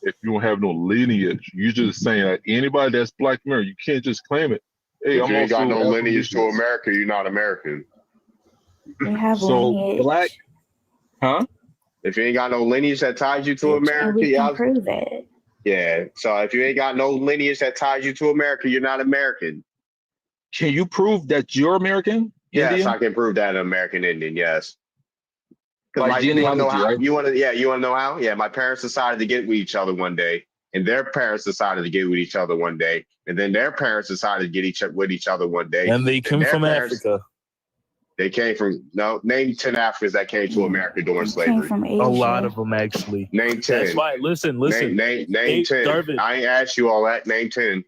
if you don't have no lineage. You just saying that anybody that's black American, you can't just claim it. Hey, if you ain't got no lineage to America, you're not American. We have lineage. Black, huh? If you ain't got no lineage that ties you to America, we can prove it. Yeah. So if you ain't got no lineage that ties you to America, you're not American. Can you prove that you're American? Yes, Indian? I can prove that an American Indian. Yes. Like like, you want to know genealogy, how? right? You want to know how? Yeah, my parents decided to get with each other one day, and their parents decided to get with each other one day, and then their parents decided to get with each other one day. And they come their from parents, Africa. They came from name 10 Africans that came to America during Came slavery. from Asia. A lot of them actually. Name 10. That's why. Listen. Name Hey, 10. Darvid. I ain't asked you all that. Name 10.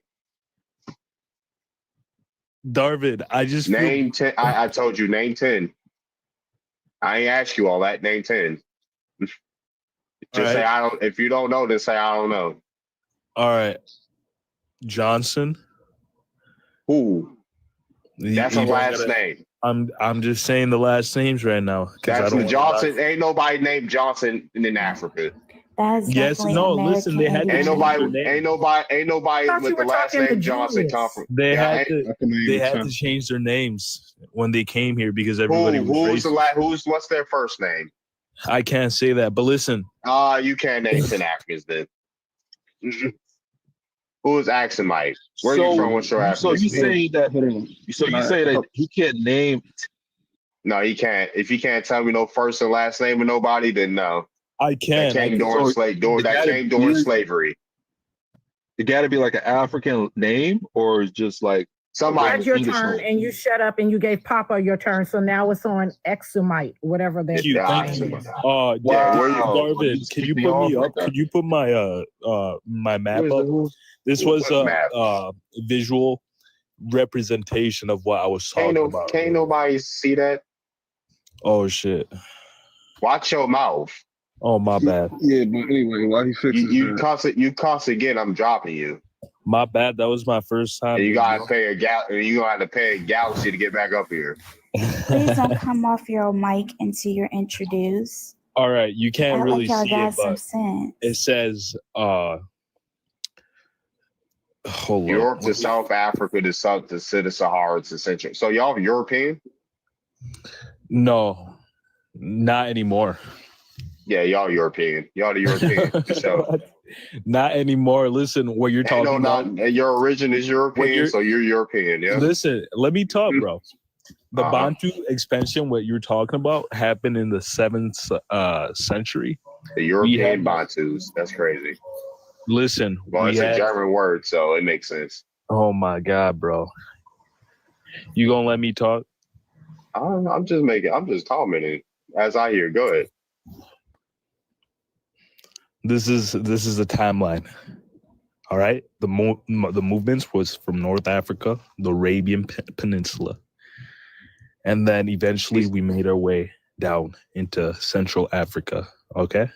Darvid, I just name 10. I told you name 10. I ain't asked you all that. Name 10. Just say I don't. If you don't know, then say I don't know. All right. Johnson. Who? That's a You don't last gotta- name. I'm just saying the last names right now. 'cause I That's don't the wanna Johnson. lie. Ain't nobody named Johnson in Africa. That's Yes, definitely no, American listen, they had to Ain't change nobody. their name. Ain't nobody thought with you the were last talking to name Johnson come Julius. from. They Yeah, had to. They had to change their names when they came here because everybody was Who's the racist. Who's what's their first name? I can't say that, but listen. You can't name 10 Africans then. Who is Axumite? Where you from? What's your So you ethnicity? say that? So you say that he can't name? No, he can't. If you can't tell me no first and last name of nobody, then no. I can. That came during slavery. It got to be like an African name, or just like You had your turn and you shut up and you gave Papa your turn. So now it's on Exumite, whatever that Thank you. is. Darvid, can you put me up? Could you put my my map up? This was a visual representation of what I was talking about. Can't nobody see that? Oh shit! Watch your mouth. Oh my bad. Yeah, but anyway, while he fixes you cuss again, I'm dropping you. My bad. That was my first time. And you gotta pay you gonna have to pay a galaxy to get back up here. Please don't come off your mic until you're introduced. All right, you can't Act really like y'all see got it, some but sense. it says hold Europe up. to South Africa to South to Sahara to Central. So y'all European? No, not anymore. Yeah, y'all European. Y'all the European for sure. Not anymore. Listen, what you're talking about. Your origin is European, so you're European. Yeah. Listen, let me talk, bro. The Bantu expansion, what you're talking about, happened in the 7th century. The European Bantus. That's crazy. Listen, Well, it's a German word, so it makes sense. Oh my god, bro! You gonna let me talk? I'm just commenting as I hear. Go ahead. This is the timeline. All right, the movements was from North Africa, the Arabian Peninsula, and then eventually we made our way down into Central Africa. Okay,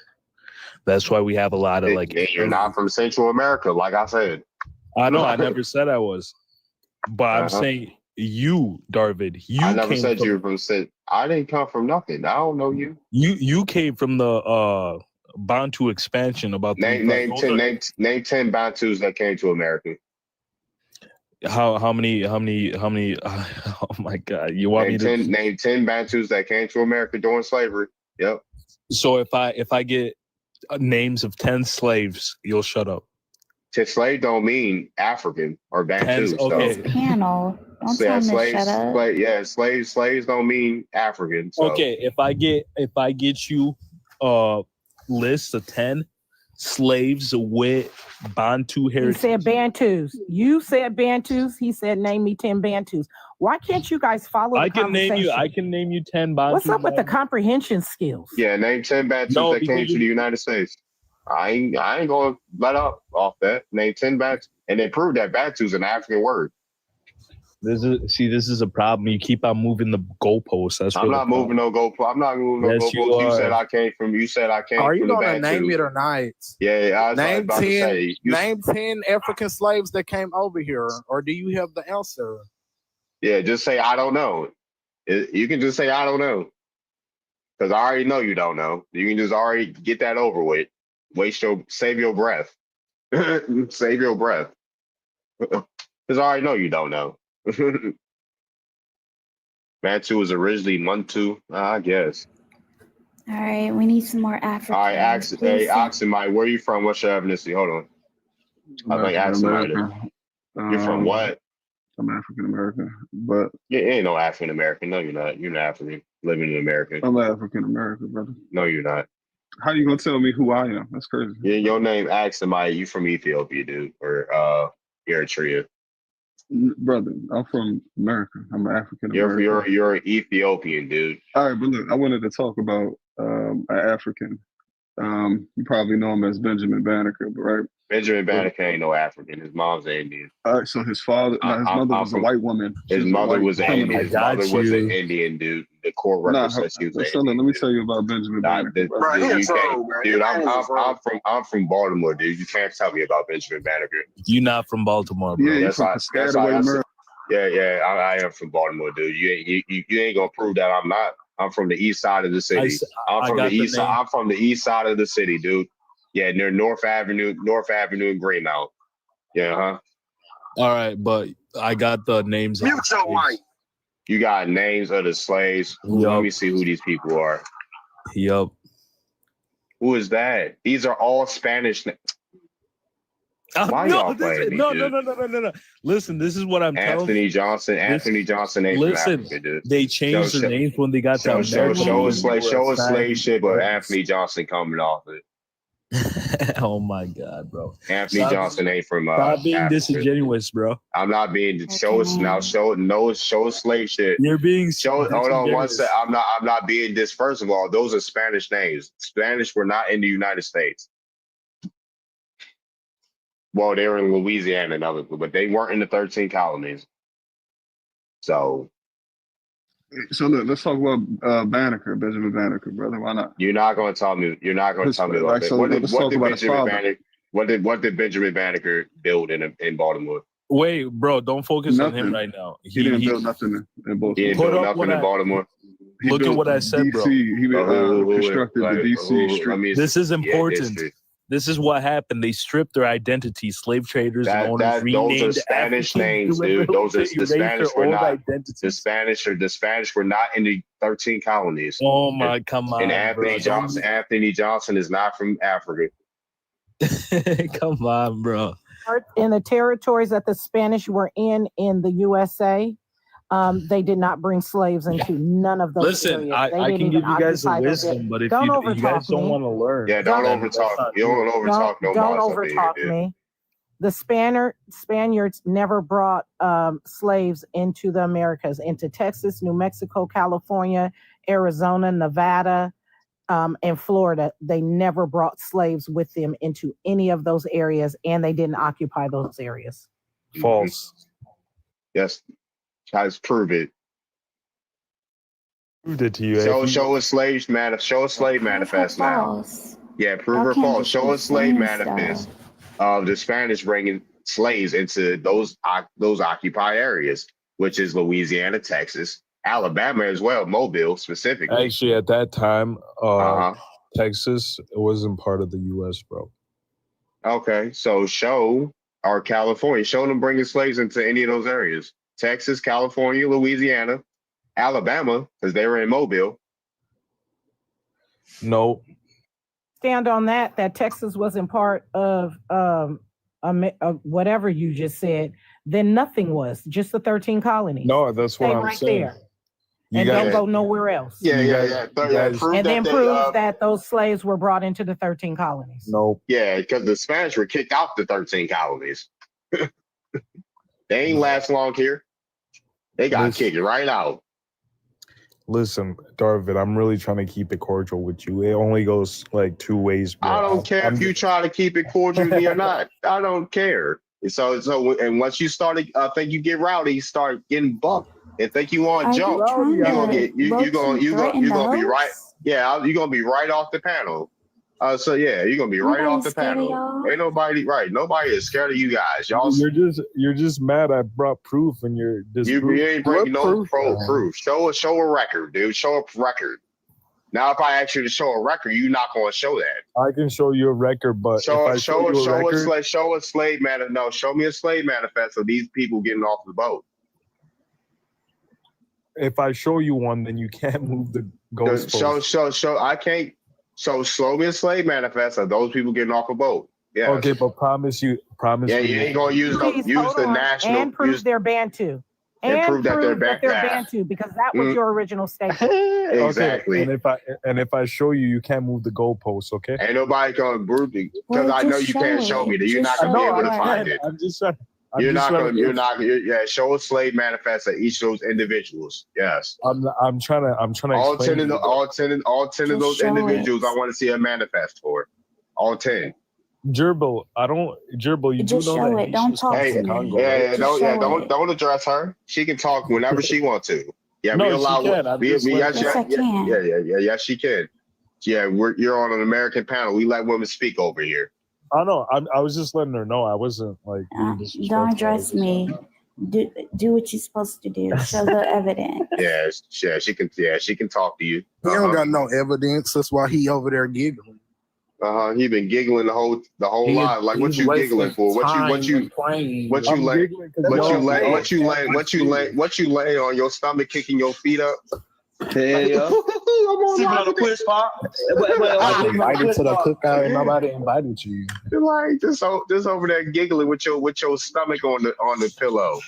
that's why we have a lot of You're not from Central America, like I said. I know. I never said I was, but I'm saying you, Darvid. I never said you were from. I didn't come from nothing. I don't know you. You came from the Bantu expansion about name 10 Bantus that came to America. How many oh my god, you want me to name 10 Bantus that came to America during slavery? Yep. So if I get names of 10 slaves, you'll shut up. Slave don't mean African or Bantu. Okay. So. Panel. Don't tell me to shut up. Slaves don't mean African. So. Okay, if I get you list of 10 slaves with Bantu heritage. He said Bantus. You said Bantus. He said name me 10 Bantus. Why can't you guys follow the conversation? I can name you 10 Bantu. What's up with the comprehension skills? Yeah, name 10 Bantus that came to the United States. I ain't gonna let up off that. Name 10 Bantus and then prove that Bantu's an African word. This is a problem. You keep on moving the goalposts. That's I'm not moving no goalposts. I'm not moving no goalposts. You said I came from. You said I came from the Bantu. Are you gonna name it or not? Yeah, I was name about 10. to say. Name 10 African slaves that came over here, or do you have the answer? Yeah, just say I don't know. You can just say I don't know, because I already know you don't know. You can just already get that over with. Save your breath. Save your breath, because I already know you don't know. Bantu was originally Muntu, I guess. All right, we need some more Africans. All right, Axumite, where are you from? What's your ethnicity? Hold on. I think Axumite. You're from what? I'm African American, but you ain't no African American. No, you're not. You're an African. living in America. I'm African American, brother. No, you're not. How you gonna tell me who I am? That's crazy. Yeah, your name asks somebody you from Ethiopia, dude, or Eritrea. Brother, I'm from America. I'm an African American. You're an Ethiopian, dude. All right, but look, I wanted to talk about an African. You probably know him as Benjamin Banneker, but right? Benjamin Banneker ain't no African. His mom's Indian. All right, so his mother was a white woman. His mother was an criminal. Indian. His mother was an Indian, dude. The court record says he was an Indian. Let me tell you about Benjamin Banneker. I'm from Baltimore, dude. You can't tell me about Benjamin Banneker. You're not from Baltimore, bro. Yeah, you're from Piscataway, Maryland. Yeah, I am from Baltimore, dude. You ain't gonna prove that I'm not. I'm from the east side of the city. I'm from the east side of the city, dude. Yeah, near North Avenue and Greenmount. Yeah, huh? All right, but I got the names. You got names of the slaves. Let me see who these people are. Yup. Who is that? These are all Spanish. Why y'all playing me, dude? No. Listen, this is what I'm telling you. Anthony Johnson ain't from Africa, dude. They changed their names when they got show a slave shit, but Anthony Johnson coming off it. Oh my God, bro! Anthony Johnson ain't from. Stop being Africa. disingenuous, bro. I'm not being. Show slave shit. You're being. Hold on one sec. I'm not being this. First of all, those are Spanish names. Spanish were not in the United States. Well, they were in Louisiana and other, but they weren't in the 13 colonies. So look, let's talk about Banneker, Benjamin Banneker, brother. Why not? You're not going to tell me. You're not going to tell me about that. What did Benjamin Banneker build in Baltimore? Wait, bro, don't focus on him right now. He didn't build nothing in Baltimore. He didn't build nothing in Baltimore. Look at what I said, bro. He constructed the DC street. This is important. This is what happened. They stripped their identity. Slave traders and owners renamed those are Spanish names, dude. Those are the Spanish were not. The Spanish were not in the 13 colonies. Oh my, come on! And Anthony Johnson is not from Africa. Come on, bro. In the territories that the Spanish were in the USA, they did not bring slaves into none of those Listen, areas. I can give you guys a wisdom, but if you guys don't want to learn, don't overtalk. You don't overtalk nobody. Don't overtalk me. The Spaniards never brought slaves into the Americas, into Texas, New Mexico, California, Arizona, Nevada, and Florida. They never brought slaves with them into any of those areas, and they didn't occupy those areas. False. Yes. Guys, prove it. Proved it to you. Show a slave manifest now. Yeah, prove or false. Show a slave manifest of the Spanish bringing slaves into those occupied areas, which is Louisiana, Texas, Alabama as well, Mobile specifically. Actually, at that time, Texas wasn't part of the U.S., bro. Okay, so show them bringing slaves into any of those areas. Texas, California, Louisiana, Alabama, because they were in Mobile. No. Stand on that Texas wasn't part of whatever you just said, then nothing was, just the 13 colonies. No, that's what I'm right saying. There. And don't go nowhere else. Yeah. And then prove that those slaves were brought into the 13 colonies. Nope. Yeah, because the Spanish were kicked out the 13 colonies. They ain't last long here. They got kicked right out. Listen, Darvid, I'm really trying to keep it cordial with you. It only goes like two ways, bro. I don't care if you try to keep it cordial with me or not. I don't care. So and once you start, I think you get rowdy, you start getting bumped, and think you want to jump, you're gonna be right. Yeah, you're gonna be right off the panel. You're gonna be right off the panel. Ain't nobody is scared of you guys. You're just mad I brought proof and you're you ain't bringing no proof. Show a record, dude. Show a record. Now, if I ask you to show a record, you're not going to show that. I can show you a record, but show me a slave manifest of these people getting off the boat. If I show you one, then you can't move the goalpost. Show. I can't. So show me a slave manifest of those people getting off a boat. Yeah. Okay, but promise you. Yeah, you ain't gonna use the national and prove their Bantu. And prove that they're that they're back. Bantu, because that was your original statement. Exactly. Okay, and if I show you, you can't move the goalposts. Okay. Ain't nobody gonna prove it because Well, I know just you can't show show it. me that. You're Just not gonna be show able to it. find it. I'm just trying. Show a slave manifest of each of those individuals. Yes. I'm trying to All explain 10 of to you. all 10 of Just those show individuals it. I want to see a manifest for. All 10. Gerbil, you do Just know show that it. Don't Haitians talk come to from me. Congo, right? Just show it. Don't address her. She can talk whenever she wants to. Yeah, No, we she allow can. I'm just letting Yes, I can. yes, she can. Yeah, you're on an American panel. We let women speak over here. Oh no, I was just letting her know I wasn't like being disrespectful. Don't address me. Do what you're supposed to do. Show the evidence. Yeah, she can talk to you. He don't got no evidence. That's why he over there giggling. He been giggling the whole lot. Like, what you giggling for? What you lay on your stomach, kicking your feet up? Hell yeah. Sipping on a push pop. I was invited to the cookout and nobody invited you. You're like just over there giggling with your stomach on the pillow,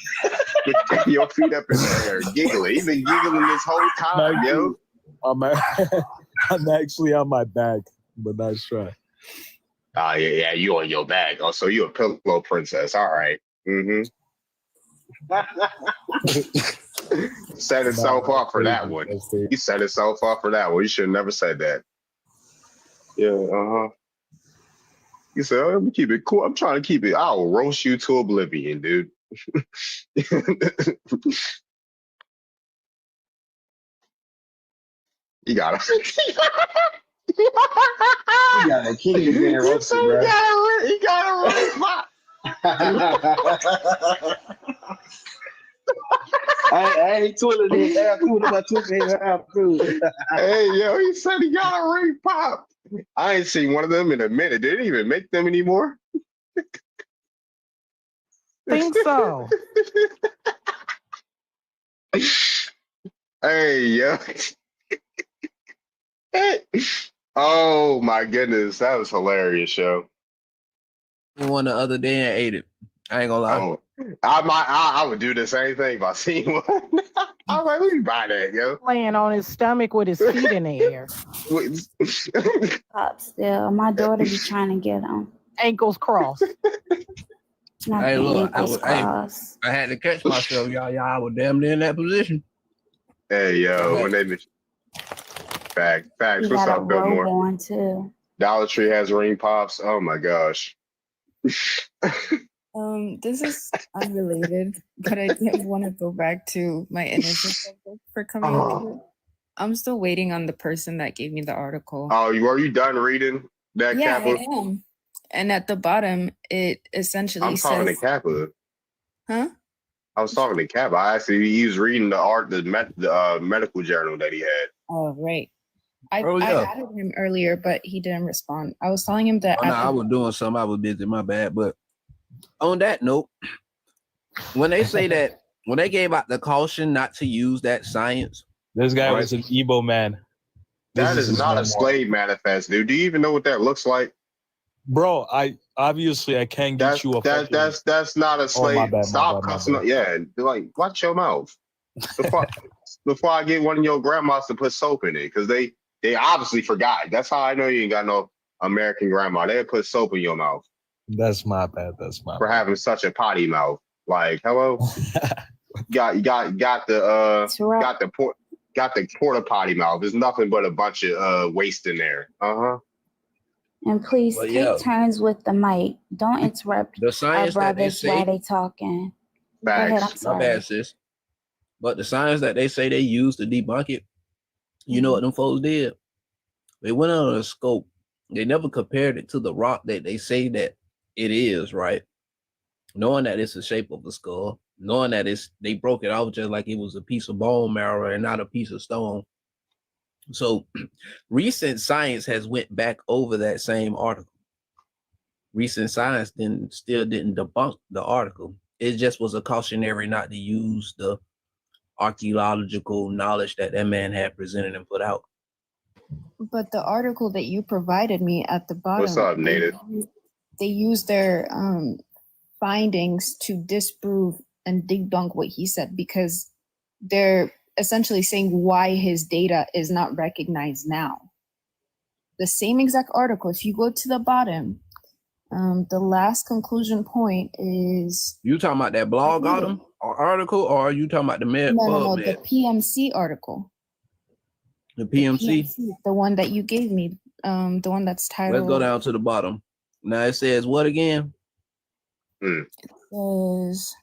with your feet up in the air, giggling. You've been giggling this whole time, yo. I'm actually on my back, but nice try. Yeah, you on your back. Oh, so you a pillow princess. All right. Mm-hmm. Set itself up for that one. You set itself up for that one. You should have never said that. Yeah, You said, let me keep it cool. I'm trying to keep it. I'll roast you to oblivion, dude. You got it. You got a king is being roasted, bro. He got a roast my. I ain't twirling this. I cool my toothpaste. Hey, yo, he said he got a ring pop. I ain't seen one of them in a minute. They didn't even make them anymore. Think so. Hey, yo. Oh my goodness, that was hilarious, yo. One the other day and ate it. I ain't gonna lie. Oh, I would do the same thing if I seen one. I'm like, let me buy that, yo. Laying on his stomach with his feet in the air. Pop still. My daughter be trying to get him. Ankles crossed. Not Hey, the look, ankles crossed. I had to catch myself, y'all. I was damn near in that position. Hey, yo, when they facts. He What's got a up, robe Billmore? on too. Dollar Tree has ring pops. Oh my gosh. This is unrelated, but I did want to go back to my initial subject for coming here. I'm still waiting on the person that gave me the article. Oh, were you done reading that Yeah, Kappa? I am. And at the bottom, it essentially I'm talking says, to Kappa. huh? I was talking to Kappa. I actually he was reading the medical journal that he had. Oh, right. I yeah. added him earlier, but he didn't respond. I was telling him that Oh, no, I was doing something. I was busy. My bad. But on that note, when they say that, when they gave out the caution not to use that science, this guy was an Igbo man. That is not a slave manifest, dude. Do you even know what that looks like? Bro, I can't get you a that's not a slave. my bad, Stop cussing up. Yeah, like watch your mouth. Before I get one of your grandmas to put soap in it, because they obviously forgot. That's how I know you ain't got no American grandma. They put soap in your mouth. That's my bad. For having such a potty mouth. Like, hello, got the porta potty mouth. There's nothing but a bunch of waste in there. And please Well, take yeah. turns with the mic. Don't interrupt the our science that they brothers say, while they talking. Go ahead, I'm my sorry. bad, sis. But the science that they say they use to debunk it, you know what them folks did? They went on a scope. They never compared it to the rock that they say that it is, right? Knowing that it's the shape of a skull, knowing that they broke it off just like it was a piece of bone marrow and not a piece of stone. So recent science has went back over that same article. Recent science still didn't debunk the article. It just was a cautionary not to use the archaeological knowledge that man had presented and put out. but the article that you provided me at the bottom. What's up, Native? They use their findings to disprove and debunk what he said, because they're essentially saying why his data is not recognized now. The same exact article, if you go to the bottom, the last conclusion point is You talking about that blog article, or are you talking about the no, the PubMed? PMC article. The PMC? The one that you gave me, the one that's titled. Let's go down to the bottom. Now it says what again? It says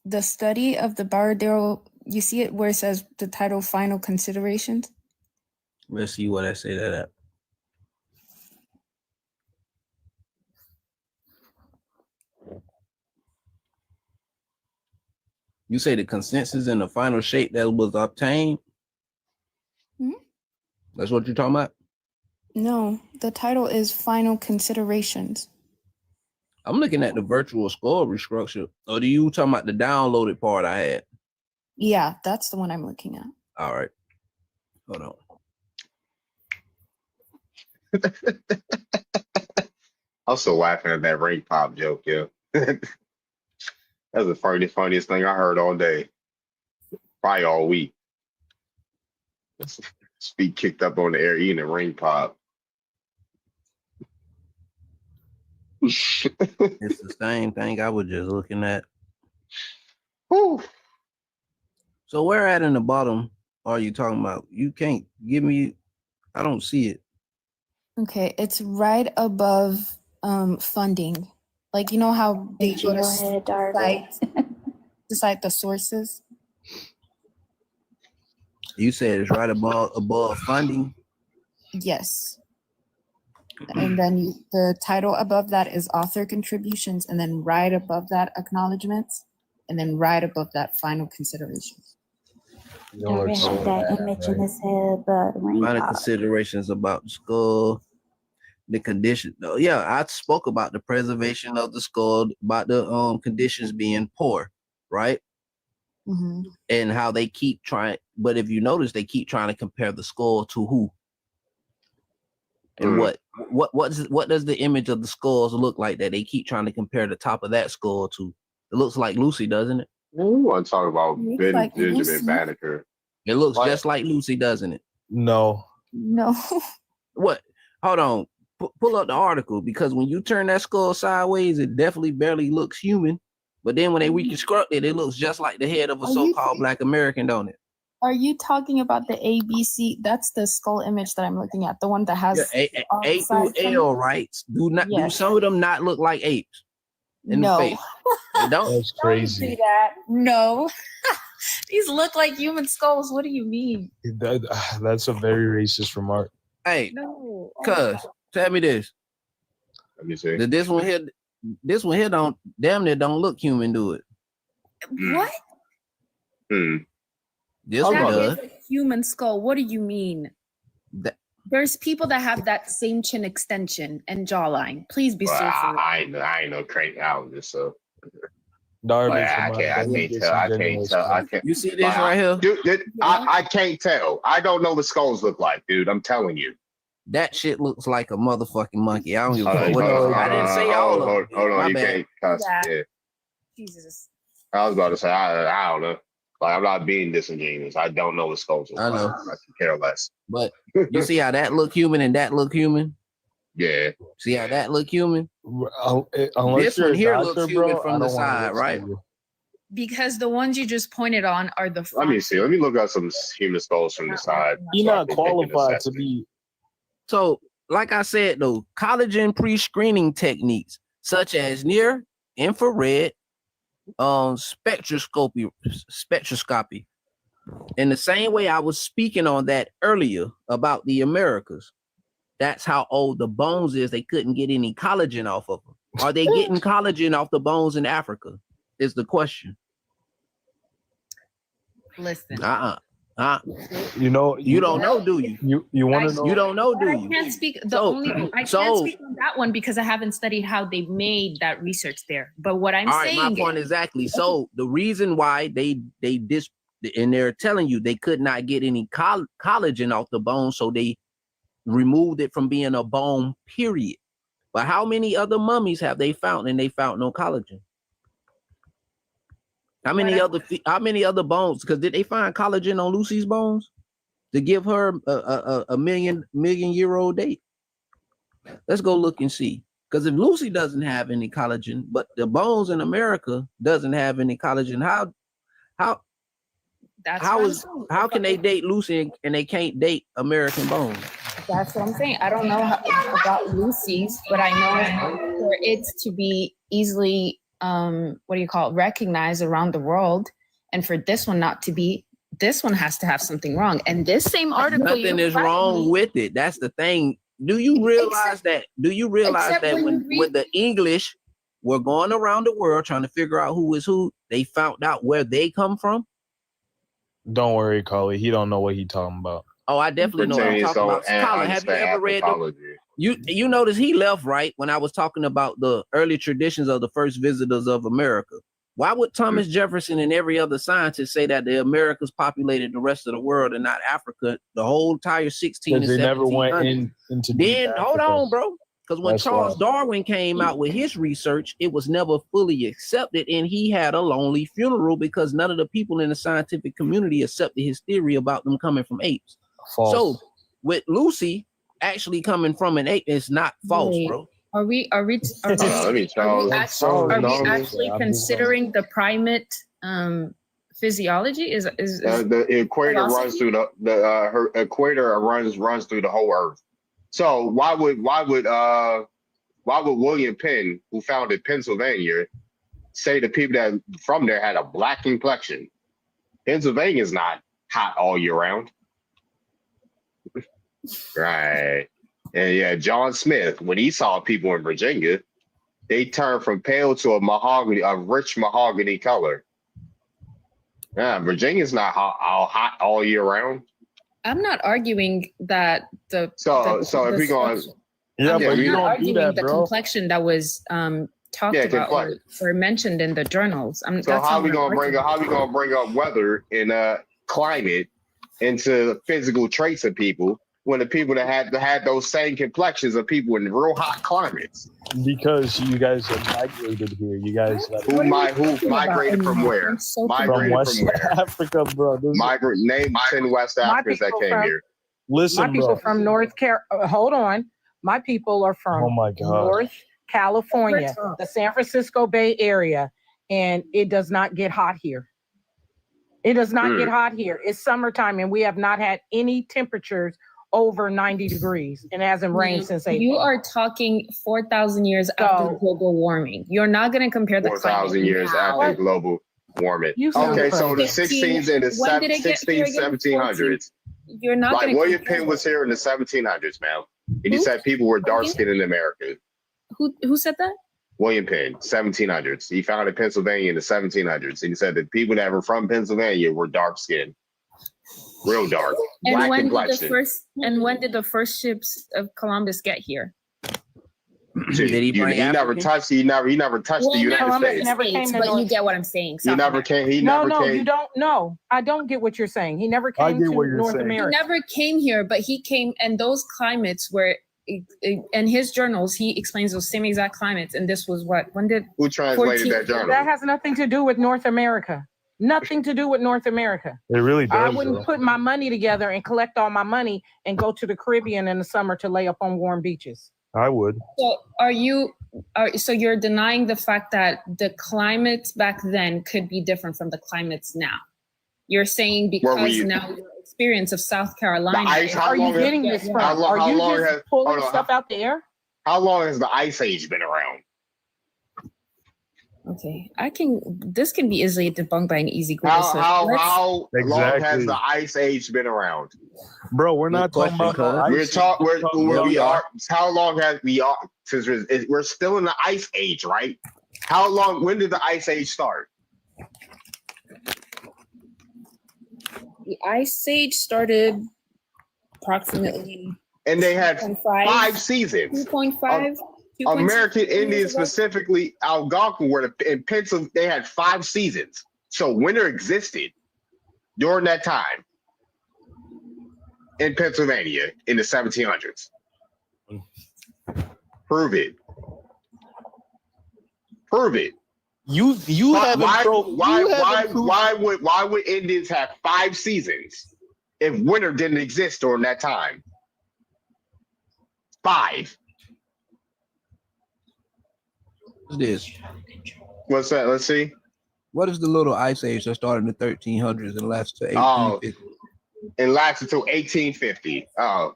the study of the Baradero. You see it where it says the title "Final Considerations." Let's see what I say that at. You say the consensus and the final shape that was obtained? That's what you're talking about? No, the title is "Final Considerations." I'm looking at the virtual score restructure. Or do you talking about the downloaded part I had? Yeah, that's the one I'm looking at. All right. Hold on. I'm still laughing at that ring pop joke, yo. That's the funniest thing I heard all day. Probably all week. Speak kicked up on the air eating a ring pop. It's the same thing I was just looking at. Whew. So where at in the bottom are you talking about? You can't give me, I don't see it. Okay, it's right above funding. Like, you know how they go to cite the sources? You said it's right above funding? Yes. And then the title above that is author contributions, and then right above that acknowledgements, and then right above that final considerations. Darvin had that image in his head, but Final considerations about the skull, the condition. Yeah, I spoke about the preservation of the skull, about the conditions being poor, right? Mm-hmm. And how they keep trying. But if you notice, they keep trying to compare the skull to who? And what does the image of the skulls look like that they keep trying to compare the top of that skull to? It looks like Lucy, doesn't it? We want to talk about like Benjamin Lucy. Banneker. It looks just like Lucy, doesn't it? No. No. What? Hold on. Pull up the article, because when you turn that skull sideways, it definitely barely looks human. But then when they reconstruct it, it looks just like the head of a so-called Black American, don't it? Are you talking about the ABC? That's the skull image that I'm looking at, the one that has A through L, right? Do some of them not look like apes in the face? They don't. That's crazy. See that? No. These look like human skulls. What do you mean? That's a very racist remark. Hey, No. cuz, tell me this. Let me see. This one here don't damn near don't look human, do it? What? This one does. That is a human skull. What do you mean? There's people that have that same chin extension and jawline. Please be so I ain't no crazy out this, so. Darvin, I can't tell. You see this right here? Dude, I can't tell. I don't know what skulls look like, dude. I'm telling you. That shit looks like a motherfucking monkey. I don't give a fuck. I didn't say all of them. Hold on, My you bad. can't. Yeah. Jesus. I was about to say, I don't know. Like, I'm not being disingenuous. I don't know what skulls look like. I know. I can care less. But you see how that look human and that look human? Yeah. See how that look human? Unless This you're one a here doctor, looks human bro, from I the don't wanna side, listen right? to you. Because the ones you just pointed on are the Let me see. Let me look at some human skulls from the side. You're so I not can make an qualified to assessment. be. So, like I said, though, collagen pre-screening techniques such as near infrared spectroscopy. In the same way I was speaking on that earlier about the Americas, that's how old the bones is. They couldn't get any collagen off of them. Are they getting collagen off the bones in Africa? Is the question. Listen. You know, you don't know, do you? You want to know? You don't know, do I you? can't speak. I can't speak on that one because I haven't studied how they made that research there. But what I'm All right, saying, my point exactly. So the reason why and they're telling you they could not get any collagen off the bone, so they removed it from being a bone, period. But how many other mummies have they found and they found no collagen? How many other bones? Because did they find collagen on Lucy's bones to give her a million-year-old date? Let's go look and see. Because if Lucy doesn't have any collagen, but the bones in America doesn't have any collagen, how can they date Lucy and they can't date American bones? That's what I'm saying. I don't know about Lucy's, but I know for it to be easily recognized around the world, and for this one not to be, this one has to have something wrong. And this same article, nothing is wrong with it. That's the thing. Do you realize that? Do you realize that when the English were going around the world trying to figure out who is who, they found out where they come from? Don't worry, Carly. He don't know what he talking about. Oh, I definitely know what I'm talking about. Colin, have you ever read you notice he left right when I was talking about the early traditions of the first visitors of America. Why would Thomas Jefferson and every other scientist say that the Americas populated the rest of the world and not Africa the whole entire 16 and 1700s? They never went into Then hold on, bro. Because when Charles Darwin came out with his research, it was never fully accepted, and he had a lonely funeral because none of the people in the scientific community accepted his theory about them coming from apes. False. So with Lucy actually coming from an ape, it's not false, bro. Are we actually considering the primate physiology? Is the equator runs through her equator runs through the whole Earth. So why would William Penn, who founded Pennsylvania, say the people that from there had a black complexion? Pennsylvania is not hot all year round. Right. And yeah, John Smith, when he saw people in Virginia, they turned from pale to a rich mahogany color. Yeah, Virginia's not hot all year round. I'm not arguing that if we going, but you don't arguing do that, the complexion that was talked about or mentioned in the journals. So how are we gonna bring up weather and climate into physical traits of people when the people that had those same complexions are people in real hot climates? Because you guys have migrated here. You guys who migrated from where? From West Africa, bro. Name 10 West Africans that came here. Listen, my people from North Carolina. Hold on. My people are from North California, the San Francisco Bay Area, and it does not get hot here. It does not get hot here. It's summertime, and we have not had any temperatures over 90 degrees, and it hasn't rained since April. You are talking 4,000 years after global warming. You're not going to compare the 4,000 years after global warming. Okay, so the 16s and the 1700s. You're not like William Penn was here in the 1700s, man. And he said people were dark skinned in America. Who said that? William Penn, 1700s. He founded Pennsylvania in the 1700s. And he said that people that were from Pennsylvania were dark skinned. Real dark. And when did the first ships of Columbus get here? Did he never touched the United States. Never came but you get what I'm saying. He never came. No, you don't know. I don't get what you're saying. He never came to North America. He never came here, but he came, and those climates were in his journals. He explains those same exact climates, and this was who translated that journal? That has nothing to do with North America. Nothing to do with North America. It really does. I wouldn't put my money together and collect all my money and go to the Caribbean in the summer to lay up on warm beaches. I would. So so you're denying the fact that the climates back then could be different from the climates now? You're saying because now your experience of South Carolina. Are you getting this from? Are you just pulling stuff out the air? How long has the Ice Age been around? Okay, this can be easily debunked by an easy Google search. How long has the Ice Age been around? Bro, we're not talking about how long has since we're still in the Ice Age, right? When did the Ice Age start? The Ice Age started approximately, and they had 5 seasons. 2.5. American Indians, specifically Algonquin, in Pennsylvania, they had 5 seasons. So winter existed during that time in Pennsylvania in the 1700s. Prove it. Prove it. You haven't why would Indians have 5 seasons if winter didn't exist during that time? 5. What's this? What's that? Let's see. What is the little ice age that started in the 1300s and lasted to 1850? It lasted until 1850. Oh,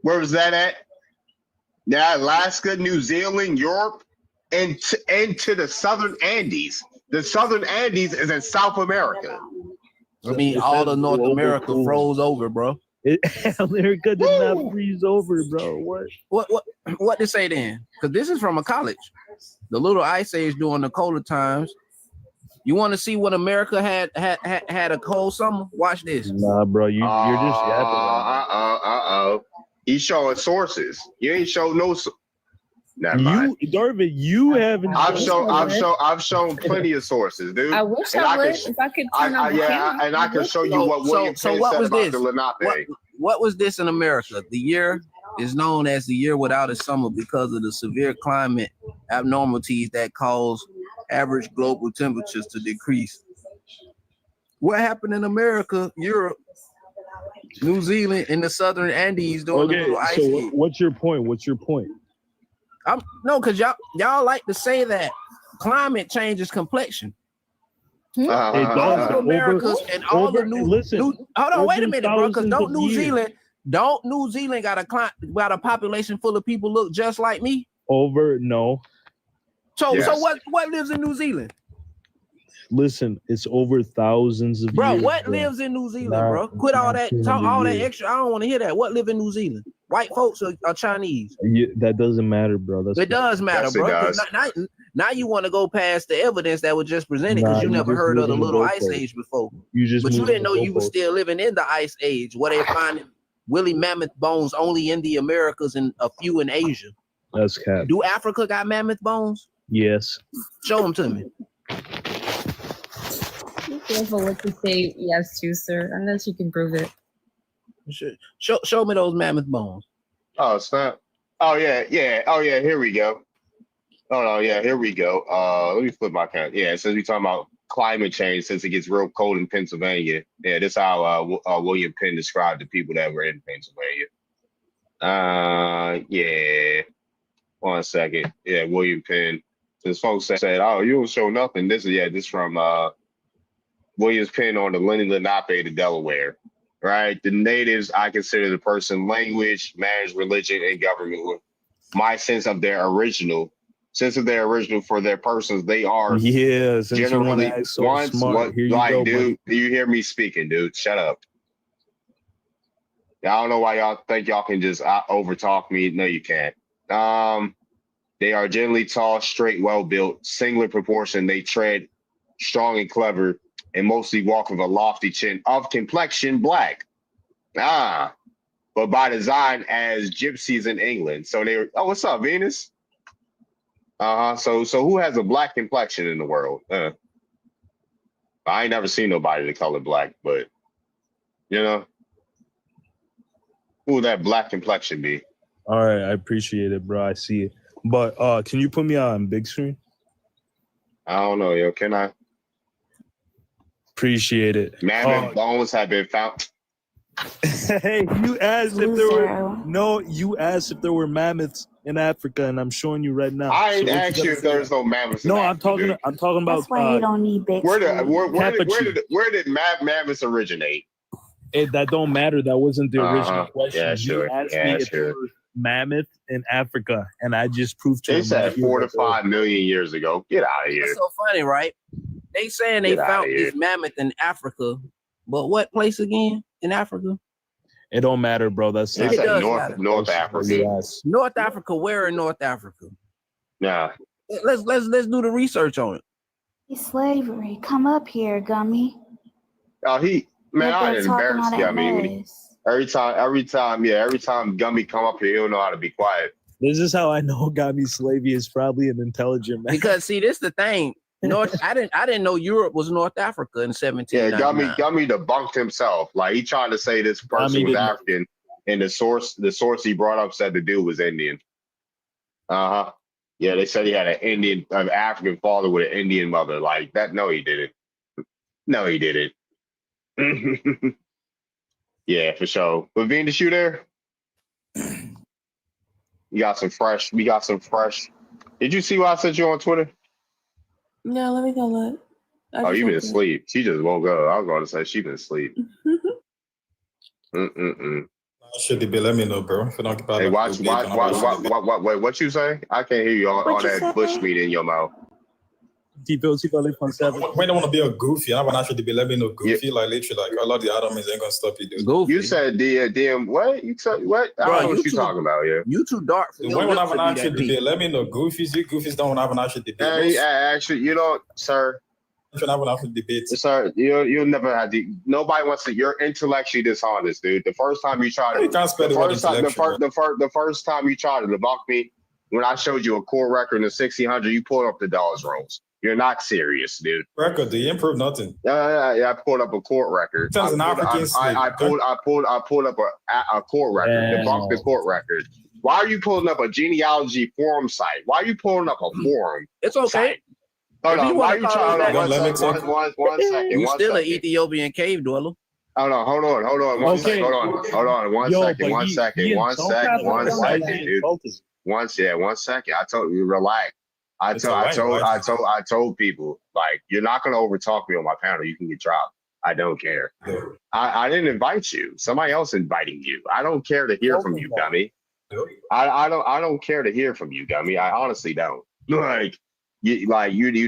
where was that at? Yeah, Alaska, New Zealand, Europe, and to the Southern Andes. The Southern Andes is in South America. I mean, all of North America froze over, bro. America did not freeze over, bro. What they say then? Because this is from a college. The little ice age during the colder times. You want to see what America had a cold summer? Watch this. Nah, bro, you're just yapping. He's showing sources. You ain't showing no. Never mind. Darvin, you haven't. I've shown plenty of sources, dude. I wish I would. If I could turn on the camera. And I can show you what William Penn said about the Lenape. What was this in America? The year is known as the year without a summer because of the severe climate abnormalities that cause average global temperatures to decrease. What happened in America, Europe, New Zealand, and the Southern Andes during the little ice age? What's your point? No, because y'all like to say that climate changes complexion. It does. All of America's and all the hold on, wait a minute, bro. Because don't New Zealand got a population full of people look just like me? No. So what lives in New Zealand? Listen, it's over thousands of years. What lives in New Zealand, bro? Quit all that extra. I don't want to hear that. What live in New Zealand? White folks or Chinese? That doesn't matter, bro. It does matter, bro. Now you want to go past the evidence that was just presented because you never heard of the little ice age before. But you didn't know you were still living in the ice age where they find woolly mammoth bones only in the Americas and a few in Asia. That's cap. Do Africa got mammoth bones? Yes. Show them to me. Be careful what you say yes to, sir, unless you can prove it. Show me those mammoth bones. Oh, snap. Oh, yeah. Oh, yeah, here we go. Oh, no, yeah, here we go. Let me flip my camera. Yeah, since we're talking about climate change, since it gets real cold in Pennsylvania. Yeah, this is how William Penn described the people that were in Pennsylvania. Yeah. 1 second. Yeah, William Penn. This folks said, oh, you don't show nothing. This is from William's Penn on the Lenni Lenape to Delaware. Right? The natives, I consider the person, language, marriage, religion, and government. My sense of their original for their persons, they are generally dude, do you hear me speaking, dude? Shut up. I don't know why y'all think y'all can just overtalk me. No, you can't. They are generally tall, straight, well-built, singular proportion. They tread strong and clever, and mostly walk with a lofty chin, of complexion black. But by design as gypsies in England. So they were, oh, what's up, Venus? So who has a black complexion in the world? I ain't never seen nobody the color black, but you know, who would that black complexion be? All right, I appreciate it, bro. I see it. But can you put me on big screen? I don't know, yo. Can I? Appreciate it. Mammoth bones have been found. Hey, you asked if there were mammoths in Africa, and I'm showing you right now. I ain't asked you if there's no mammoths. No, I'm talking about. That's why you don't need big. Where did mammoths originate? That don't matter. That wasn't the original question. Yeah, sure. You asked me if there were mammoth in Africa, and I just proved to you. They said 4 to 5 million years ago. Get out of here. That's so funny, right? They saying they found this mammoth in Africa, but what place again in Africa? It don't matter, bro. That's not North Africa. Yes. North Africa. Where in North Africa? Nah. Let's do the research on it. Slavery. Come up here, Gummy. Oh, I didn't embarrass Gummy. Every time Gummy come up here, he don't know how to be quiet. This is how I know Gummy Slavey is probably an intelligent man. Because see, this the thing. I didn't know Europe was North Africa in 1799. Yeah, Gummy debunked himself. Like he tried to say this person was African, and the source he brought up said the dude was Indian. Yeah, they said he had an African father with an Indian mother. Like that. No, he didn't. No, he didn't. Yeah, for sure. But Venus, you there? We got some fresh. Did you see what I sent you on Twitter? No, let me go look. Oh, you been asleep. She just woke up. I was going to say she been asleep. Should be let me know, bro. If you don't Hey, watch. Wait, what you say? I can't hear you on that bush meat in your mouth. We don't want to be a goofy. I want actually be let me know goofy. Like literally, like a lot of the other means ain't gonna stop you, dude. You said DM what? You said what? I don't know what you talking about here. You too dark for when I have an actual debate, let me know goofies. You goofies don't have an actual debate. Hey, actually, you know, sir. If you have an actual debate, sir, you'll never have the. Nobody wants to. You're intellectually dishonest, dude. The first time you tried to, you can't spell the first time you tried to debunk me, when I showed you a court record in the 1600, you pulled up the Dawes rolls. You're not serious, dude. Record, do you improve nothing? Yeah, I pulled up a court record. As an African slave, I pulled up a court record, debunked the court record. Why are you pulling up a genealogy forum site? Why are you pulling up a forum? It's okay. Site? Hold on, why are you trying to one second? You still an Ethiopian cave dweller. Hold on. One second, dude. One second. I told you, relax. I told people, like, you're not gonna overtalk me on my panel. You can get dropped. I don't care. I didn't invite you. Somebody else inviting you. I don't care to hear from you, dummy. I don't care to hear from you, dummy. I honestly don't. You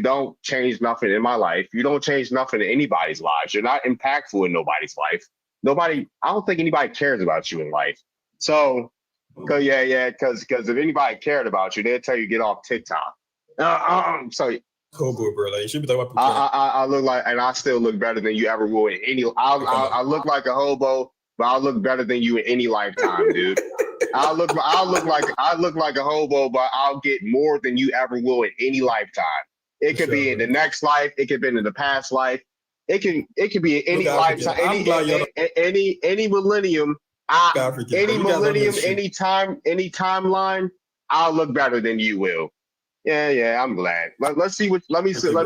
don't change nothing in my life. You don't change nothing in anybody's lives. You're not impactful in nobody's life. I don't think anybody cares about you in life. So, because if anybody cared about you, they'd tell you get off TikTok. So hobo, bro. Like you should be talking about. I look like, and I still look better than you ever will in any. I look like a hobo, but I look better than you in any lifetime, dude. I look like a hobo, but I'll get more than you ever will in any lifetime. It could be in the next life. It could be in the past life. It could be in any lifetime, any millennium. Any timeline. I'll look better than you will. Yeah, I'm glad. Let's see what. Let me see what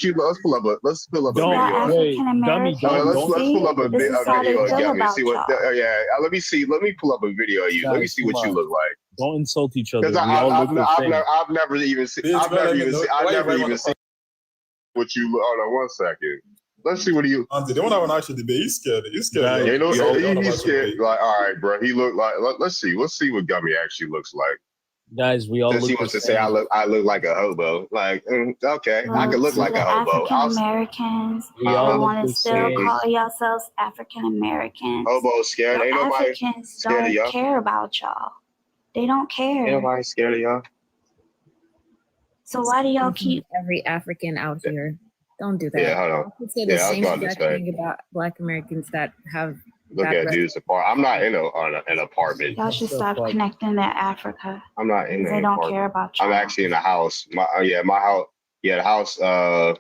you. Let's pull up a video. Let's pull up a video. Let me see. Let me pull up a video of you. Let me see what you look like. Don't insult each other. Because I've never even seen what you look. Hold on, 1 second. Let's see what you. They don't have an actual debate. He's scared. He's scared. He's scared. Like, all right, bro. He look like. Let's see. Let's see what Gummy actually looks like. Guys, we all. He wants to say I look like a hobo. Like, okay, I can look like a hobo. African Americans, you want to still call yourselves African Americans. Hobo scared. Ain't nobody Africans scared of y'all. don't care about y'all. They don't care. Ain't nobody scared of y'all. So why do y'all keep every African out here? Don't do that. Yeah, hold on. I could say the same exact thing about Black Americans that have. Look at dudes apart. I'm not in an apartment. Y'all should stop connecting to Africa. I'm not in. They don't care about you. I'm actually in a house. My house. Yeah, the house. Y'all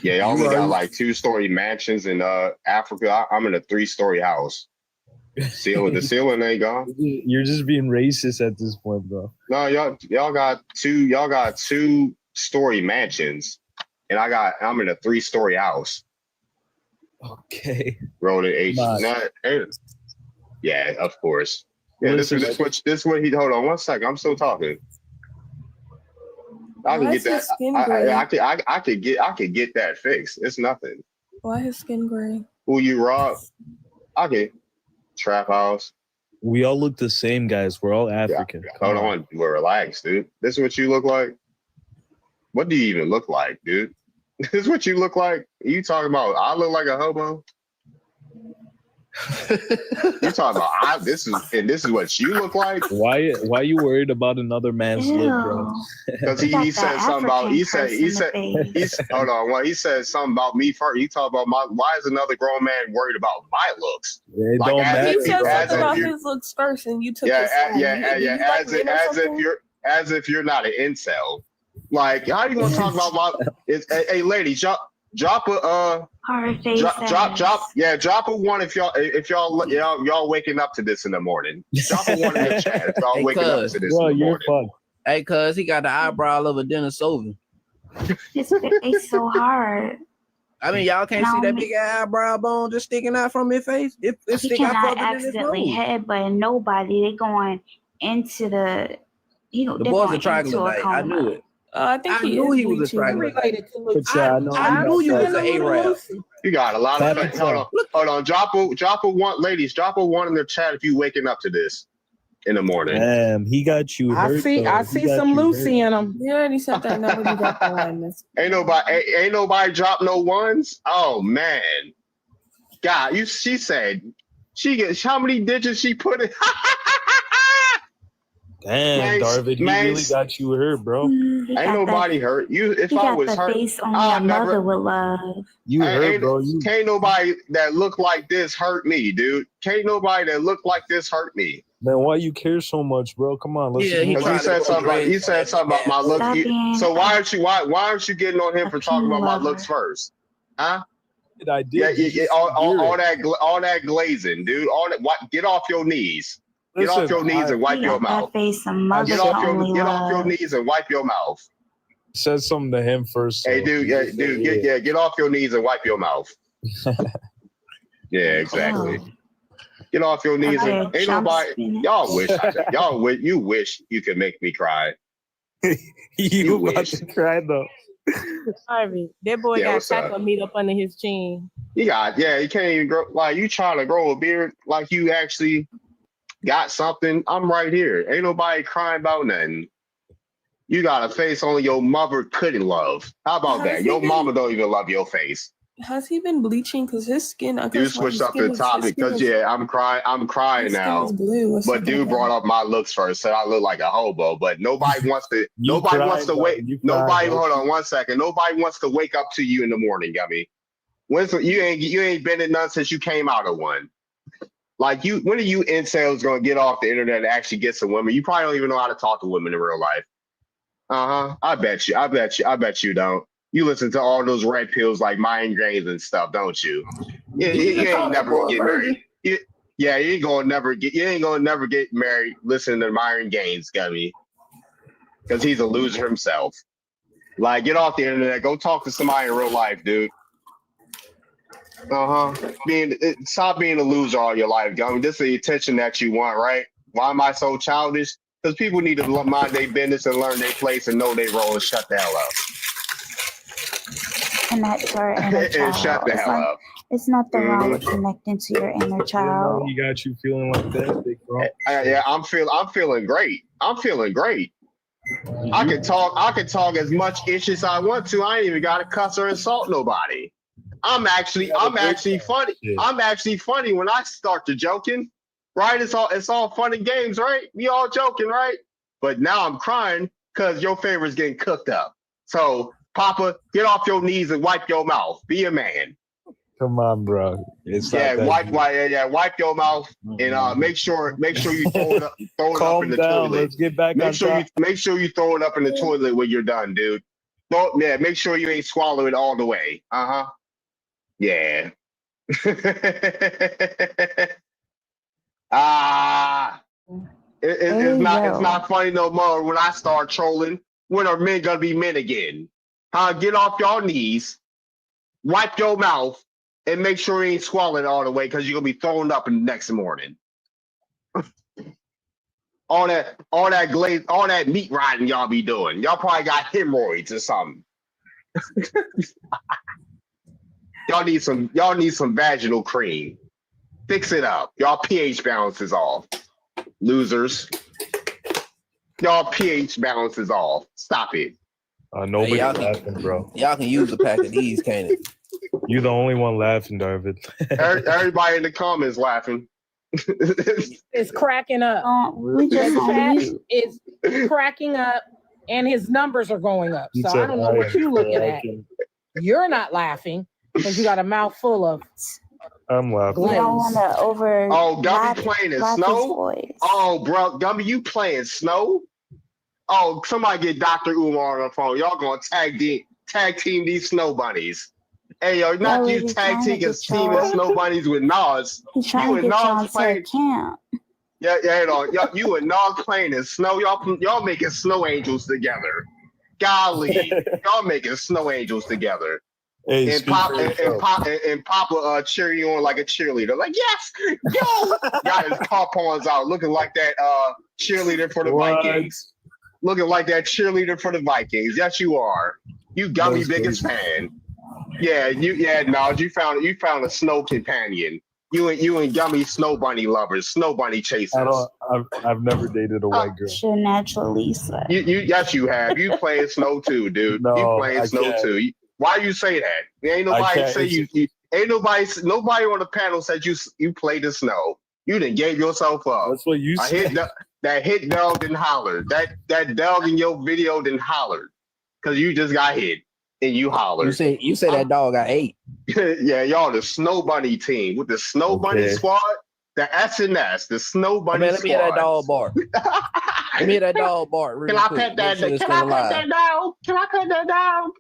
only got like 2-story mansions in Africa. I'm in a 3-story house. The ceiling ain't gone. You're just being racist at this point, bro. No, y'all got 2-story mansions, and I'm in a 3-story house. Okay. Rolling H. Yeah, of course. Yeah, this is what he. Hold on 1 second. I'm still talking. I can get that. I could get that fixed. It's nothing. Why his skin gray? Who you rob? Okay. Trap house. We all look the same, guys. We're all African. Yeah. Hold on. We're relaxed, dude. This is what you look like. What do you even look like, dude? This is what you look like? You talking about I look like a hobo? You talking about this is what you look like? Why you worried about another man's lip, bro? Because he said something about he said hold on, well, he said something about me first. He talked about why is another grown man worried about my looks? It don't matter. He said something about his looks first, and you took as if you're not an incel. Like, how you gonna talk about my? Hey, lady, drop a drop a 1 if y'all waking up to this in the morning. Drop a 1 in the chat if y'all waking up to this in the morning. Hey, cuz he got the eyebrow of a Denisovan. It's so hard. I mean, y'all can't see that big eyebrow bone just sticking out from his face. It's He sticking out cannot further than his accidentally nose. headbutt nobody. They going into the. The boy's a troglodyte. I knew it. I think I knew he was a troglodyte. I knew you was an Arab. You got a lot of hold on. Drop a one, ladies. Drop a one in the chat if you waking up to this in the morning. Damn, he got you. I see some Lucy in him. You already said that. Nobody got the one. Ain't nobody drop no ones. Oh man, God, she said she gets how many digits she put in. Damn, Darvid, he really got you hurt, bro. Ain't nobody hurt you. If I was hurt, I'd never would love. You hurt, bro. Can't nobody that look like this hurt me, dude. Can't nobody that look like this hurt me. Man, why you care so much, bro? Come on, let's. Yeah, he said something about my look. So why aren't you getting on him for talking about my looks first? Huh? I did. Yeah, all that glazing, dude. All that. Get off your knees. Get off your knees and wipe your mouth. Get off your knees and wipe your mouth. Said something to him first. Hey, dude, get off your knees and wipe your mouth. Yeah, exactly. Get off your knees and ain't nobody. You wish you could make me cry. you about to cry though. Harvey, that boy got chocolate meat up under his chin. He can't even grow. Like you trying to grow a beard, like you actually got something. I'm right here. Ain't nobody crying about nothing. You got a face only your mother couldn't love. How about that? Your mama don't even love your face. Has he been bleaching? Because his skin. You switched up the topic because I'm crying now. But dude brought up my looks first, said I look like a hobo. But nobody wants to. Nobody wants to wait. Nobody. Hold on 1 second. Nobody wants to wake up to you in the morning, Gummy. You ain't been in none since you came out of one. Like when are you incels gonna get off the internet and actually get some women? You probably don't even know how to talk to women in real life. I bet you don't. You listen to all those red pills like mind games and stuff, don't you? You ain't never gonna get married. You ain't gonna never get married listening to Myron Gaines, Gummy. Because he's a loser himself. Like, get off the internet, go talk to somebody in real life, dude. Stop being a loser all your life, Gummy. This is the attention that you want, right? Why am I so childish? Because people need to mind their business and learn their place and know their role and shut the hell up. And that's our inner child. Shut the hell up. It's nothing wrong with connecting to your inner child. He got you feeling like that, big bro. Yeah, I'm feeling great. I'm feeling great. I can talk as much ish as I want to. I ain't even gotta cuss or insult nobody. I'm actually funny. I'm actually funny when I start to joking, right? It's all fun and games, right? We all joking, right? But now I'm crying because your favorite's getting cooked up. So, Papa, get off your knees and wipe your mouth. Be a man. Come on, bro. Wipe your mouth and make sure you throw it up in the toilet. Let's get back on track. Make sure you throw it up in the toilet when you're done, dude. Make sure you ain't swallow it all the way. Yeah. It's not funny no more when I start trolling. When are men gonna be men again? Get off your knees, wipe your mouth, and make sure you ain't swallowing it all the way because you're gonna be thrown up in the next morning. all that glaze, all that meat riding y'all be doing. Y'all probably got hemorrhoids or something. Y'all need some vaginal cream. Fix it up. Y'all pH balance is off. Losers. Y'all pH balance is off. Stop it. Nobody's laughing, bro. Y'all can use a pack of these, can't it? You're the only one laughing, Darvid. Everybody in the comments laughing. It's cracking up. It's cracking up, and his numbers are going up. So I don't know what you're looking at. You're not laughing because you got a mouth full of. I'm laughing. You don't want to over. Oh, Gummy playing in snow. Oh, bro, Gummy, you playing snow? Oh, somebody get Dr. Umar on the phone. Y'all gonna tag team these snow bunnies. Hey, yo, not you tag teaming snow bunnies with Nas. He's trying to get y'all to camp. You and Nog playing in snow. Y'all making snow angels together. Golly, y'all making snow angels together. Hey, And Papa cheer you on like a cheerleader. Like, yes, yo, got his pom-poms out, looking like that cheerleader for the Vikings. Looking like that cheerleader for the Vikings. Yes, you are. You Gummy biggest fan. Yeah, Nog, you found a snow companion. You and Gummy snow bunny lovers, snow bunny chasers. I've never dated a white girl. Should naturally say. Yes, you have. You playing snow too, dude. No, you playing I snow can't. too. Why you say that? Ain't nobody say you. Ain't nobody on the panel said you played the snow. You done gave yourself up. That's what you said. That hit dog didn't holler. That dog in your video didn't holler because you just got hit and you hollered. You say that dog got 8. Yeah, y'all the Snow Bunny team with the Snow Bunny squad, the SNS, the Snow Bunny Let squad. me hear that dog bark. Let me hear that dog bark. Can I pet that? Can I pet that dog? Can I pet that dog?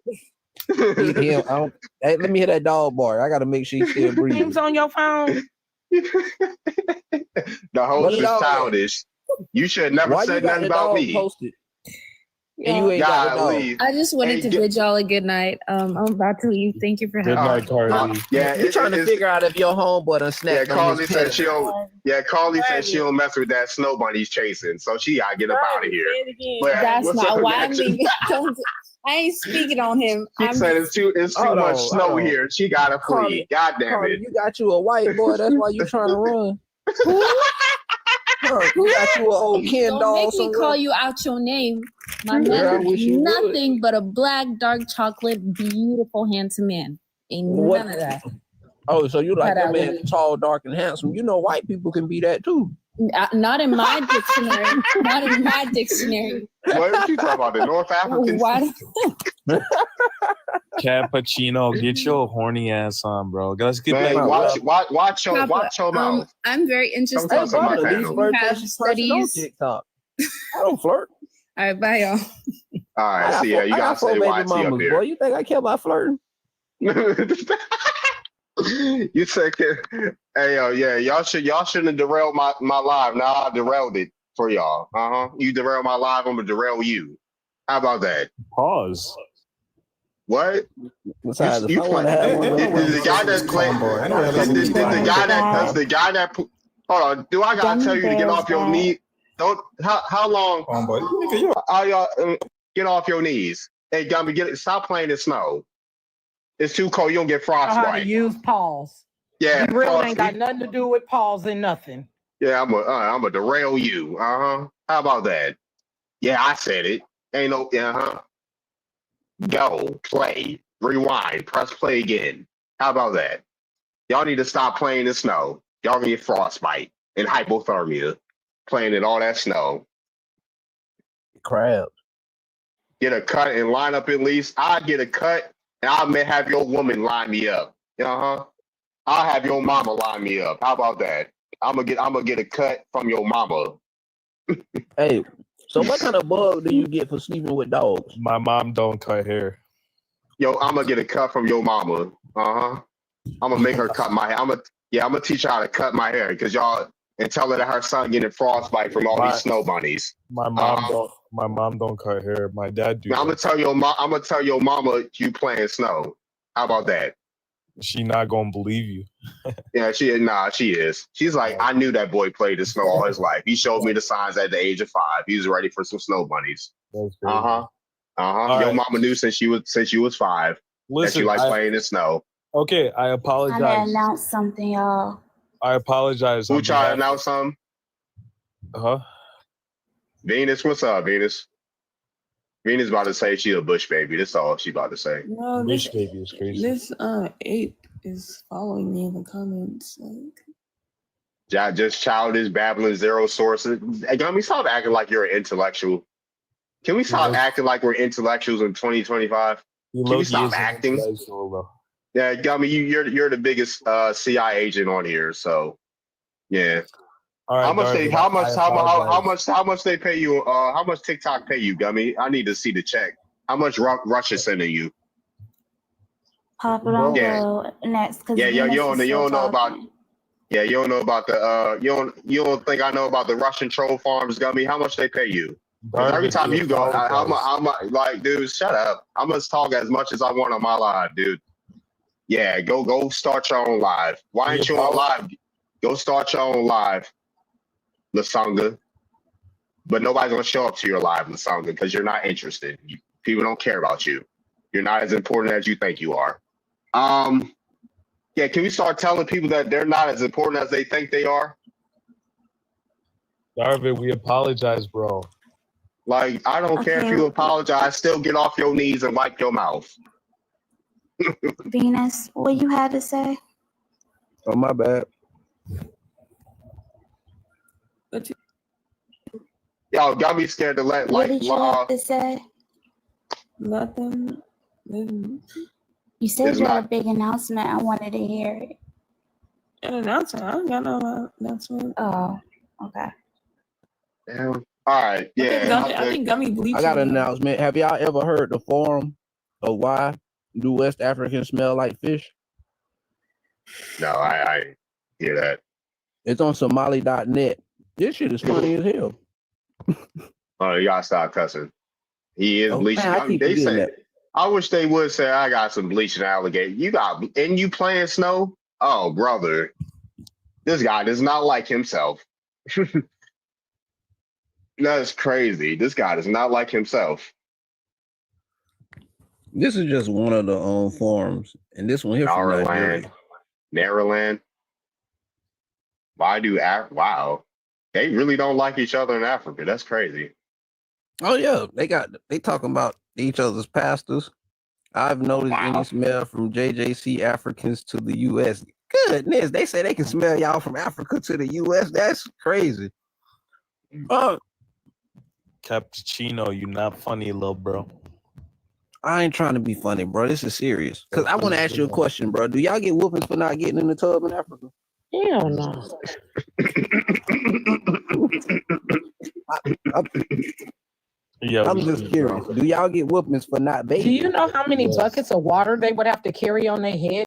Hey, let me hear that dog bark. I gotta make sure he's still breathing. Names on your phone. The host is childish. You should never said nothing about me. Posted? And you ain't got the dog. I just wanted to bid y'all a good night. I'm about to leave. Thank you for having me. Carly. You're trying to figure out if your homeboy done snapped. Yeah, Carly said she don't. Yeah, Carly said she don't mess with that Snow Bunny's chasing, so she gotta get up out of here. But That's what's not up, why Magic? I ain't speaking on him. She said it's too much snow here. She gotta flee. Carly, God damn Carly, it. you got you a white boy. That's why you trying to run. You got you an old Ken Don't doll make me somewhere. call you out your name. My Girl, I man wish is you would. nothing but a black, dark chocolate, beautiful, handsome man. Ain't What? none of that. Oh, so you like Cut that out man with tall, dark, and handsome. You know white people can be that too. Not in my dictionary. Not in my dictionary. What you talking about? The North Africans? Why? Cappuccino, get your horny ass on, bro. Let's get Man, back. watch your mouth. I'm very interested. Come to my You panel. have studies. TikTok. I don't flirt. All right, bye, y'all. All right, so yeah, you gotta say YT up Boy, here. you think I care about flirting? You said, hey yo, yeah, y'all shouldn't have derailed my live. Now I derailed it for y'all. You derailed my live, I'm gonna derail you. How about that? Pause. What? Besides, You if I wanna have one, the guy that played the guy that hold on, do I gotta tell you to get off your knee? Don't how long how y'all get off your knees? Hey Gumby, stop playing in snow. It's too cold, you don't get Know how to frostbite. use pause. Yeah, You really pause. ain't got nothing to do with pause and nothing. Yeah, I'm gonna derail you. How about that? Yeah, I said it. Ain't no Go, play, rewind, press play again. How about that? Y'all need to stop playing in snow. Y'all gonna get frostbite and hypothermia playing in all that snow. Crab. Get a cut and line up at least. I get a cut and I may have your woman line me up. I'll have your mama line me up. How about that? I'm gonna get a cut from your mama. Hey, so what kind of bug do you get for sleeping with dogs? My mom don't cut hair. Yo, I'm gonna get a cut from your mama. I'm gonna make her cut my hair. I'm gonna teach her how to cut my hair because y'all and tell her that her son getting frostbite from all these snow bunnies. My mom don't cut hair. My dad do. I'm gonna tell your mama you playing snow. How about that? She not gonna believe you. Yeah, she is. She's like, I knew that boy played the snow all his life. He showed me the signs at the age of 5. He was ready for some snow bunnies. Your right. mama knew since she was 5 that Listen, she likes playing in snow. Okay, I I apologize. gotta announce something, y'all. I apologize. Who on tried to behalf- announce something? Venus, what's up, Venus? Venus about to say she a bush baby. That's all she about to say. No, Bush baby is crazy. This ape is following me in the comments. Like, Just childish, babbling, zero sources. Hey, can we stop acting like you're an intellectual? Can we stop acting like we're intellectuals in 2025? Can we stop acting? Yeah, Gummy, you're the biggest CI agent on here, so yeah. All right, how much Darby, how much they pay you? How much TikTok pay you, Gummy? I need to see the check. How much Russia sending you? Pop it on go next. Yeah, you don't know about. Yeah, you don't know about the you don't think I know about the Russian troll farms, Gummy? How much they pay you? 'Cause every time you go, how much? Like, dude, shut up. I must talk as much as I want on my live, dude. Yeah, go start your own live. Why ain't you on live? Go start your own live, Lasanga. But nobody's gonna show up to your live, Lasanga, because you're not interested. People don't care about you. You're not as important as you think you are. Yeah, can we start telling people that they're not as important as they think they are? Darvin, we apologize, bro. Like, I don't care if you apologize, still get off your knees and wipe your mouth. Venus, what you had to say? Oh, my bad. Y'all got me scared to let What did you have to say? Nothing. You said you had a big announcement. I wanted to hear it. An announcement? I don't got no announcement. Oh, okay. Damn. All right, yeah. I think Gummy bleaching. I got an announcement. Have y'all ever heard the forum of why do West Africans smell like fish? No, I hear that. It's on Somali.net. This shit is funny as hell. Oh, you gotta stop cussing. He is bleaching. Man, I keep They forgetting say, that. I wish they would say, I got some bleaching alligator. You playing snow? Oh, brother. This guy does not like himself. That's crazy. This guy does not like himself. This is just one of the forums, and this one here from Nigeria. Naraland. Wow. They really don't like each other in Africa. That's crazy. Oh yeah, they talking about each other's pastors. I've noticed any smell from JJC Africans to the U.S. Goodness, they say they can smell y'all from Africa to the U.S. That's crazy. Cappuccino, you not funny, little bro. I ain't trying to be funny, bro. This is serious. Cause I want to ask you a question, bro. Do y'all get whoopings for not getting in the tub in Africa? Hell no. I'm just curious. Do y'all get whoopings for not bathing? Do you know how many buckets of water they would have to carry on their head